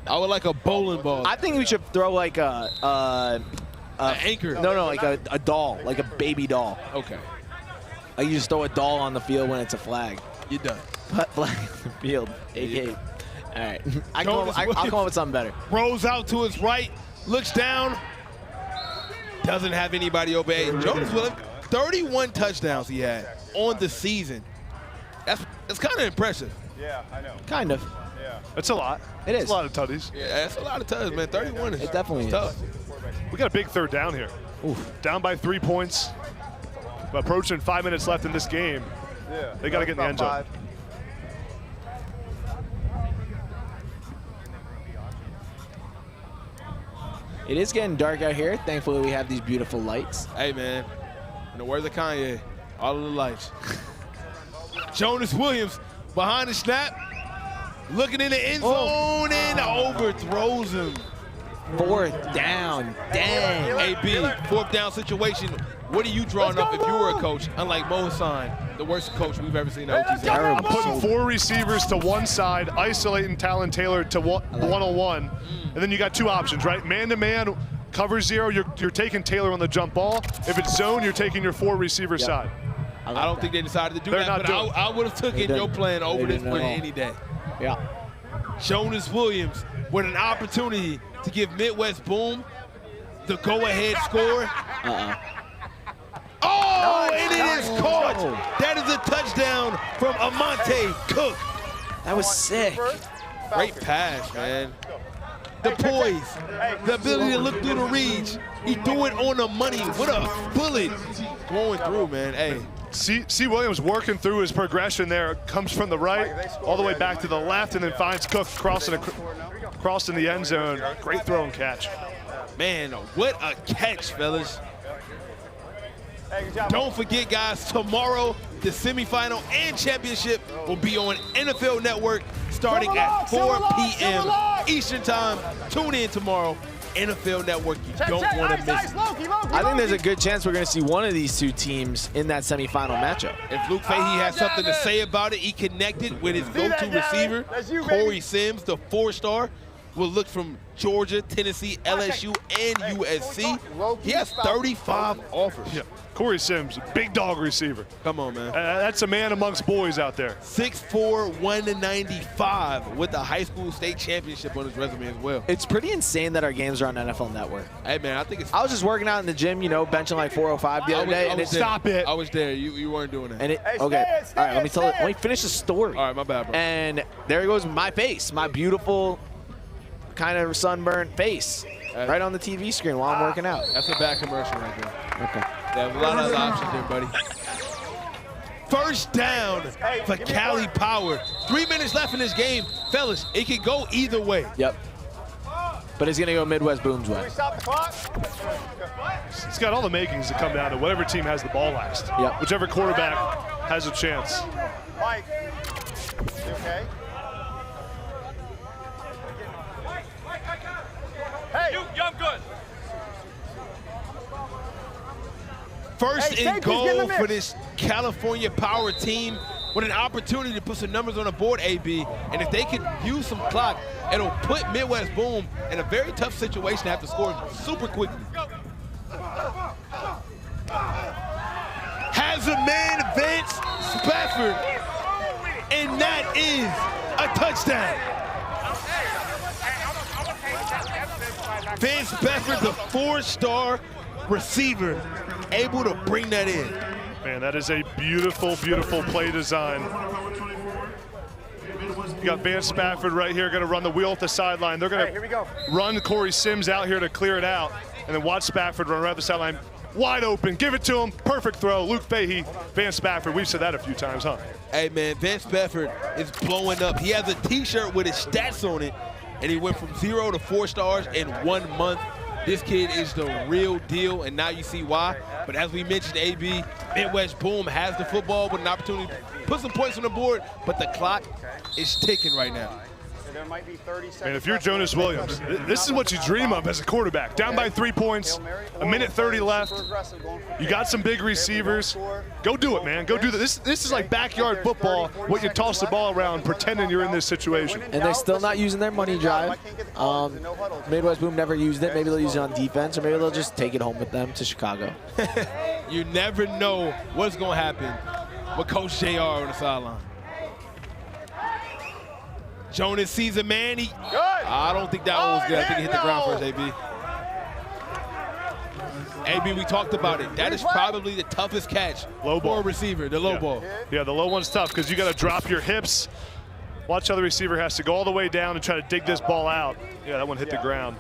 I would like a bowling ball. I think we should throw like an anchor. No, like a doll, like a baby doll. Okay. Like you just throw a doll on the field when it's a flag. You're done. Put flag on the field, AK. All right, I'll come up with something better. Rolls out to his right, looks down, doesn't have anybody obey. Jonas Williams, 31 touchdowns he had on the season. That's kind of impressive. Yeah, I know. Kind of. Yeah. That's a lot. It is. It's a lot of tutties. Yeah, that's a lot of touchdowns, man. 31 is it definitely tough. We got a big third down here. Oof. Down by 3 points. Approaching 5 minutes left in this game. Yeah. They got to get in the end zone. It is getting dark out here. Thankfully, we have these beautiful lights. Hey, man. In the words of Kanye, all of the lights. Jonas Williams behind the snap, looking in the end zone and overthrows him. 4th down. Dang. AB, 4th down situation. What are you drawing up if you were a coach? Unlike Mo Hassan, the worst coach we've ever seen at OT7. I'm putting 4 receivers to one side, isolating Talon Taylor to one-on-one, and then you got 2 options, right? Man-to-man, cover 0, you're taking Taylor on the jump ball. If it's zone, you're taking your 4 receiver side. I don't think they decided to do They're that, not but I would have took in your plan over this plan any day. Yeah. Jonas Williams with an opportunity to give Midwest Boom the go-ahead score. Oh, and it is caught. That is a touchdown from Amante Cook. That was sick. Great pass, man. The poise, the ability to look through the reads. He threw it on the money. What a bullet going through, man. Hey. C. Williams working through his progression there. Comes from the right all the way back to the left and then finds Cook crossing the end zone. Great throw and catch. Man, what a catch, fellas. Don't forget, guys, tomorrow the semifinal and championship will be on NFL Network starting at 4 p.m. Eastern Time. Tune in tomorrow. NFL Network, you don't want to miss it. I think there's a good chance we're going to see one of these 2 teams in that semifinal matchup. If Luke Fahey has something to say about it, he connected with his go-to receiver, Corey Sims, the 4-star. Will look from Georgia, Tennessee, LSU, and USC. He has 35 offers. Yeah. Corey Sims, big dog receiver. Come on, man. That's a man amongst boys out there. 6'4", 195 with the high school state championship on his resume as well. It's pretty insane that our games are on NFL Network. Hey, man, I think it's... I was just working out in the gym, you know, benching like 405 the other day. And Stop it. I was there. You weren't doing that. And it, okay, all right, let me finish the story. All right, my bad, bro. And there goes my face, my beautiful kind of sunburned face right on the TV screen while I'm working out. That's a bad commercial right there. Okay. Yeah, a lot of other options there, buddy. First down for Cali Power. 3 minutes left in this game. Fellas, it can go either way. Yep. But it's going to go Midwest Boom's way. It's got all the makings to come down to whatever team has the ball last. Yep. Whichever quarterback has a chance. Mike, you okay? Hey, I'm good. First and goal for this California Power team with an opportunity to put some numbers on the board, AB. And if they could use some clock, it'll put Midwest Boom in a very tough situation to have to score super quickly. Has a man, Vince Spafford, and that is a touchdown. Vince Spafford, the 4-star receiver, able to bring that in. Man, that is a beautiful, beautiful play design. You got Vance Spafford right here, going to run the wheel at the sideline. They're going to run Corey Sims out here to clear it out, and then watch Spafford run around the sideline. Wide open, give it to him, perfect throw. Luke Fahey, Vance Spafford, we've said that a few times, huh? Hey, man, Vance Spafford is blowing up. He has a T-shirt with his stats on it, and he went from 0 to 4 stars in 1 month. This kid is the real deal, and now you see why. But as we mentioned, AB, Midwest Boom has the football with an opportunity to put some points on the board, but the clock is ticking right now. There might be 30 seconds. And if you're Jonas Williams, this is what you dream of as a quarterback. Down by 3 points, a minute 30 left. You got some big receivers. Go do it, man. Go do this. This is like backyard football, what you toss the ball around pretending you're in this situation. And they're still not using their money drive. Midwest Boom never used it. Maybe they'll use it on defense, or maybe they'll just take it home with them to Chicago. You never know what's going to happen with Coach JR on the sideline. Jonas sees a man. I don't think that one was good. I think he hit the ground first, AB. AB, we talked about it. That is probably the toughest catch for a receiver, the low ball. Yeah, the low one's tough because you got to drop your hips. Watch how the receiver has to go all the way down and try to dig this ball out. Yeah, that one hit the ground.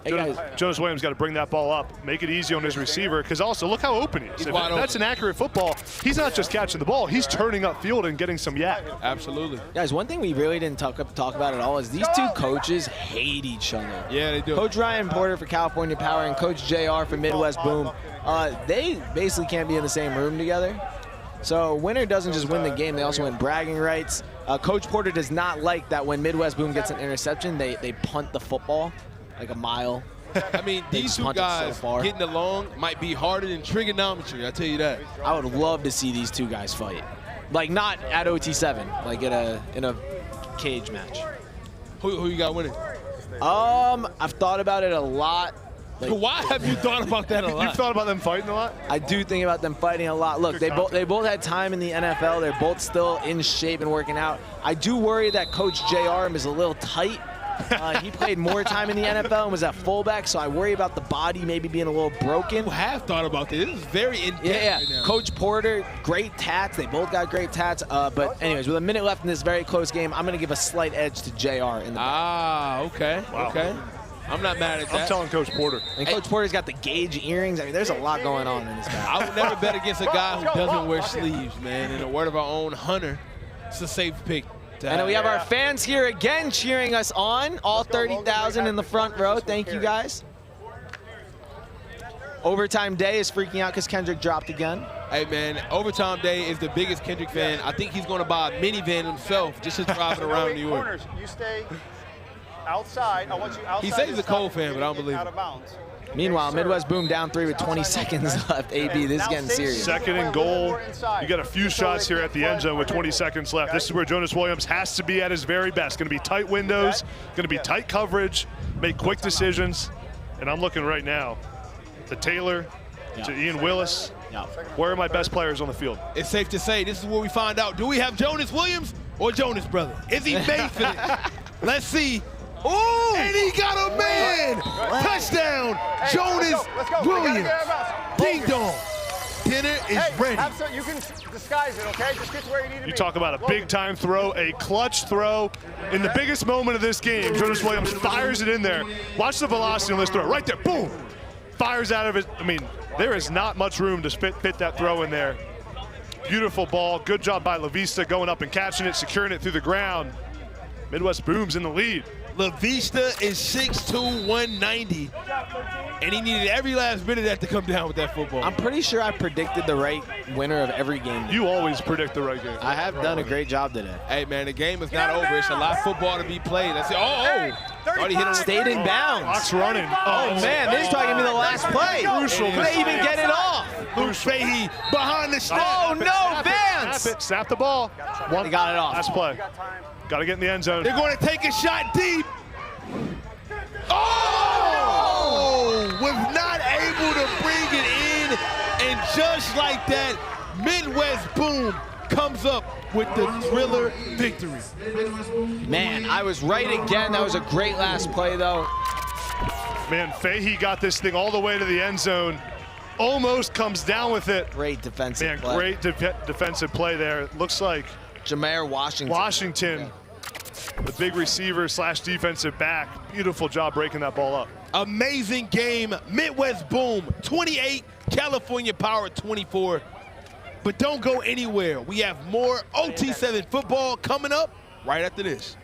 Hey Jonas Williams got to bring that ball up, make it easy on his receiver, because also look how open he is. If that's an accurate football, he's not just catching the ball, he's turning upfield and getting some yak. Absolutely. Guys, one thing we really didn't talk about at all is these 2 coaches hate each other. Yeah, they do. Coach Ryan Porter for California Power and Coach JR for Midwest Boom. They basically can't be in the same room together. So winner doesn't just win the game, they also win bragging rights. Coach Porter does not like that when Midwest Boom gets an interception, they punt the football like a mile. I mean, these two guys getting along might be harder than trigonometry, I tell you that. I would love to see these two guys fight. Like not at OT7, like in a cage match. Who you got winning? I've thought about it a lot. Like, why have you thought about that a lot? You've thought about them fighting a lot? I do think about them fighting a lot. Look, they both had time in the NFL. They're both still in shape and working out. I do worry that Coach J.R. is a little tight. He played more time in the NFL and was at fullback, so I worry about the body maybe being a little broken. You have thought about this. This is very in-depth Yeah. right now. Coach Porter, great tats. They both got great tats. But anyways, with a minute left in this very close game, I'm going to give a slight edge to JR in the back. Ah, okay. Wow. Okay. I'm not mad at that. I'm telling Coach Porter. And Coach Porter's got the gauge earrings. I mean, there's a lot going on in this back. I would never bet against a guy who doesn't wear sleeves, man. In the word of our own Hunter, it's a safe pick. And then we have our fans here again cheering us on, all 30,000 in the front row. Thank you, guys. Overtime Day is freaking out because Kendrick dropped again. Hey, man, Overtime Day is the biggest Kendrick fan. I think he's going to buy a minivan himself just to drive it around New York. Corners, you stay outside. I want you outside. He says he's a Cole fan, but I don't believe out it. of bounds. Meanwhile, Midwest Boom down 3 with 20 seconds left. AB, this is getting serious. Second and goal. You got a few shots here at the end zone with 20 seconds left. This is where Jonas Williams has to be at his very best. Going to be tight windows, going to be tight coverage, make quick decisions. And I'm looking right now to Taylor, to Ian Willis. Where are my best players on the field? It's safe to say this is where we find out, do we have Jonas Williams or Jonas Brother? Is he made for this? Let's see. Ooh! And he got a man! Touchdown, Jonas Williams. Ding dong. Dinner is ready. You can disguise it, okay? Just get to where you need to be. You talk about a big-time throw, a clutch throw. In the biggest moment of this game, Jonas Williams fires it in there. Watch the velocity on this throw. Right there, boom! Fires out of it. I mean, there is not much room to fit that throw in there. Beautiful ball. Good job by La Vista going up and catching it, securing it through the ground. Midwest Boom's in the lead. La Vista is 6'2", 190, and he needed every last bit of that to come down with that football. I'm pretty sure I predicted the right winner of every game. You always predict the right game. I have done a great job today. Hey, man, the game is not over. It's a lot of football to be played. That's it. Already hit him. Stayed in bounds. Clock's running. Oh, man, this is probably going to be the last play. Crucial. Could they even get it off? Luke Fahey behind the snap. Oh, no, Vance. Snap the ball. They got it off. Last play. Got to get in the end zone. They're going to take a shot deep. Oh! Was not able to bring it in. And just like that, Midwest Boom comes up with the thriller victory. Man, I was right again. That was a great last play, though. Man, Fahey got this thing all the way to the end zone. Almost comes down with it. Great defensive play. Great defensive play there. Looks like Jameer Washington. The big receiver / defensive back. Beautiful job breaking that ball up. Amazing game. Midwest Boom, 28. California Power, 24. But don't go anywhere. We have more OT7 football coming up right after this.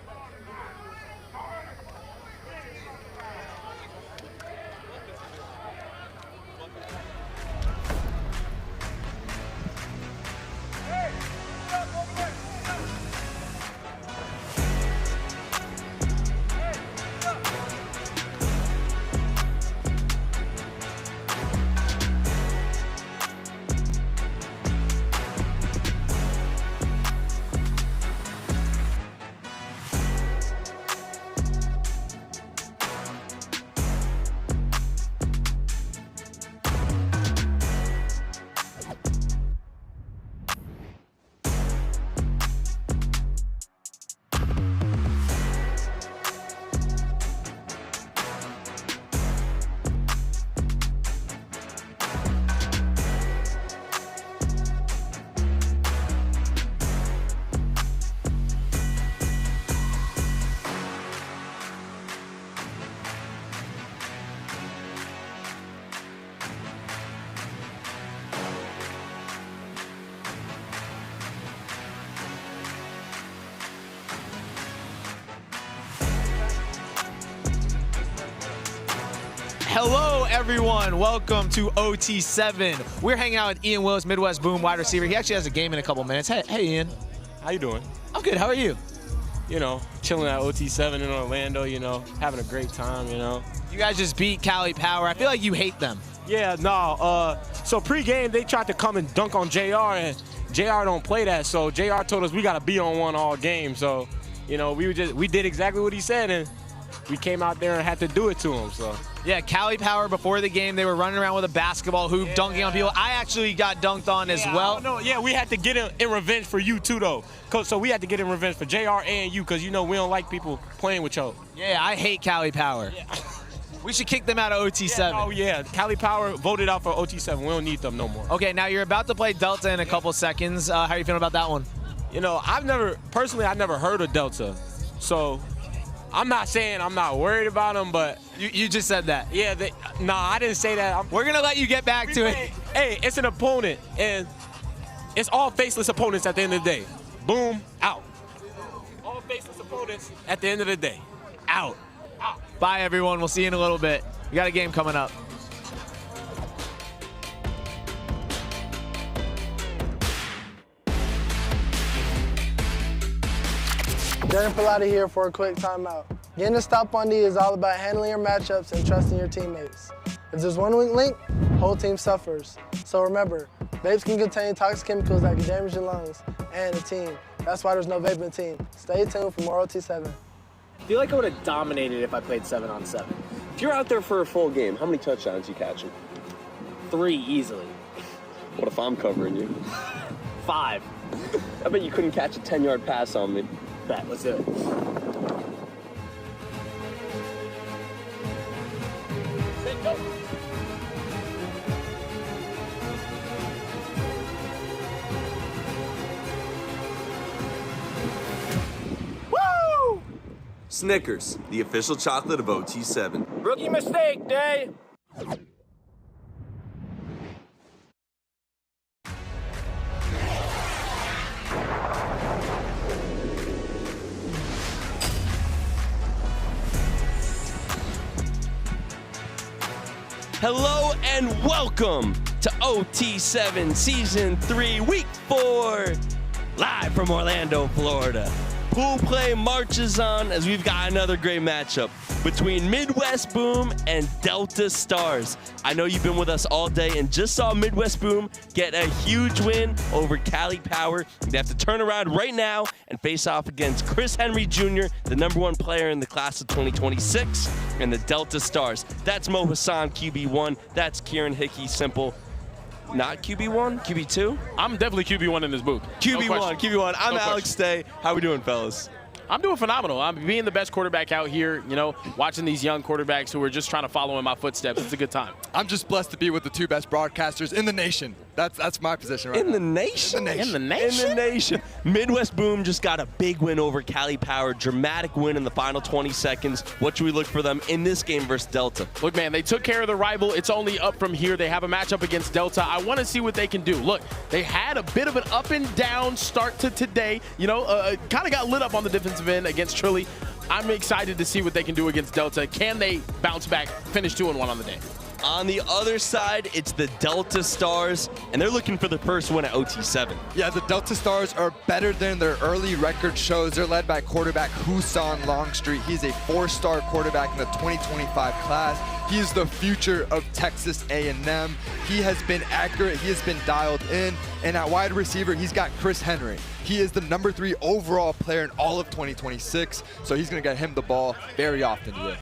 everyone. Welcome to OT7. We're hanging out with Ian Willis, Midwest Boom wide receiver. He actually has a game in a couple minutes. Hey, Ian. How you doing? I'm good. How are you? You know, chilling at OT7 in Orlando, you know, having a great time, you know. You guys just beat Cali Power. I feel like you hate them. Yeah, no. So pregame, they tried to come and dunk on JR, and JR don't play that. So JR told us we got to be on one all game. So, you know, we did exactly what he said, and we came out there and had to do it to him. So. Yeah, Cali Power before the game, they were running around with a basketball hoop, dunking on people. I actually got dunked on as well. No, yeah, we had to get in revenge for you too, though. So we had to get in revenge for JR and you, because, you know, we don't like people playing with y'all. Yeah, I hate Cali Power. Yeah. We should kick them out of OT7. Oh, yeah. Cali Power voted out for OT7. We don't need them no more. Okay, now you're about to play Delta in a couple seconds. How are you feeling about that one? You know, I never heard of Delta. So I'm not saying I'm not worried about them, but you just said that. Yeah, I didn't say that. We're gonna let you get back to it. Hey, it's an opponent, and it's all faceless opponents at the end of the day. Boom, out. All faceless opponents at the end of the day. Out. Bye, everyone. We'll see you in a little bit. We got a game coming up. Darren Pilati here for a quick timeout. Getting a stop on D is all about handling your matchups and trusting your teammates. If there's one weak link, whole team suffers. So remember, vapes can contain toxic chemicals that can damage your lungs and the team. That's why there's no vaping team. Stay tuned for more OT7. I feel like I would have dominated if I played 7-on-7. If you're out there for a full game, how many touchdowns you catching? 3 easily. What if I'm covering you? 5. I bet you couldn't catch a 10-yard pass on me. Bet, let's do it. Woo! Snickers, the official chocolate of OT7. Rookie mistake day. Hello and welcome to OT7 Season 3, Week 4, live from Orlando, Florida. Pool play marches on as we've got another great matchup between Midwest Boom and Delta Stars. I know you've been with us all day and just saw Midwest Boom get a huge win over Cali Power. They have to turn around right now and face off against Chris Henry Jr., the #1 player in the class of 2026, and the Delta Stars. That's Mo Hassan, QB1. That's Kieran Hickey, Simple. Not QB1, QB2? I'm definitely QB1 in this booth. QB1, QB1. I'm Alex Stay. How we doing, fellas? I'm doing phenomenal. I'm being the best quarterback out here, you know, watching these young quarterbacks who are just trying to follow in my footsteps. It's a good time. I'm just blessed to be with the 2 best broadcasters in the nation. That's my position right now. In the nation? In the nation? In the nation. Midwest Boom just got a big win over Cali Power. Dramatic win in the final 20 seconds. What should we look for them in this game versus Delta? Look, man, they took care of the rival. It's only up from here. They have a matchup against Delta. I want to see what they can do. Look, they had a bit of an up and down start to today. You know, kind of got lit up on the defensive end against Trilly. I'm excited to see what they can do against Delta. Can they bounce back, finish 2-1 on the day? On the other side, it's the Delta Stars, and they're looking for the first win at OT7. Yeah, the Delta Stars are better than their early record shows. They're led by quarterback Husan Longstreet. He's a 4-star quarterback in the 2025 class. He is the future of Texas A&M. He has been accurate. He has been dialed in. And at wide receiver, he's got Chris Henry. He is the #3 overall player in all of 2026, so he's going to get him the ball very often today.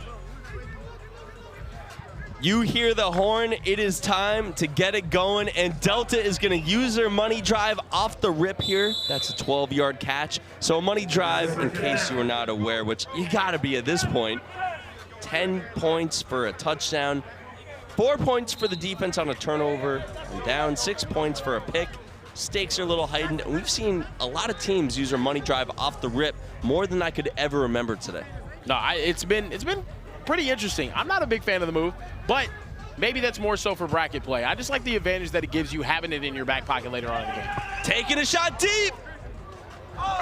You hear the horn, it is time to get it going, and Delta is gonna use their money drive off the rip here. That's a 12-yard catch. So a money drive, in case you were not aware, which you gotta be at this point, 10 points for a touchdown, 4 points for the defense on a turnover, and down 6 points for a pick. Stakes are a little heightened, and we've seen a lot of teams use their money drive off the rip more than I could ever remember today. No, it's been pretty interesting. I'm not a big fan of the move, but maybe that's more so for bracket play. I just like the advantage that it gives you having it in your back pocket later on in the game. Taking a shot deep.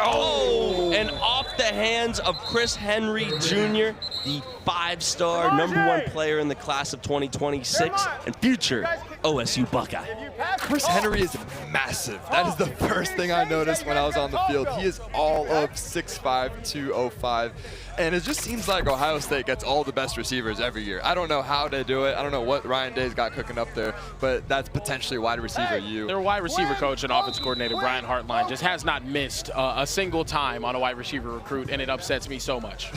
Oh, and off the hands of Chris Henry Jr., the 5-star #1 player in the class of 2026 and future OSU Buckeye. Chris Henry is massive. That is the first thing I noticed when I was on the field. He is all of 6'5", 205. And it just seems like Ohio State gets all the best receivers every year. I don't know how they do it. I don't know what Ryan Day's got cooking up there, but that's potentially wide receiver U. Their wide receiver coach and offense coordinator, Brian Hartline, just has not missed a single time on a wide receiver recruit, and it upsets me so much.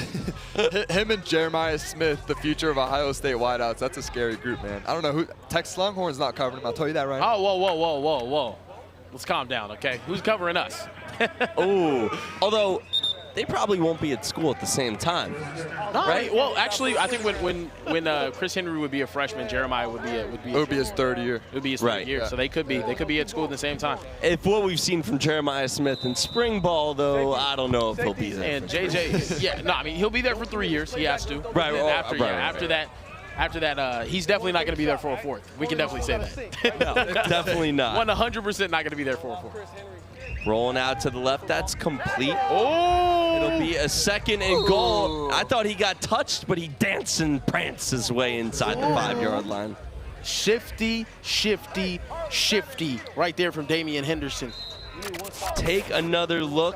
Him and Jeremiah Smith, the future of Ohio State wideouts, that's a scary group, man. I don't know who. Texas Longhorn's not covering him. I'll tell you that right now. Oh, whoa. Let's calm down, okay? Who's covering us? Oh, although they probably won't be at school at the same time, right? Well, actually, I think when Chris Henry would be a freshman, Jeremiah would be it would be his third year. It would be his third year, yeah. so they could be at school at the same time. If what we've seen from Jeremiah Smith in spring ball, though, I don't know if he'll be there. And JJ, he'll be there for 3 years. He has to. Right. After that, he's definitely not going to be there for a fourth. We can definitely say that. No, definitely not. 100% not going to be there for a fourth. Rolling out to the left, that's complete. Oh! It'll be a 2nd and goal. I thought he got touched, but he danced and pranced his way inside the 5-yard line. Shifty right there from Damian Henderson. Take another look.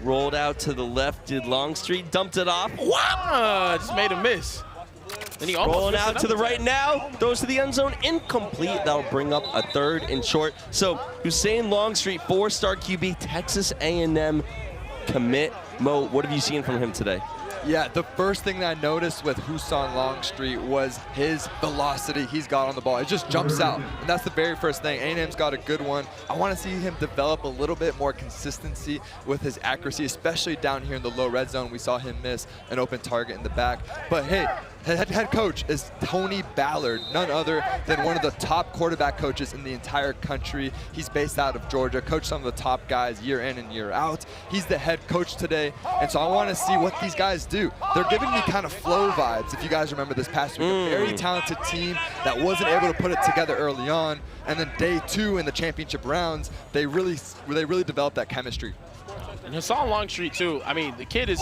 Rolled out to the left, did Longstreet, dumped it off. Wow! Just made a miss. Then he rolling out to the right now, throws to the end zone, incomplete. That'll bring up a 3rd and short. So Hussein Longstreet, 4-star QB, Texas A&M commit. Mo, what have you seen from him today? Yeah, the first thing that I noticed with Hussein Longstreet was his velocity he's got on the ball. It just jumps out, and that's the very first thing. A&M's got a good one. I want to see him develop a little bit more consistency with his accuracy, especially down here in the low red zone. We saw him miss an open target in the back. But hey, head coach is Tony Ballard, none other than one of the top quarterback coaches in the entire country. He's based out of Georgia, coached some of the top guys year in and year out. He's the head coach today, and so I want to see what these guys do. They're giving me kind of flow vibes, if you guys remember this past week. A very talented team that wasn't able to put it together early on, and then day 2 in the championship rounds, they really developed that chemistry. And Hassan Longstreet, too. I mean, the kid is...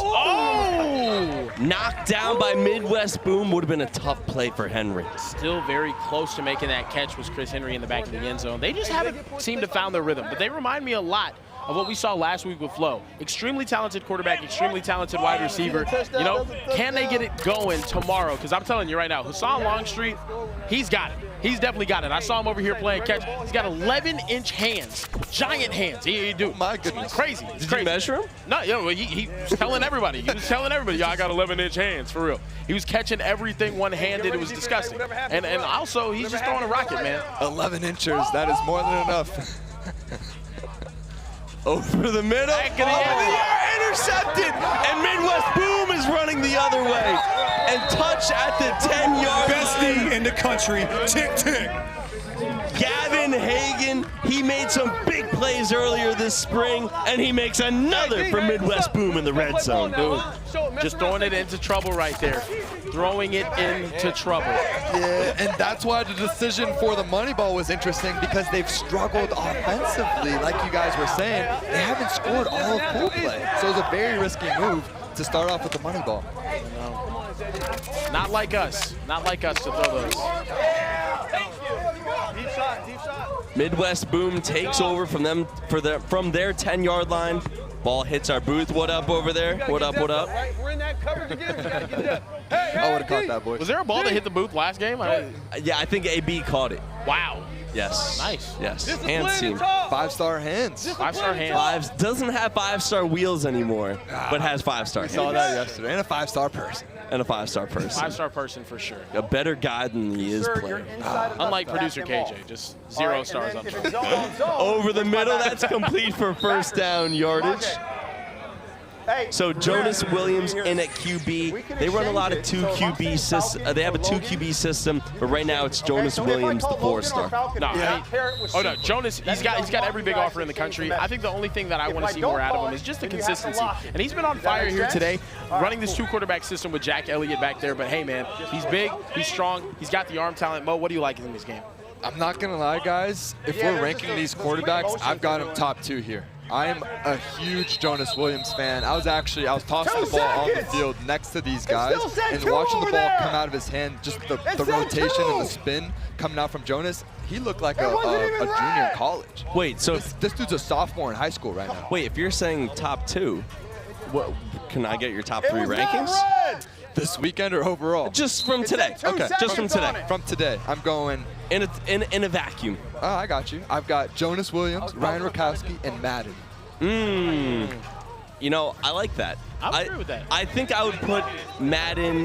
Knocked down by Midwest Boom. Would have been a tough play for Henry. Still very close to making that catch was Chris Henry in the back of the end zone. They just haven't seemed to found their rhythm, but they remind me a lot of what we saw last week with Flo. Extremely talented quarterback, extremely talented wide receiver. You know, can they get it going tomorrow? Because I'm telling you right now, Hassan Longstreet, he's got it. He's definitely got it. I saw him over here playing catch. He's got 11-inch hands, giant hands. He do. My goodness. Crazy. Did you measure him? No, he was telling everybody. He was telling everybody, yeah, I got 11-inch hands, for real. He was catching everything one-handed. It was disgusting. And also, he's just throwing a rocket, man. 11 inches, that is more than enough. Over the middle. Intercepted. And Midwest Boom is running the other way. And touch at the 10-yard line. Best thing in the country. Tick, tick. Gavin Hagan, he made some big plays earlier this spring, and he makes another for Midwest Boom in the red zone. Dude, just throwing it into trouble right there. Throwing it into trouble. Yeah, and that's why the decision for the money ball was interesting, because they've struggled offensively, like you guys were saying. They haven't scored all of pool play, so it was a very risky move to start off with the money ball. Not like us. Not like us to throw those. Midwest Boom takes over from them from their 10-yard line. Ball hits our booth. What up over there? What up? What up? We're in that coverage again. I would have caught that, boys. Was there a ball that hit the booth last game? Yeah, I think AB caught it. Wow. Yes. Nice. Yes. Hands team. 5-star hands. 5-star hands. Doesn't have 5-star wheels anymore, but has 5-star hands. We saw that yesterday. And a 5-star person. And a 5-star person. 5-star person for sure. A better guy than he is player. Unlike producer KJ, just 0 stars up there. Over the middle, that's complete for first down yardage. So Jonas Williams in at QB. They run a lot of 2 QB system. They have a 2 QB system, but right now it's Jonas Williams, the 4-star. No, Jonas, he's got every big offer in the country. I think the only thing that I want to see more out of him is just the consistency. And he's been on fire here today, running this 2-quarterback system with Jack Elliott back there. But hey, man, he's big, he's strong, he's got the arm talent. Mo, what do you like in this game? I'm not going to lie, guys. If we're ranking these quarterbacks, I've got him top 2 here. I am a huge Jonas Williams fan. I was tossing the ball on the field next to these guys and watching the ball come out of his hand, just the rotation and the spin coming out from Jonas. He looked like a junior in college. Wait, so this dude's a sophomore in high school right now. Wait, if you're saying top 2, what can I get your top 3 rankings? This weekend or overall? Just from today. Okay. Just from today. From today. I'm going in a vacuum. Oh, I got you. I've got Jonas Williams, Ryan Rakowski, and Madden. You know, I like that. I agree with that. I think I would put Madden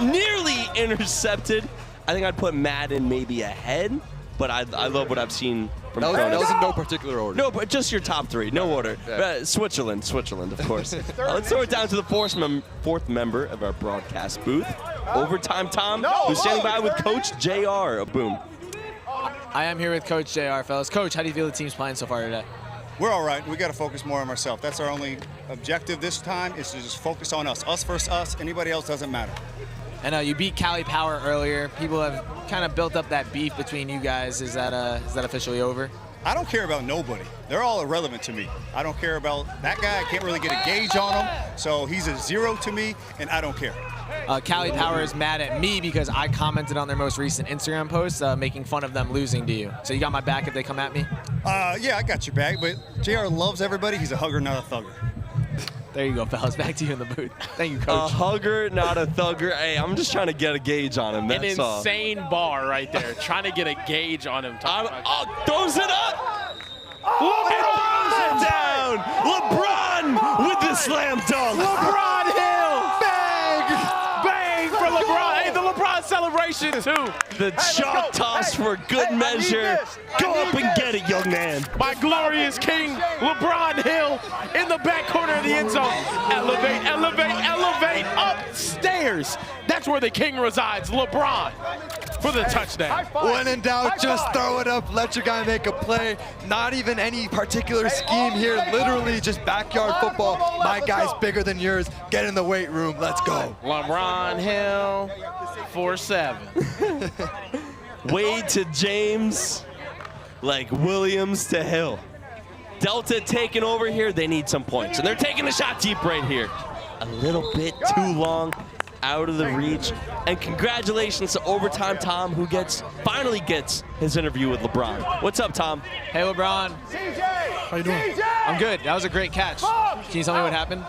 nearly intercepted. I think I'd put Madden maybe ahead, but I love what I've seen from that was in no particular order. No, but just your top 3, no order. Yeah. Switzerland, of course. Let's throw it down to the fourth member of our broadcast booth, Overtime Tom, who's standing by with Coach JR. Boom. I am here with Coach JR, fellas. Coach, how do you feel the team's playing so far today? We're all right. We got to focus more on ourselves. That's our only objective this time, is to just focus on us. Us versus us. Anybody else doesn't matter. I know you beat Cali Power earlier. People have kind of built up that beef between you guys. Is that officially over? I don't care about nobody. They're all irrelevant to me. I don't care about that guy. I can't really get a gauge on him. So he's a 0 to me, and I don't care. Cali Power is mad at me because I commented on their most recent Instagram post making fun of them losing to you. So you got my back if they come at me? Yeah, I got your back, but JR loves everybody. He's a hugger, not a thugger. There you go, fellas. Back to you in the booth. Thank you, Coach. A hugger, not a thugger. Hey, I'm just trying to get a gauge on him. That's all. An insane bar right there. Trying to get a gauge on him. Throws it up. Throws it down. LeBron with the slam dunk. LeBron Hill. Bang for LeBron. Hey, the LeBron celebration, too. The chalk toss for good measure. Go up and get it, young man. My glorious king, LeBron Hill, in the back corner of the end zone. Elevate, elevate, elevate, upstairs. That's where the king resides, LeBron, for the touchdown. When in doubt, just throw it up. Let your guy make a play. Not even any particular scheme here. Literally just backyard football. My guy's bigger than yours. Get in the weight room. Let's go. LeBron Hill, 4-7. Wade to James, like Williams to Hill. Delta taking over here. They need some points, and they're taking a shot deep right here. A little bit too long, out of the reach. And congratulations to Overtime Tom, who finally gets his interview with LeBron. What's up, Tom? Hey, LeBron. How you doing? I'm good. That was a great catch. Can you tell me what happened?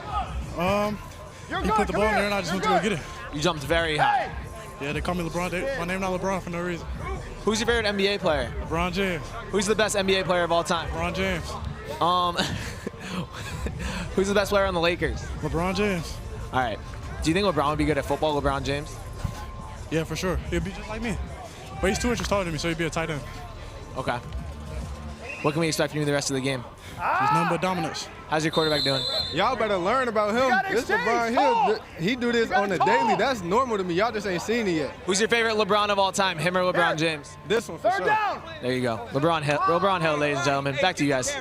He put the ball in there and I just went to go get it. You jumped very high. Yeah, they call me LeBron. My name's not LeBron for no reason. Who's your favorite NBA player? LeBron James. Who's the best NBA player of all time? LeBron James. Who's the best player on the Lakers? LeBron James. All right. Do you think LeBron would be good at football, LeBron James? Yeah, for sure. He'd be just like me. But he's 2 inches taller than me, so he'd be a tight end. Okay. What can we expect from you the rest of the game? There's nothing but dominance. How's your quarterback doing? Y'all better learn about him. This LeBron Hill, he do this on the daily. That's normal to me. Y'all just ain't seen it yet. Who's your favorite LeBron of all time, him or LeBron James? This one for sure. There you go. LeBron Hill, ladies and gentlemen. Back to you guys.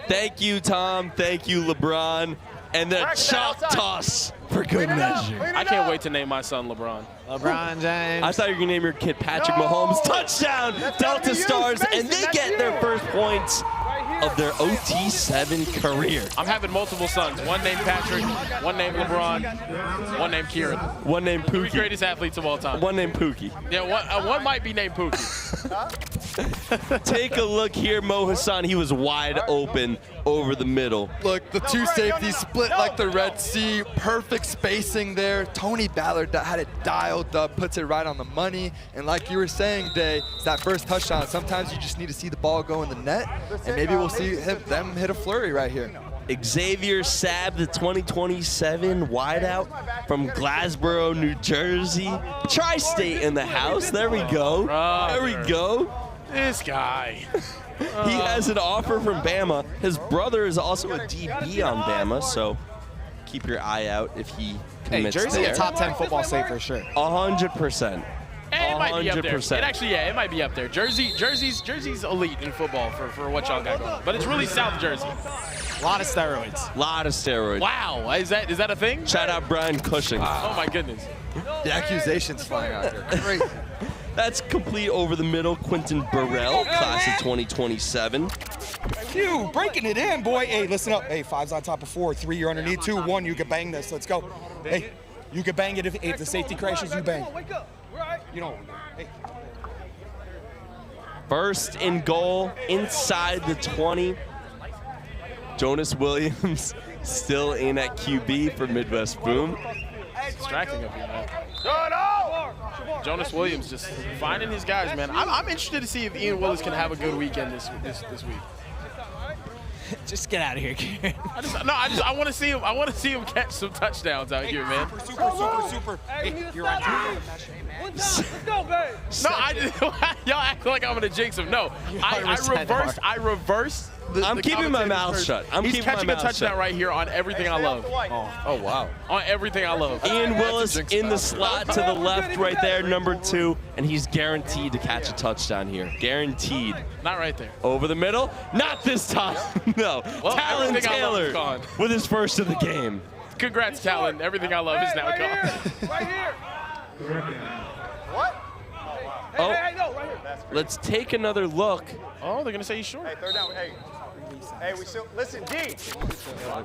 Thank you, Tom. Thank you, LeBron. And the chalk toss for good measure. I can't wait to name my son LeBron. LeBron James. I thought you were going to name your kid Patrick Mahomes. Touchdown, Delta Stars, and they get their first points of their OT7 career. I'm having multiple sons. One named Patrick, one named LeBron, one named Kieran. One named Pookie. 3 greatest athletes of all time. One named Pookie. Yeah, one might be named Pookie. Take a look here, Mo Hassan. He was wide open over the middle. Look, the two safeties split like the Red Sea. Perfect spacing there. Tony Ballard that had it dialed up, puts it right on the money. And like you were saying, Day, it's that first touchdown. Sometimes you just need to see the ball go in the net, and maybe we'll see them hit a flurry right here. Xavier Sabb, the 2027 wideout from Glassboro, New Jersey. Tri-State in the house. There we go. There we go. This guy. He has an offer from Bama. His brother is also a DB on Bama, so keep your eye out if he commits there. Jersey a top 10 football state for sure. 100%. It might be up there. It might be up there. Jersey's elite in football for what y'all got going on. But it's really South Jersey. A lot of steroids. Wow, is that a thing? Shout out Brian Cushing. Oh my goodness. The accusations flying out there. Great. That's complete over the middle. Quentin Burrell, class of 2027. you. Breaking it in, boy. Hey, listen up. Hey, 5's on top of 4. 3, you're underneath. 2, 1, you can bang this. Let's go. Hey, you can bang it if the safety crashes, you bang. You know, hey. First and goal inside the 20. Jonas Williams still in at QB for Midwest Boom. It's distracting up here, man. Jonas Williams just finding his guys, man. I'm interested to see if Ian Willis can have a good weekend this week. Just get out of here, Kieran. I want to see him. I want to see him catch some touchdowns out here, man. Super. Hey, you're right. Let's go, babe. No, y'all act like I'm gonna jinx him. No, I reversed. I'm keeping my mouth shut. He's catching a touchdown right here on everything I love. Oh, wow. On everything I love. Ian Willis in the slot to the left right there, number 2, and he's guaranteed to catch a touchdown here. Guaranteed. Not right there. Over the middle. Not this time. No. Well, Talon Taylor gone. with his first of the game. Congrats, Talon. Everything I love is now gone. Right here. What? Oh, Hey, no, right here. let's take another look. Oh, they're gonna say he's short. Hey, third down. Hey, we still listen, D.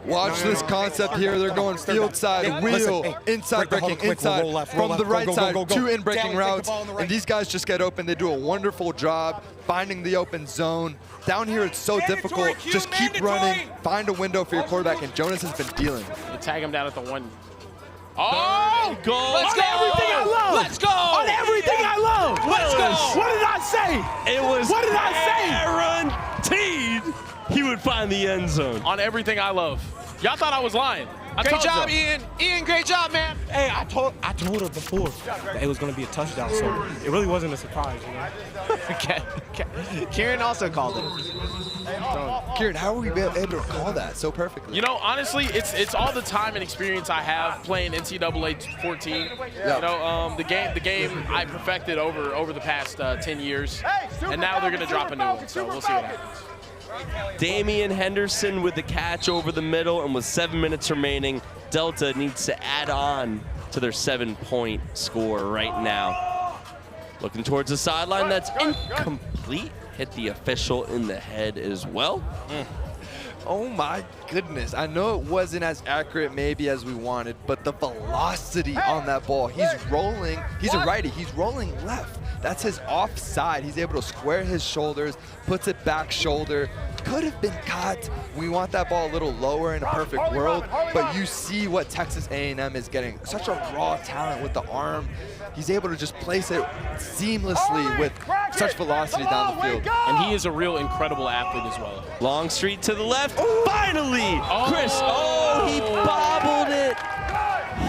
Watch this concept here. They're going field side, wheel, inside breaking, inside, from the right side, 2 in breaking routes. And these guys just get open. They do a wonderful job finding the open zone. Down here, it's so difficult. Just keep running, find a window for your quarterback, and Jonas has been dealing. You tag him down at the 1. Oh, goal. Let's go. Everything I love. Let's go. On everything I love. Let's go. What did I say? It was What did I guaranteed he would find the end zone. On everything I love. Y'all thought I was lying. Great job, Ian. Ian, great job, man. Hey, I told her before that it was going to be a touchdown, so it really wasn't a surprise, you know? Okay. Kieran also called it. Kieran, how are we able to call that so perfectly? You know, honestly, it's all the time and experience I have playing NCAA 14. Yeah. You know, the game I perfected over the past 10 years, and now they're gonna drop a new one. So we'll see what happens. Damian Henderson with the catch over the middle, and with 7 minutes remaining, Delta needs to add on to their 7-point score right now. Looking towards the sideline, that's incomplete. Hit the official in the head as well. Oh my goodness. I know it wasn't as accurate maybe as we wanted, but the velocity on that ball, he's rolling. He's a righty, he's rolling left. That's his offside. He's able to square his shoulders, puts it back shoulder. Could have been caught. We want that ball a little lower in a perfect world, but you see what Texas A&M is getting. Such a raw talent with the arm. He's able to just place it seamlessly with such velocity down the field. And he is a real incredible athlete as well. Longstreet to the left. Finally, Chris. Oh, he bobbled it.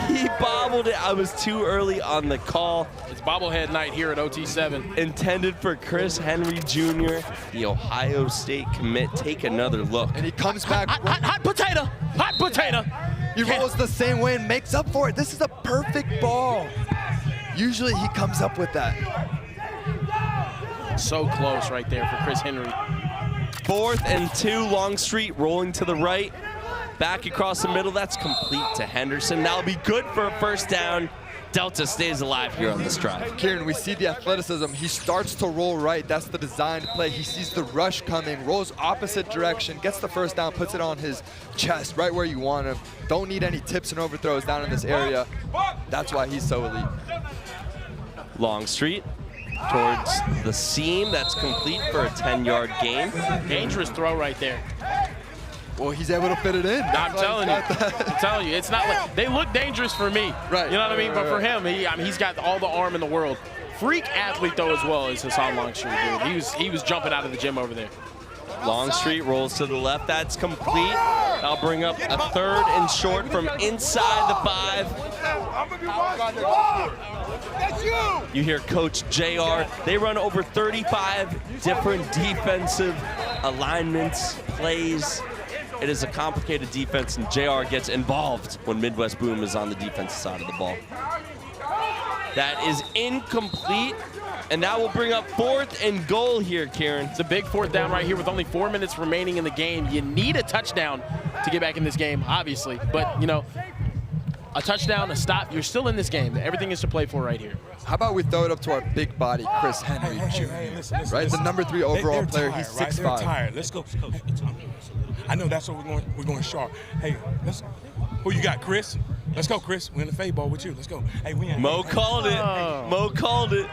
He bobbled it. I was too early on the call. It's bobblehead night here at OT7. Intended for Chris Henry Jr., the Ohio State commit. Take another look. And he comes back. Hot potato. Hot potato. He rolls the same way and makes up for it. This is a perfect ball. Usually he comes up with that. So close right there for Chris Henry. 4th and 2, Longstreet rolling to the right. Back across the middle, that's complete to Henderson. That'll be good for a first down. Delta stays alive here on this drive. Kieran, we see the athleticism. He starts to roll right. That's the designed play. He sees the rush coming, rolls opposite direction, gets the first down, puts it on his chest right where you want him. Don't need any tips and overthrows down in this area. That's why he's so elite. Longstreet towards the seam. That's complete for a 10-yard gain. Dangerous throw right there. Well, he's able to fit it in. I'm telling you, it's not like they look dangerous for me. Right. You know what I mean? But for him, he's got all the arm in the world. Freak athlete though as well as Hassan Longstreet, dude. He was jumping out of the gym over there. Longstreet rolls to the left. That's complete. That'll bring up a 3rd and short from inside the 5. You hear Coach JR. They run over 35 different defensive alignments, plays. It is a complicated defense, and JR gets involved when Midwest Boom is on the defensive side of the ball. That is incomplete, and that will bring up 4th and goal here, Kieran. It's a big 4th down right here with only 4 minutes remaining in the game. You need a touchdown to get back in this game, obviously. But, you know, a touchdown, a stop, you're still in this game. Everything is to play for right here. How about we throw it up to our big body, Chris Henry Jr., right? The number 3 overall player. Tired, He's right? 6'5". They're tired. Let's go. I know that's what we're going sharp. Hey, who you got, Chris? Let's go, Chris. We're in the fade ball with you. Let's go. Hey, Mo called it. Mo called it.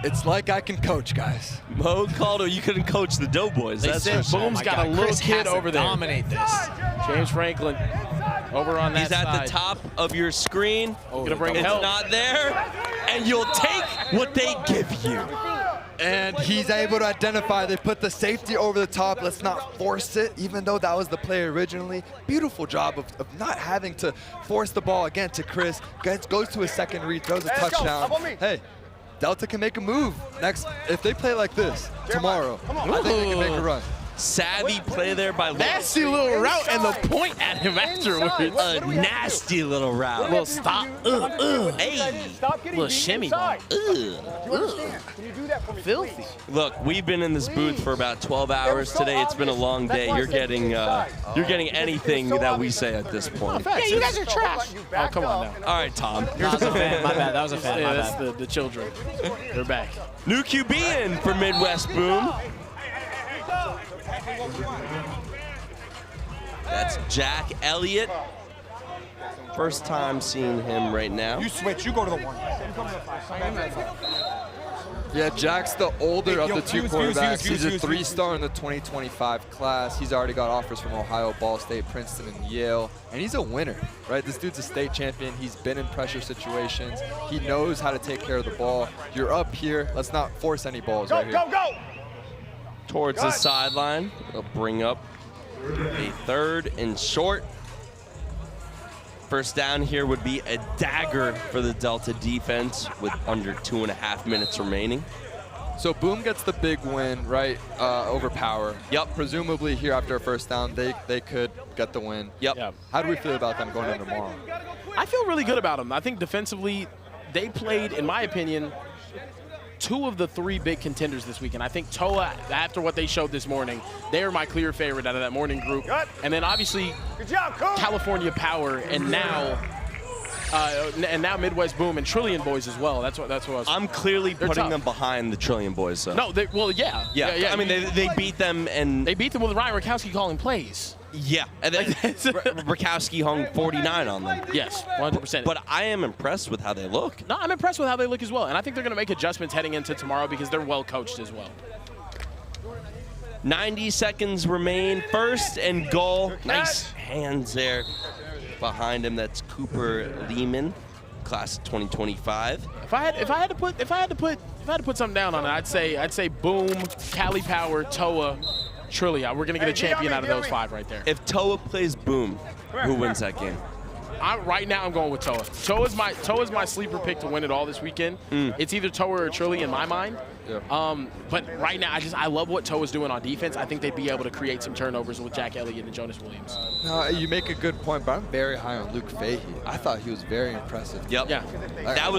It's like I can coach, guys. Mo called it. You couldn't coach the Doughboys. They That's said for sure. Boom's got a little kid over there. Dominate this. James Franklin over on that He's side. at the top of your screen. Gonna bring it's help. not there, and you'll take what they give you. And he's able to identify. They put the safety over the top. Let's not force it, even though that was the play originally. Beautiful job of not having to force the ball again to Chris. Goes to a second read, throws a touchdown. Hey, Delta can make a move next. If they play like this tomorrow, I think they can make a run. Savvy play there by nasty little route and the point at him afterwards. A nasty little route. Little stop. Hey. Little shimmy. Filthy. Look, we've been in this booth for about 12 hours today. It's been a long day. You're getting anything that we say at this point. Yeah, you guys are trash. Oh, come on now. All right, Tom. That was a fan. My bad. That was a fan. Yeah, My that's bad. the children. They're back. New QB in for Midwest Boom. That's Jack Elliott. First time seeing him right now. You switch. You go to the 1. Yeah, Jack's the older of the 2 quarterbacks. He's a 3-star in the 2025 class. He's already got offers from Ohio, Ball State, Princeton, and Yale. And he's a winner, right? This dude's a state champion. He's been in pressure situations. He knows how to take care of the ball. You're up here. Let's not force any balls right here. Go! Towards the sideline. It'll bring up a 3rd and short. First down here would be a dagger for the Delta defense with under 2.5 minutes remaining. So Boom gets the big win, right, over Power. Yep. Presumably here after a first down, they could get the win. Yep. How do we feel about them going in tomorrow? I feel really good about them. I think defensively, they played, in my opinion, 2 of the 3 big contenders this weekend. I think Toa, after what they showed this morning, they are my clear favorite out of that morning group. And then obviously California Power, and now Midwest Boom and Trillion Boys as well. That's what I was. I'm clearly putting them behind the Trillion Boys. So. No, yeah. I mean, they beat them, and they beat them with Ryan Rakowski calling plays. Yeah, and then Rakowski hung 49 on them. Yes, 100%. But I am impressed with how they look. No, I'm impressed with how they look as well, and I think they're going to make adjustments heading into tomorrow because they're well coached as well. 90 seconds remain. 1st and goal. Nice hands there behind him. That's Cooper Lehman, class of 2025. If I had to put something down on it, I'd say Boom, Cali Power, Toa, Trillia. We're gonna get a champion out of those 5 right there. If Toa plays Boom, who wins that game? Right now, I'm going with Toa. Toa's my sleeper pick to win it all this weekend. It's either Toa or Trillia in my mind. Yeah. But right now, I love what Toa's doing on defense. I think they'd be able to create some turnovers with Jack Elliott and Jonas Williams. No, you make a good point, but I'm very high on Luke Fahey. I thought he was very impressive. Yep. Yeah. That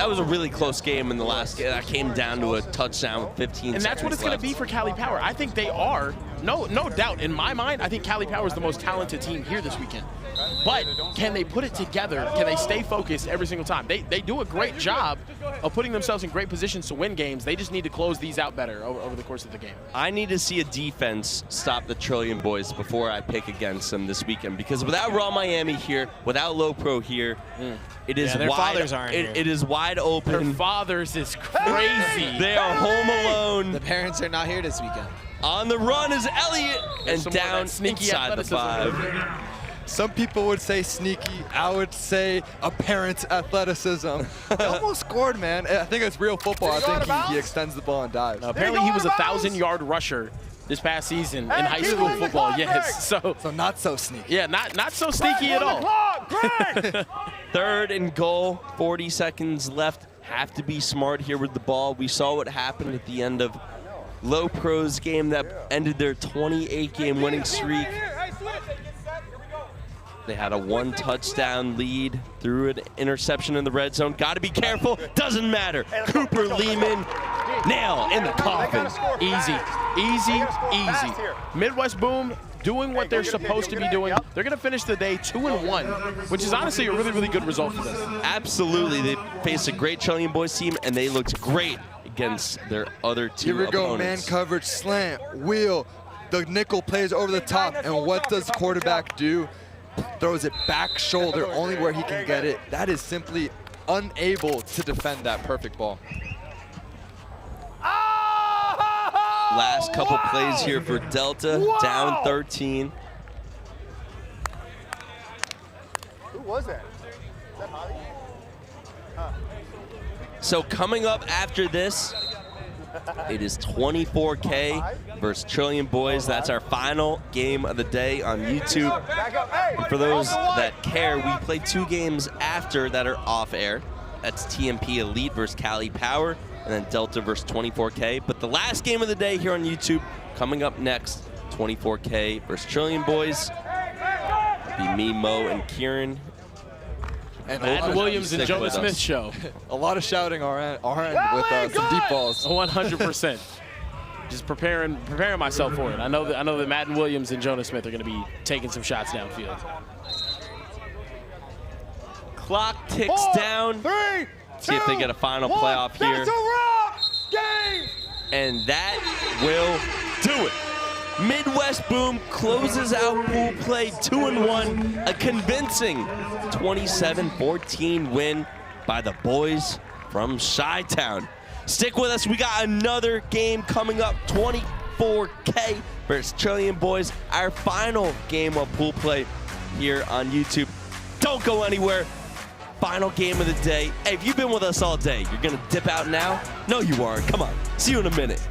was a really close game in the last game. That came down to a touchdown with 15 seconds And that's what it's going to be for Cali Power. I think they are, no doubt, in my mind, I think Cali Power is the most talented team here this weekend. But can they put it together? Can they stay focused every single time? They do a great job of putting themselves in great positions to win games. They just need to close these out better over the course of the game. I need to see a defense stop the Trillion Boys before I pick against them this weekend, because without Raw Miami here, without Low Pro here, it is their wide. fathers aren't here. It is wide open. Their fathers is crazy. They are home alone. The parents are not here this weekend. On the run is Elliott, and down sneaky inside the 5. Some people would say sneaky. I would say apparent athleticism. He almost scored, man. I think it's real football. I think he extends the ball and dives. Apparently, he was a 1,000-yard rusher this past season in high school football. Yes, so not so sneaky. Yeah, not so sneaky at all. 3rd and goal. 40 seconds left. Have to be smart here with the ball. We saw what happened at the end of Low Pro's game that ended their 28-game winning streak. They had a 1-touchdown lead, threw an interception in the red zone. Got to be careful. Doesn't matter. Cooper Lehman, nail in the coffin. Easy. Midwest Boom doing what they're supposed to be doing. They're going to finish the day 2-1, which is honestly a really, really good result for them. Absolutely. They faced a great Trillium Boys team, and they looked great against their other two Here we go, man opponents. coverage, slant, wheel. The nickel plays over the top, and what does the quarterback do? Throws it back shoulder, only where he can get it. That is simply unable to defend that perfect ball. Last couple plays here for Delta, down 13. Who was that? Is that Molly? So coming up after this, it is 24K versus Trillium Boys. That's our final game of the day on YouTube. And for those that care, we play 2 games after that are off air. That's TMP Elite versus Cali Power, and then Delta versus 24K. But the last game of the day here on YouTube, coming up next, 24K versus Trillium Boys. It'll be me, Mo, and Kieran. And Matt Williams and Jonah Smith show. A lot of shouting our end with some deep balls. 100%. Just preparing myself for it. I know that Matt Williams and Jonah Smith are going to be taking some shots downfield. Clock ticks down. 3, 2, See if they get a final playoff here. That's a wrap! Game! And that will do it. Midwest Boom closes out pool play 2-1, a convincing 27-14 win by the boys from Chi-Town. Stick with us, we got another game coming up, 24K versus Trillium Boys, our final game of pool play here on YouTube. Don't go anywhere. Final game of the day. Hey, if you've been with us all day, you're gonna dip out now? No, you aren't. Come on, see you in a minute.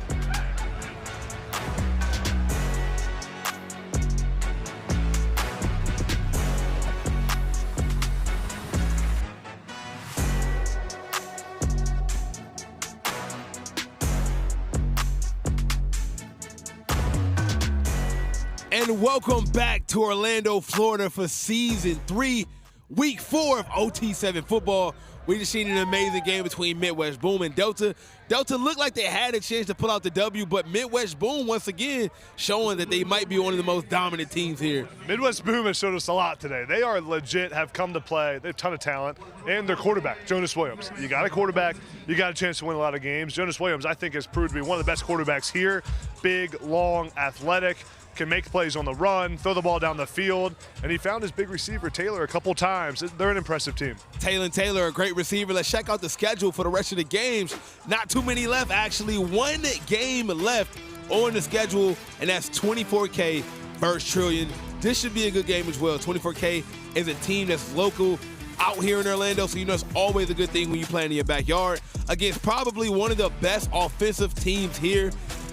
And welcome back to Orlando, Florida for Season 3, Week 4 of OT7 football. We just seen an amazing game between Midwest Boom and Delta. Delta looked like they had a chance to pull out the W, but Midwest Boom, once again, showing that they might be one of the most dominant teams here. Midwest Boom has showed us a lot today. They are legit, have come to play. They have a ton of talent. And their quarterback, Jonas Williams. You got a quarterback, you got a chance to win a lot of games. Jonas Williams, I think, has proved to be one of the best quarterbacks here. Big, long, athletic, can make plays on the run, throw the ball down the field, and he found his big receiver, Taylor, a couple times. They're an impressive team. Taylor, a great receiver. Let's check out the schedule for the rest of the games. Not too many left, actually. 1 game left on the schedule, and that's 24K versus Trillium. This should be a good game as well. 24K is a team that's local out here in Orlando, so you know it's always a good thing when you play in your backyard against probably one of the best offensive teams here.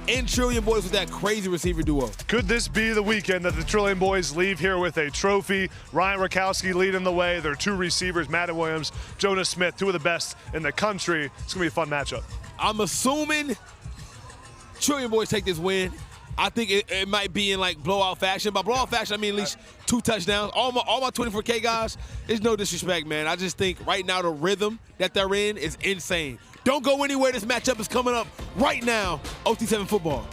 And Trillium Boys with that crazy receiver duo. Could this be the weekend that the Trillium Boys leave here with a trophy? Ryan Rakowski leading the way. Their 2 receivers, Matt Williams, Jonas Smith, 2 of the best in the country. It's going to be a fun matchup. I'm assuming Trillium Boys take this win. I think it might be in like blowout fashion. By blowout fashion, I mean at least 2 touchdowns. All my 24K guys, there's no disrespect, man. I just think right now the rhythm that they're in is insane. Don't go anywhere. This matchup is coming up right now. OT7 football.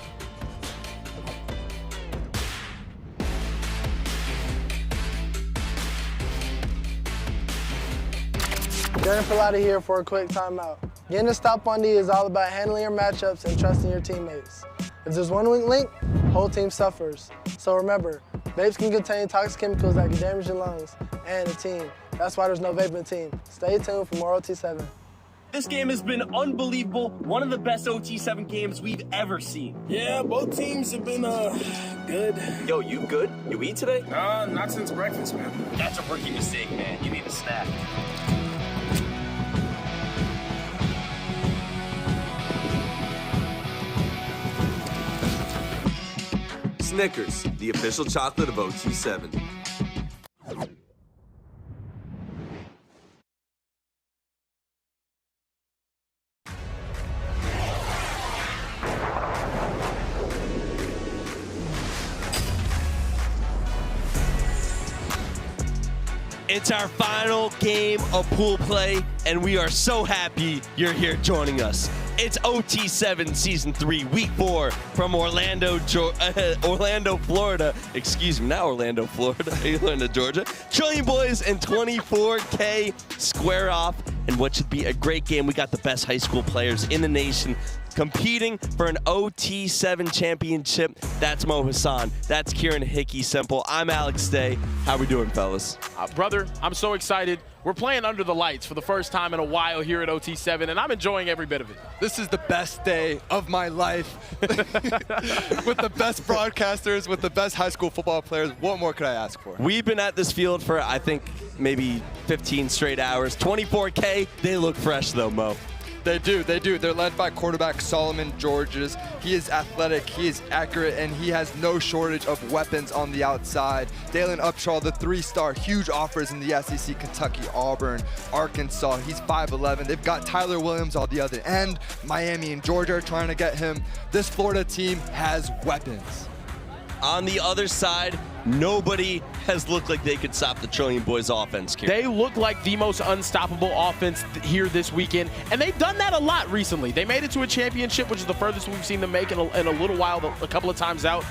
Darren Pilati here for a quick timeout. Getting a stop on D is all about handling your matchups and trusting your teammates. If there's one weak link, whole team suffers. So remember, vapes can contain toxic chemicals that can damage your lungs and the team. That's why there's no vaping team. Stay tuned for more OT7. This game has been unbelievable. One of the best OT7 games we've ever seen. Yeah, both teams have been good. Yo, you good? You eat today? Not since breakfast, man. That's a rookie mistake, man. You need a snack. Snickers, the official chocolate of OT7. It's our final game of pool play, and we are so happy you're here joining us. It's OT7 Season 3, Week 4 from Orlando, Florida. Excuse me, not Orlando, Florida, Orlando, Georgia. Trillion Boys and 24K square off in what should be a great game. We got the best high school players in the nation competing for an OT7 championship. That's Mo Hassan. That's Kieran Hickey Semple. I'm Alex Day. How we doing, fellas? Brother, I'm so excited. We're playing under the lights for the first time in a while here at OT7, and I'm enjoying every bit of it. This is the best day of my life. With the best broadcasters, with the best high school football players. What more could I ask for? We've been at this field for, I think, maybe 15 straight hours. 24K, they look fresh though, Mo. They do. They're led by quarterback Solomon Georges. He is athletic, he is accurate, and he has no shortage of weapons on the outside. Dalen Upshaw, the 3-star, huge offers in the SEC, Kentucky, Auburn, Arkansas. He's 5'11". They've got Tyler Williams on the other end. Miami and Georgia are trying to get him. This Florida team has weapons. On the other side, nobody has looked like they could stop the Trillion Boys offense, Kieran. They look like the most unstoppable offense here this weekend, and they've done that a lot recently. They made it to a championship, which is the furthest we've seen them make in a little while, a couple of times out.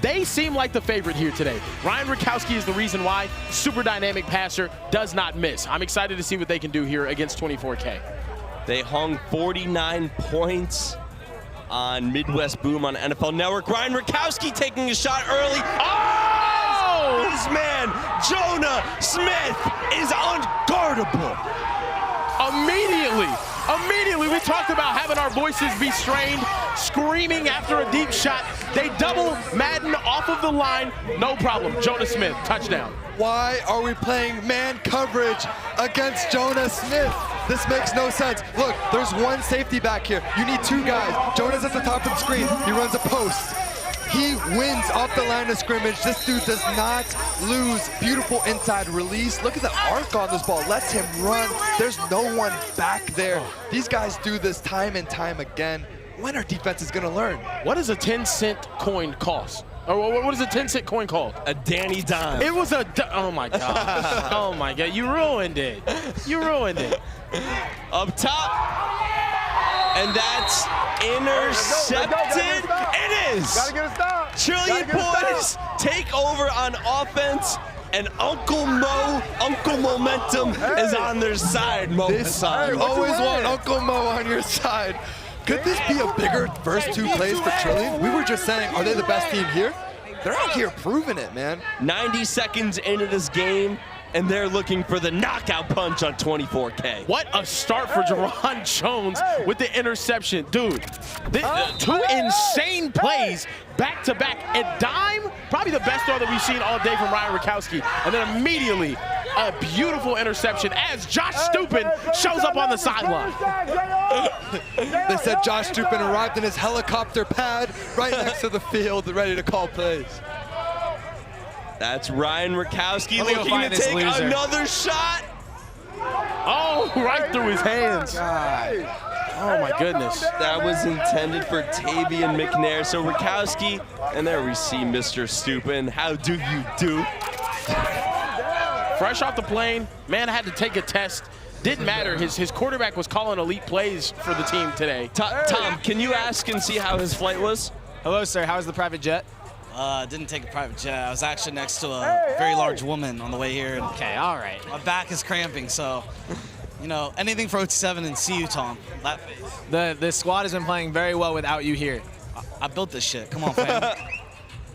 They seem like the favorite here today. Ryan Rakowski is the reason why. Super dynamic passer, does not miss. I'm excited to see what they can do here against 24K. They hung 49 points on Midwest Boom on NFL Network. Ryan Rakowski taking a shot early. Oh! This man, Jonah Smith, is unguardable. Immediately, we talked about having our voices be strained, screaming after a deep shot. They double Madden off of the line, no problem. Jonah Smith, touchdown. Why are we playing man coverage against Jonah Smith? This makes no sense. Look, there's one safety back here. You need 2 guys. Jonah's at the top of the screen. He runs a post. He wins off the line of scrimmage. This dude does not lose. Beautiful inside release. Look at the arc on this ball. Lets him run. There's no one back there. These guys do this time and time again. When are defenses going to learn? What does a 10-cent coin cost? Or what is a 10-cent coin called? A Danny Dime. It was oh my God. Oh my God, you ruined it. Up top. And that's intercepted. It is. Gotta get a stop. Trillion Boys take over on offense, and Uncle Mo, Uncle Momentum is on their side. Mo Hassan. Always want Uncle Mo on your side. Could this be a bigger first 2 plays for Trillion? We were just saying, are they the best team here? They're out here proving it, man. 90 seconds into this game, and they're looking for the knockout punch on 24K. What a start for Jerron Jones with the interception. Dude, 2 insane plays back-to-back. At dime, probably the best throw that we've seen all day from Ryan Rakowski. And then immediately, a beautiful interception as Josh Stupin shows up on the sideline. They said Josh Stupin arrived in his helicopter pad right next to the field, ready to call plays. That's Ryan Rakowski looking to take another shot. Oh, right through his hands. God. Oh, my goodness. That was intended for Tavian McNair. So Rakowski, and there we see Mr. Stupin. How do you do? Fresh off the plane, man had to take a test. Didn't matter. His quarterback was calling elite plays for the team today. Tom, can you ask and see how his flight was? Hello, sir. How was the private jet? Didn't take a private jet. I was actually next to a very large woman on the way here. Okay, all right. My back is cramping, so, you know, anything for OT7 and see you, Tom. That face. The squad has been playing very well without you here. I built this shit. Come on, fam.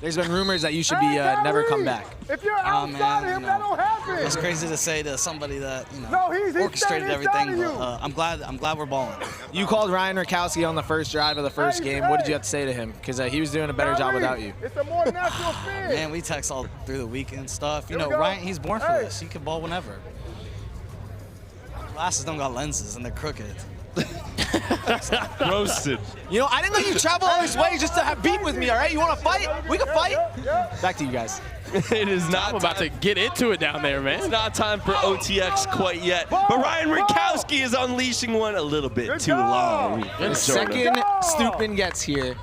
There's been rumors that you should be never come back. If you're outside of him, that don't happen. It's crazy to say to somebody that, you know, orchestrated everything. But, I'm glad we're balling. You called Ryan Rakowski on the first drive of the first game. What did you have to say to him? Because he was doing a better job without you. It's a more natural fit. Man, we text all through the week and stuff. You know, Ryan, he's born for this. He can ball whenever. Glasses don't got lenses and they're crooked. Roasted. You know, I didn't let you travel all this way just to have beef with me, all right? You want to fight? We can fight. Back to you guys. It is not I'm about to get into it down there, man. It's not time for OTX quite yet. But Ryan Rakowski is unleashing one a little bit too long. The second Stupin gets here,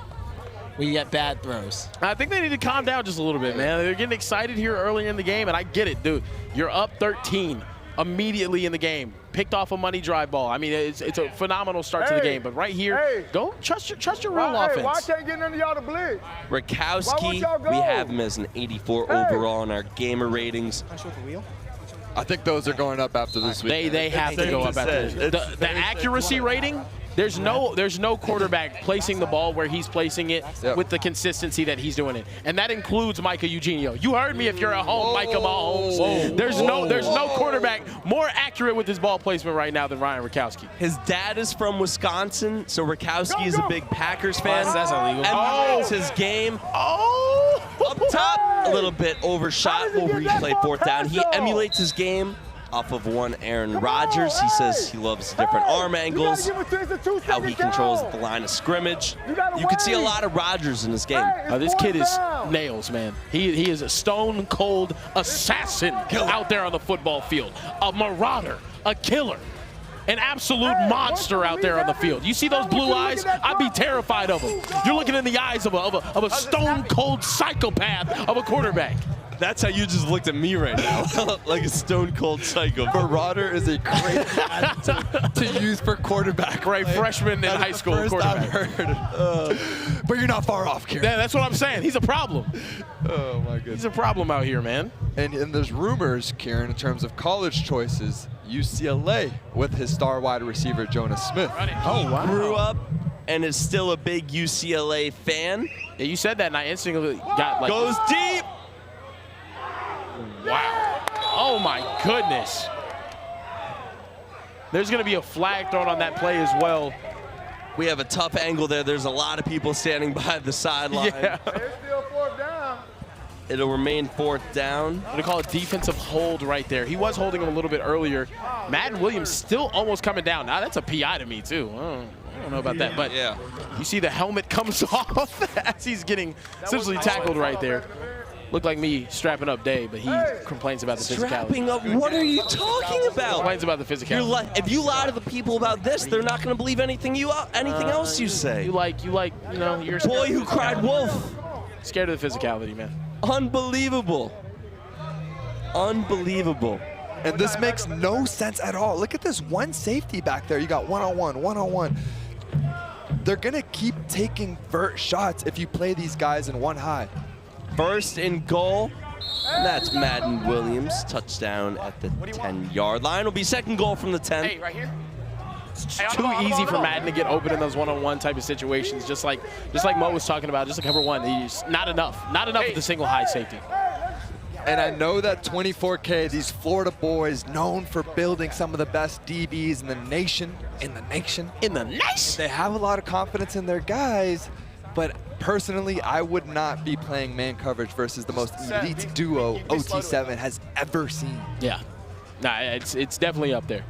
we get bad throws. I think they need to calm down just a little bit, man. They're getting excited here early in the game, and I get it, dude. You're up 13 immediately in the game. picked off a money drive ball. I mean, it's a phenomenal start to the game. But right here, go trust your real offense. Why can't get none of y'all to blitz? Rakowski, we have him as an 84 overall in our gamer ratings. I think those are going up after this week. They have to go up after this. The accuracy rating, there's no quarterback placing the ball where he's placing it with the consistency that he's doing it. And that includes Micah Eugenio. You heard me if you're at home, Micah Mahomes. There's no quarterback more accurate with his ball placement right now than Ryan Rakowski. His dad is from Wisconsin, so Rakowski is a big Packers fan. That's illegal. Emulates his game. Up top, a little bit overshot. We'll replay 4th down. He emulates his game off of one Aaron Rodgers. He says he loves different arm angles, how he controls the line of scrimmage. You can see a lot of Rodgers in this game. This kid is nails, man. He is a stone-cold assassin out there on the football field. A marauder, a killer. An absolute monster out there on the field. You see those blue eyes? I'd be terrified of him. You're looking in the eyes of a stone-cold psychopath of a quarterback. That's how you just looked at me right now, like a stone-cold psycho. Marauder is a great ad to use for quarterback. Right, freshman in high school quarterback. I've heard. But you're not far off, Kieran. Yeah, that's what I'm saying. He's a problem. Oh, my goodness. He's a problem out here, man. And there's rumors, Kieran, in terms of college choices, UCLA with his star wide receiver, Jonas Smith. Oh, wow. Grew up and is still a big UCLA fan. Yeah, you said that, and I instantly got like... Goes deep. Wow. Oh, my goodness. There's going to be a flag thrown on that play as well. We have a tough angle there. There's a lot of people standing by the sideline. Yeah. It's still 4th down. It'll remain 4th down. I'm going to call it defensive hold right there. He was holding him a little bit earlier. Madden Williams still almost coming down. Now, that's a PI to me, too. I don't know about that, but you see the helmet comes off as he's getting essentially tackled right there. Looked like me strapping up Dave, but he complains about the physicality. Strapping up? What are you talking about? Complains about the physicality. If you lie to the people about this, they're not going to believe anything else you say. You know, you're boy who cried wolf. Scared of the physicality, man. Unbelievable. Unbelievable. And this makes no sense at all. Look at this one safety back there. You got one-on-one, one-on-one. They're going to keep taking vert shots if you play these guys in one high. 1st and goal. And that's Madden Williams. Touchdown at the 10-yard line. Will be 2nd goal from the 10. Hey, right here. It's too easy for Madden to get open in those one-on-one type of situations, just like Mo was talking about, just like cover one. He's not enough with the single high safety. And I know that 24K, these Florida boys known for building some of the best DBs in the nation. They have a lot of confidence in their guys, but personally, I would not be playing man coverage versus the most elite duo OT7 has ever seen. Yeah, nah, it's definitely up there.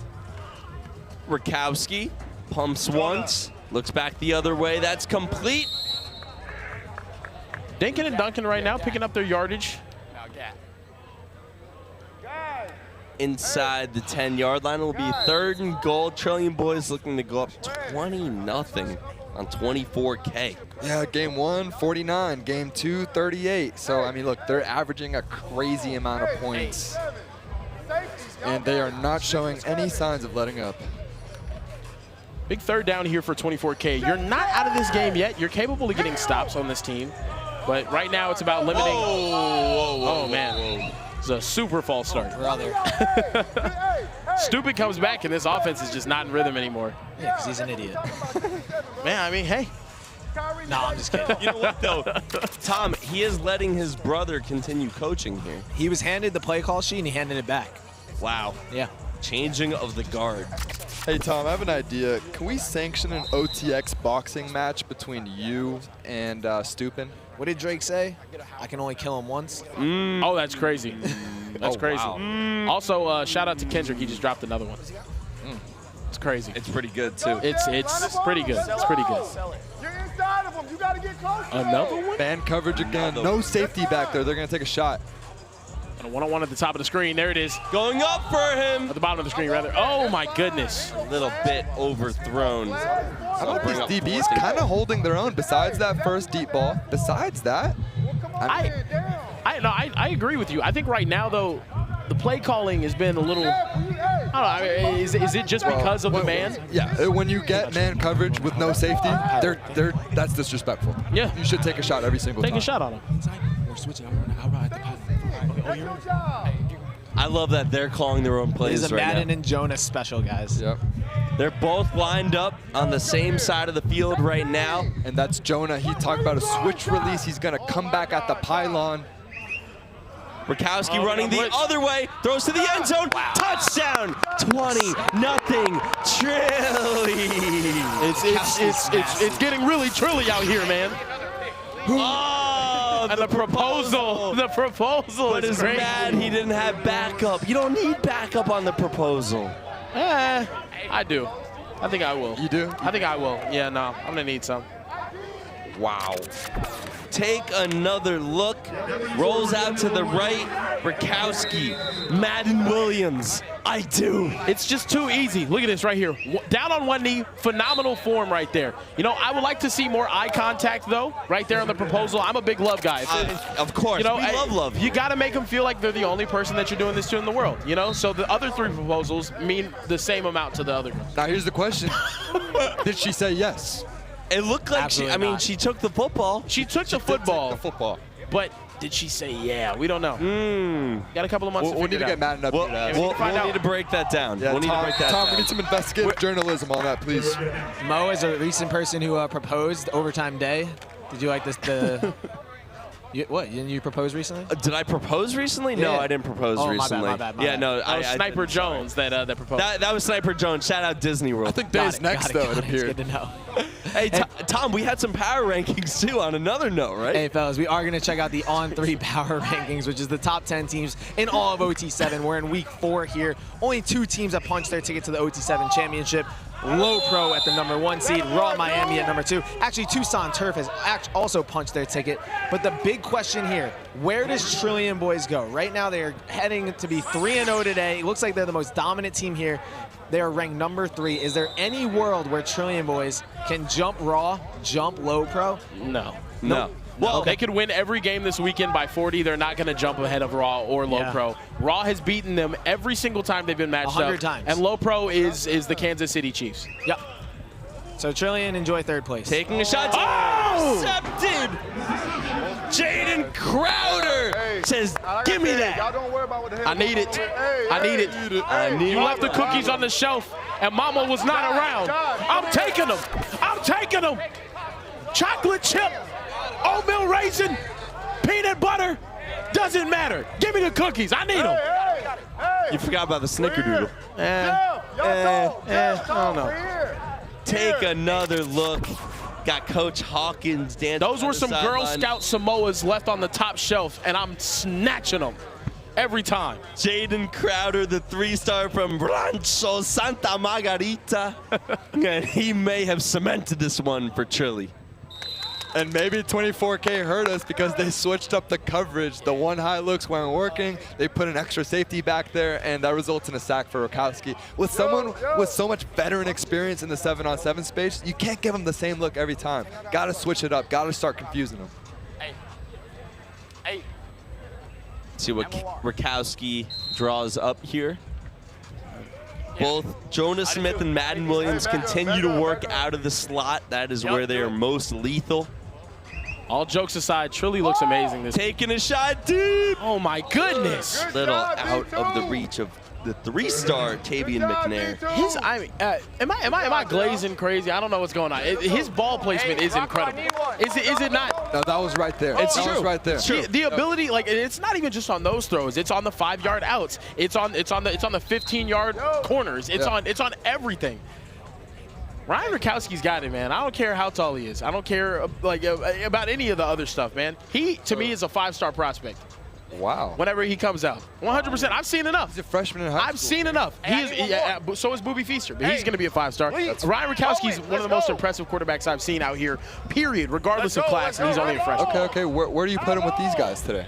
Rakowski pumps once, looks back the other way. That's complete. Dinkin and Duncan right now picking up their yardage. Inside the 10-yard line, it'll be 3rd and goal. Trillion Boys looking to go up 20-0 on 24K. Yeah, game 1, 49. Game 2, 38. So, I mean, look, they're averaging a crazy amount of points. And they are not showing any signs of letting up. Big 3rd down here for 24K. You're not out of this game yet. You're capable of getting stops on this team. But right now, it's about limiting. Oh, man. It's a super false start. We're out there. Stupid comes back, and this offense is just not in rhythm anymore. Yeah, because he's an idiot. Man, I mean, hey. No, I'm just kidding. You know what, though? Tom, he is letting his brother continue coaching here. He was handed the play call sheet, and he handed it back. Wow. Yeah. Changing of the guard. Hey, Tom, I have an idea. Can we sanction an OTX boxing match between you and Stupin? What did Drake say? I can only kill him once. Oh, that's crazy. That's crazy. Wow. Also, shout out to Kendrick. He just dropped another one. It's crazy. It's pretty good, too. It's pretty good. It's pretty good. You're inside of him. You got to get close. Another one? Man coverage again. No safety back there. They're going to take a shot. And a one-on-one at the top of the screen. There it is. Going up for him. At the bottom of the screen, rather. Oh, my goodness. A little bit overthrown. How about these DBs kind of holding their own besides that first deep ball? Besides that? I agree with you. I think right now, though, the play calling has been a little I don't know. Is it just because of the man? Yeah, when you get man coverage with no safety, that's disrespectful. Yeah. You should take a shot every single time. Take a shot on him. We're switching. I'm running out right at the pilot. I love that they're calling their own plays It's a right Madden now. and Jonas special, guys. Yep. They're both lined up on the same side of the field right now. And that's Jonah. He talked about a switch release. He's going to come back at the pylon. Rakowski running the other way, throws to the end zone, touchdown, 20-0, Trilly. It's getting really trilly out here, man. Oh, and the proposal but is is great. mad he didn't have backup. You don't need backup on the proposal. I do. I think I will. You do? I think I will. Yeah, no, I'm gonna need some. Wow. Take another look. Rolls out to the right. Rakowski. Madden Williams. I do. It's just too easy. Look at this right here. Down on one knee. Phenomenal form right there. You know, I would like to see more eye contact, though, right there on the proposal. I'm a big love guy. Of course. You know, we love. You got to make them feel like they're the only person that you're doing this to in the world, you know? So the other 3 proposals mean the same amount to the other one. Now, here's the question. Did she say yes? It looked like Absolutely not. she took the football. She took the football. But did she say yeah? We don't know. Got a couple of months to We figure need to it get out. Madden up here. We'll need to break that down. Yeah, we'll need to Tom, break that Tom, down. we need some investigative journalism on that, please. Mo, as a recent person who proposed overtime day, did you like this? What? Didn't you propose recently? Did I propose recently? No, Yeah. I didn't propose Oh, recently. my bad. Yeah, no, That was Sniper Jones that proposed. That was Sniper Jones. Shout out Disney World. I think Dave's next, though, it appeared. It's good to know. Hey, Tom, we had some power rankings, too, on another note, right? Hey, fellas, we are going to check out the On3 Power Rankings, which is the top 10 teams in all of OT7. We're in week 4 here. Only 2 teams have punched their ticket to the OT7 championship. Low Pro at the #1 seed, Raw Miami at #2. Actually, Tucson Turf has also punched their ticket. But the big question here, where does Trillion Boys go? Right now, they are heading to be 3-0 today. It looks like they're the most dominant team here. They are ranked #3. Is there any world where Trillion Boys can jump Raw, jump Low Pro? No. Well, they could win every game this weekend by 40. They're not going to jump ahead of Raw or Low Pro. Raw has beaten them every single time they've been matched 100 up. times. And Low Pro is the Kansas City Chiefs. Yep. So Trillion, enjoy 3rd place. Taking a shot. Intercepted. Jaden Crowder says, give me that. Y'all don't worry about what the hell. I need it. I need it. You left the cookies on the shelf, and Mama was not around. I'm taking them. I'm taking them. Chocolate chip, oatmeal raisin, peanut butter, doesn't matter. Give me the cookies. I need them. You forgot about the snickerdoodle. I don't know. Take another look. Got Coach Hawkins dancing. Those were on the some Girl sideline. Scout Samoas left on the top shelf, and I'm snatching them every time. Jaden Crowder, the 3-star from Rancho Santa Margarita. And he may have cemented this one for Trilly. And maybe 24K hurt us because they switched up the coverage. The one high looks weren't working. They put an extra safety back there, and that results in a sack for Rakowski. With someone with so much veteran experience in the 7-on-7 space, you can't give him the same look every time. Got to switch it up. Got to start confusing him. Hey. See what Rakowski draws up here. Both Jonas Smith and Madden Williams continue to work out of the slot. That is where they are most lethal. All jokes aside, Trilly looks amazing this Taking a shot deep. Oh my goodness. Little out of the reach of the 3-star Tavian McNair. Am I glazing crazy? I don't know what's going on. His ball placement is incredible. Is it not? No, that was right there. It's that true. was right there. The ability, like, it's not even just on those throws. It's on the 5-yard outs. It's on the 15-yard corners. It's on everything. Ryan Rakowski's got it, man. I don't care how tall he is. I don't care about any of the other stuff, man. He, to me, is a 5-star prospect. Wow. Whenever he comes out. 100%. I've seen enough. He's a freshman in high school. I've seen enough. So is Booby Feaster, but he's going to be a 5-star. Ryan Rakowski's one of the most impressive quarterbacks I've seen out here, period, regardless of class, and he's only a freshman. Okay. Where do you put him with these guys today?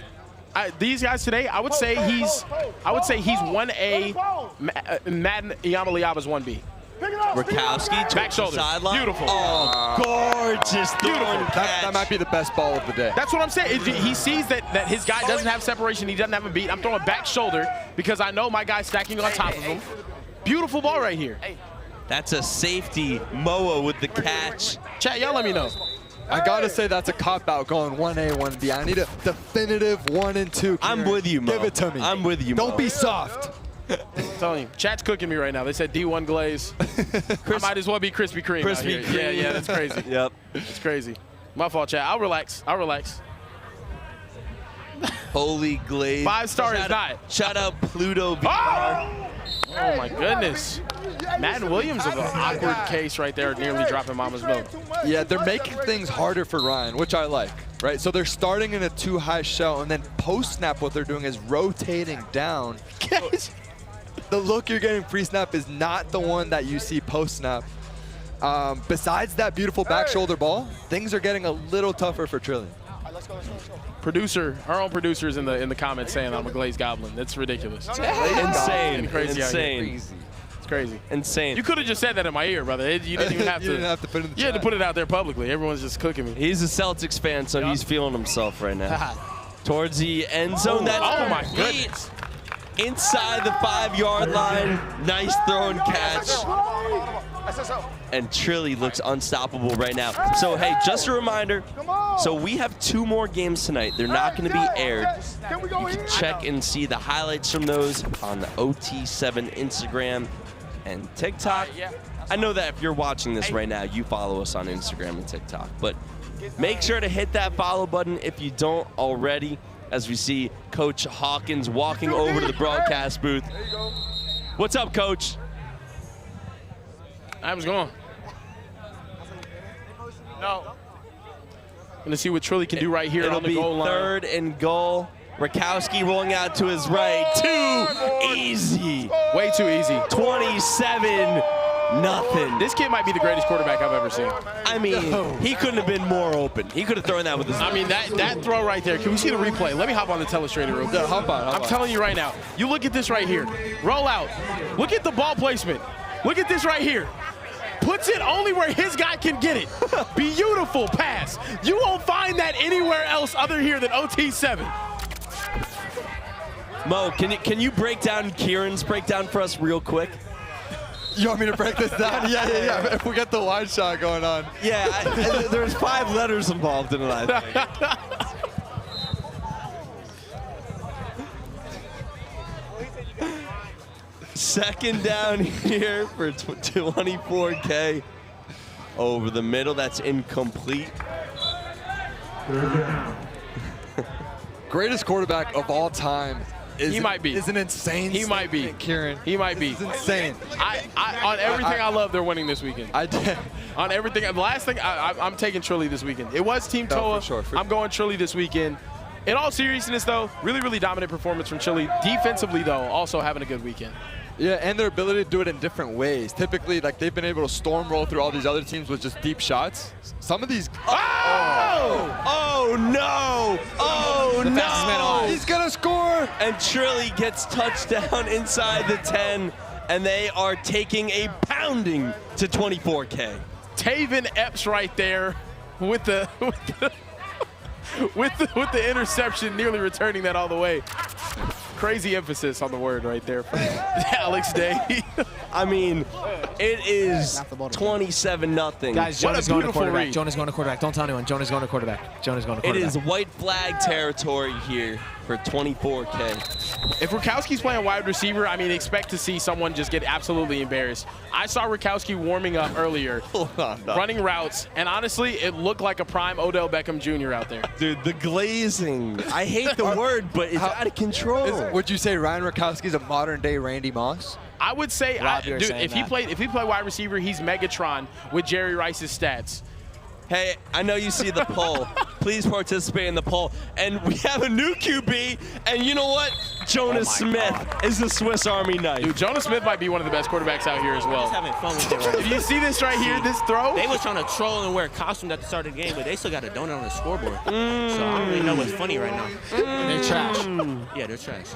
These guys today, I would say he's 1A. Madden Iyamaliaba's 1B. Rakowski, back shoulder, sideline. beautiful. Oh, gorgeous. Beautiful. That might be the best ball of the day. That's what I'm saying. He sees that his guy doesn't have separation. He doesn't have a beat. I'm throwing back shoulder because I know my guy's stacking on top of him. Beautiful ball right here. That's a safety. Moa with the catch. Chat, y'all let me know. I gotta say that's a cop-out going 1A, 1B. I need a definitive 1 and 2. I'm with you, Mo. Give it to me. I'm with you, Mo. Don't be soft. I'm telling you, chat's cooking me right now. They said D1 glaze. I might as well be Krispy Kreme. Krispy Kreme. Yeah, that's crazy. Yep. It's crazy. My fault, chat. I'll relax. Holy glaze. 5-star is not. Shout out Pluto VR. Oh my goodness. Madden Williams of an awkward case right there, nearly dropping mama's milk. Yeah, they're making things harder for Ryan, which I like, right? So they're starting in a 2-high shell, and then post-snap what they're doing is rotating down. The look you're getting pre-snap is not the one that you see post-snap. Besides that beautiful back shoulder ball, things are getting a little tougher for Trillian. Producer, our own producer is in the comments saying I'm a glazed goblin. That's ridiculous. Insane. Crazy. Insane. It's crazy. Insane. You could have just said that in my ear, brother. You didn't even have to. You didn't have to put it in the You had to chat. put it out there publicly. Everyone's just cooking me. He's a Celtics fan, so he's feeling himself right now. Towards the end zone. That's oh my complete. goodness. Inside the 5-yard line. Nice throw and catch. And Trilly looks unstoppable right now. So, hey, just a reminder. So we have 2 more games tonight. They're not going to be aired. You can check and see the highlights from those on the OT7 Instagram and TikTok. I know that if you're watching this right now, you follow us on Instagram and TikTok. But make sure to hit that follow button if you don't already, as we see Coach Hawkins walking over to the broadcast booth. What's up, Coach? How's it going? No. Gonna see what Trilly can do right here on the goal line. It'll be 3rd and goal. Rakowski rolling out to his right. Too easy. Way too easy. 27-0. This kid might be the greatest quarterback I've ever seen. I mean, he couldn't have been more open. He could have thrown that with his. I mean, that throw right there. Can we see the replay? Let me hop on the telestrator real quick. Yeah, hop on. I'm telling you right now. You look at this right here. Roll out. Look at the ball placement. Look at this right here. Puts it only where his guy can get it. Beautiful pass. You won't find that anywhere else other here than OT7. Mo, can you break down Kieran's breakdown for us real quick? You want me to break this down? Yeah. If we get the wide shot going on. Yeah, there's 5 letters involved in it, I think. 2nd down here for 24K. Over the middle, that's incomplete. Greatest quarterback of all time. He might be. Is an insane. He might be. Kieran. He might be. It's insane. On everything I love, they're winning this weekend. I did. On everything. The last thing, I'm taking Trilly this weekend. It was Team Toa. For sure. I'm going Trilly this weekend. In all seriousness, though, really dominant performance from Chile. Defensively, though, also having a good weekend. Yeah, and their ability to do it in different ways. Typically, like, they've been able to storm roll through all these other teams with just deep shots. Some of these. Oh no! Oh no! He's gonna score! And Trilly gets touchdown inside the 10, and they are taking a pounding to 24K. Taven Epps right there with the interception, nearly returning that all the way. Crazy emphasis on the word right there from Alex Day. I mean, it is 27-0. Guys, Jonah's going to quarterback. Jonah's going to quarterback. Don't tell anyone. Jonah's going to quarterback. Jonah's going to quarterback. It is white flag territory here for 24K. If Rakowski's playing wide receiver, I mean, expect to see someone just get absolutely embarrassed. I saw Rakowski warming up earlier, running routes, and honestly, it looked like a prime Odell Beckham Jr. out there. Dude, the glazing. I hate the word, but it's out of control. Would you say Ryan Rakowski's a modern-day Randy Moss? I would say, dude, if he played wide receiver, he's Megatron with Jerry Rice's stats. Hey, I know you see the poll. Please participate in the poll. And we have a new QB, and you know what? Jonas Smith is the Swiss Army knife. Dude, Jonas Smith might be one of the best quarterbacks out here as well. He's having fun with it right If you see this right here, this throw. They was trying to troll and wear costumes at the start of the game, but they still got a donut on the scoreboard. So I don't really know what's funny right now. They're trash. Yeah, they're trash.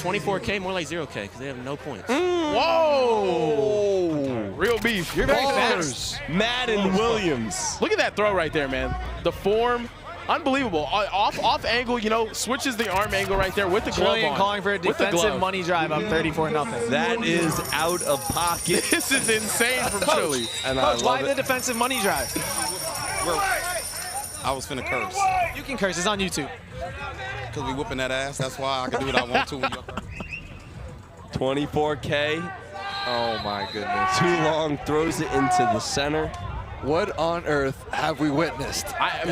24K, more like 0K, because they have no points. Whoa! Real beef. You're very fast. Madden Williams. Look at that throw right there, man. The form, Unbelievable. Off angle, you know, switches the arm angle right there with the glove Trillian on. calling for a defensive money drive up 34-0. That is out of pocket. This is insane from Chili. And Coach, why the defensive money drive? I was finna curse. You can curse. It's on YouTube. Because we whipping that ass. That's why I can do what I want to when you're 24K. Oh my goodness. Too long, throws it into the center. What on earth have we witnessed? A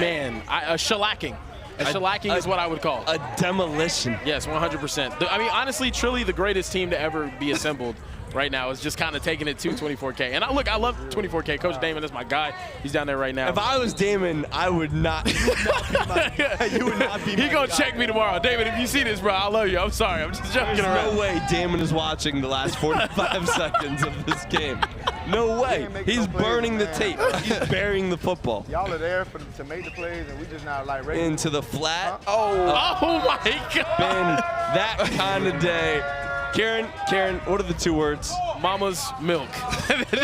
shellacking. A shellacking is what I would call. A demolition. Yes, 100%. I mean, honestly, truly the greatest team to ever be assembled right now is just kind of taking it to 24K. And I love 24K. Coach Damon is my guy. He's down there right now. If I was Damon, I would not. You would not be. He gonna check me tomorrow. Damon, if you see this, bro, I love you. I'm sorry. I'm just joking There's around. no way Damon is watching the last 45 seconds of this game. No way. He's burning the tape. He's burying the football. Y'all are there to make the plays, and we just not like ready. Into the flat. Oh my God. Been that kind of day. Karen, what are the 2 words? Mama's milk.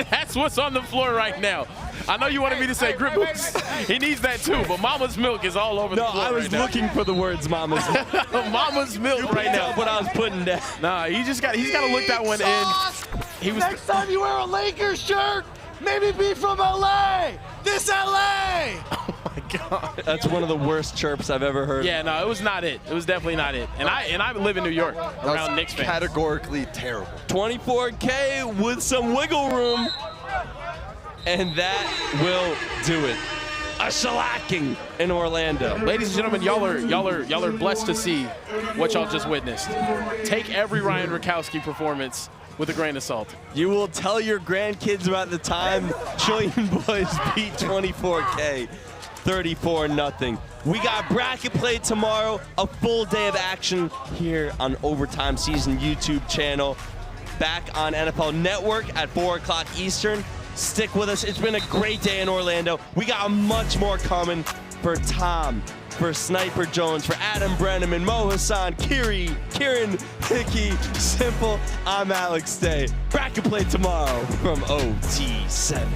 That's what's on the floor right now. I know you wanted me to say grip boots. He needs that too, but Mama's milk is all over the floor. No, I was right now. looking for the words Mama's milk. Mama's milk right now. What I was putting down. Nah, he's got to look that one in. He was Next time you wear a Lakers shirt, maybe be from LA. This LA. Oh my God. That's one of the worst chirps I've ever heard. Yeah, no, it was not it. It was definitely not it. And I live in New York around Knicks fans. Categorically terrible. 24K with some wiggle room. And that will do it. A shellacking in Orlando. Ladies and gentlemen, y'all are blessed to see what y'all just witnessed. Take every Ryan Rakowski performance with a grain of salt. You will tell your grandkids about the time Trillion Boys beat 24K 34-0. We got bracket play tomorrow, a full day of action here on Overtime Season YouTube channel. Back on NFL Network at 4 o'clock Eastern. Stick with us. It's been a great day in Orlando. We got much more coming for Tom, for Sniper Jones, for Adam Brenneman, Mo Hassan, Kieran Hickey, Simple. I'm Alex Day. Bracket play tomorrow from OT7.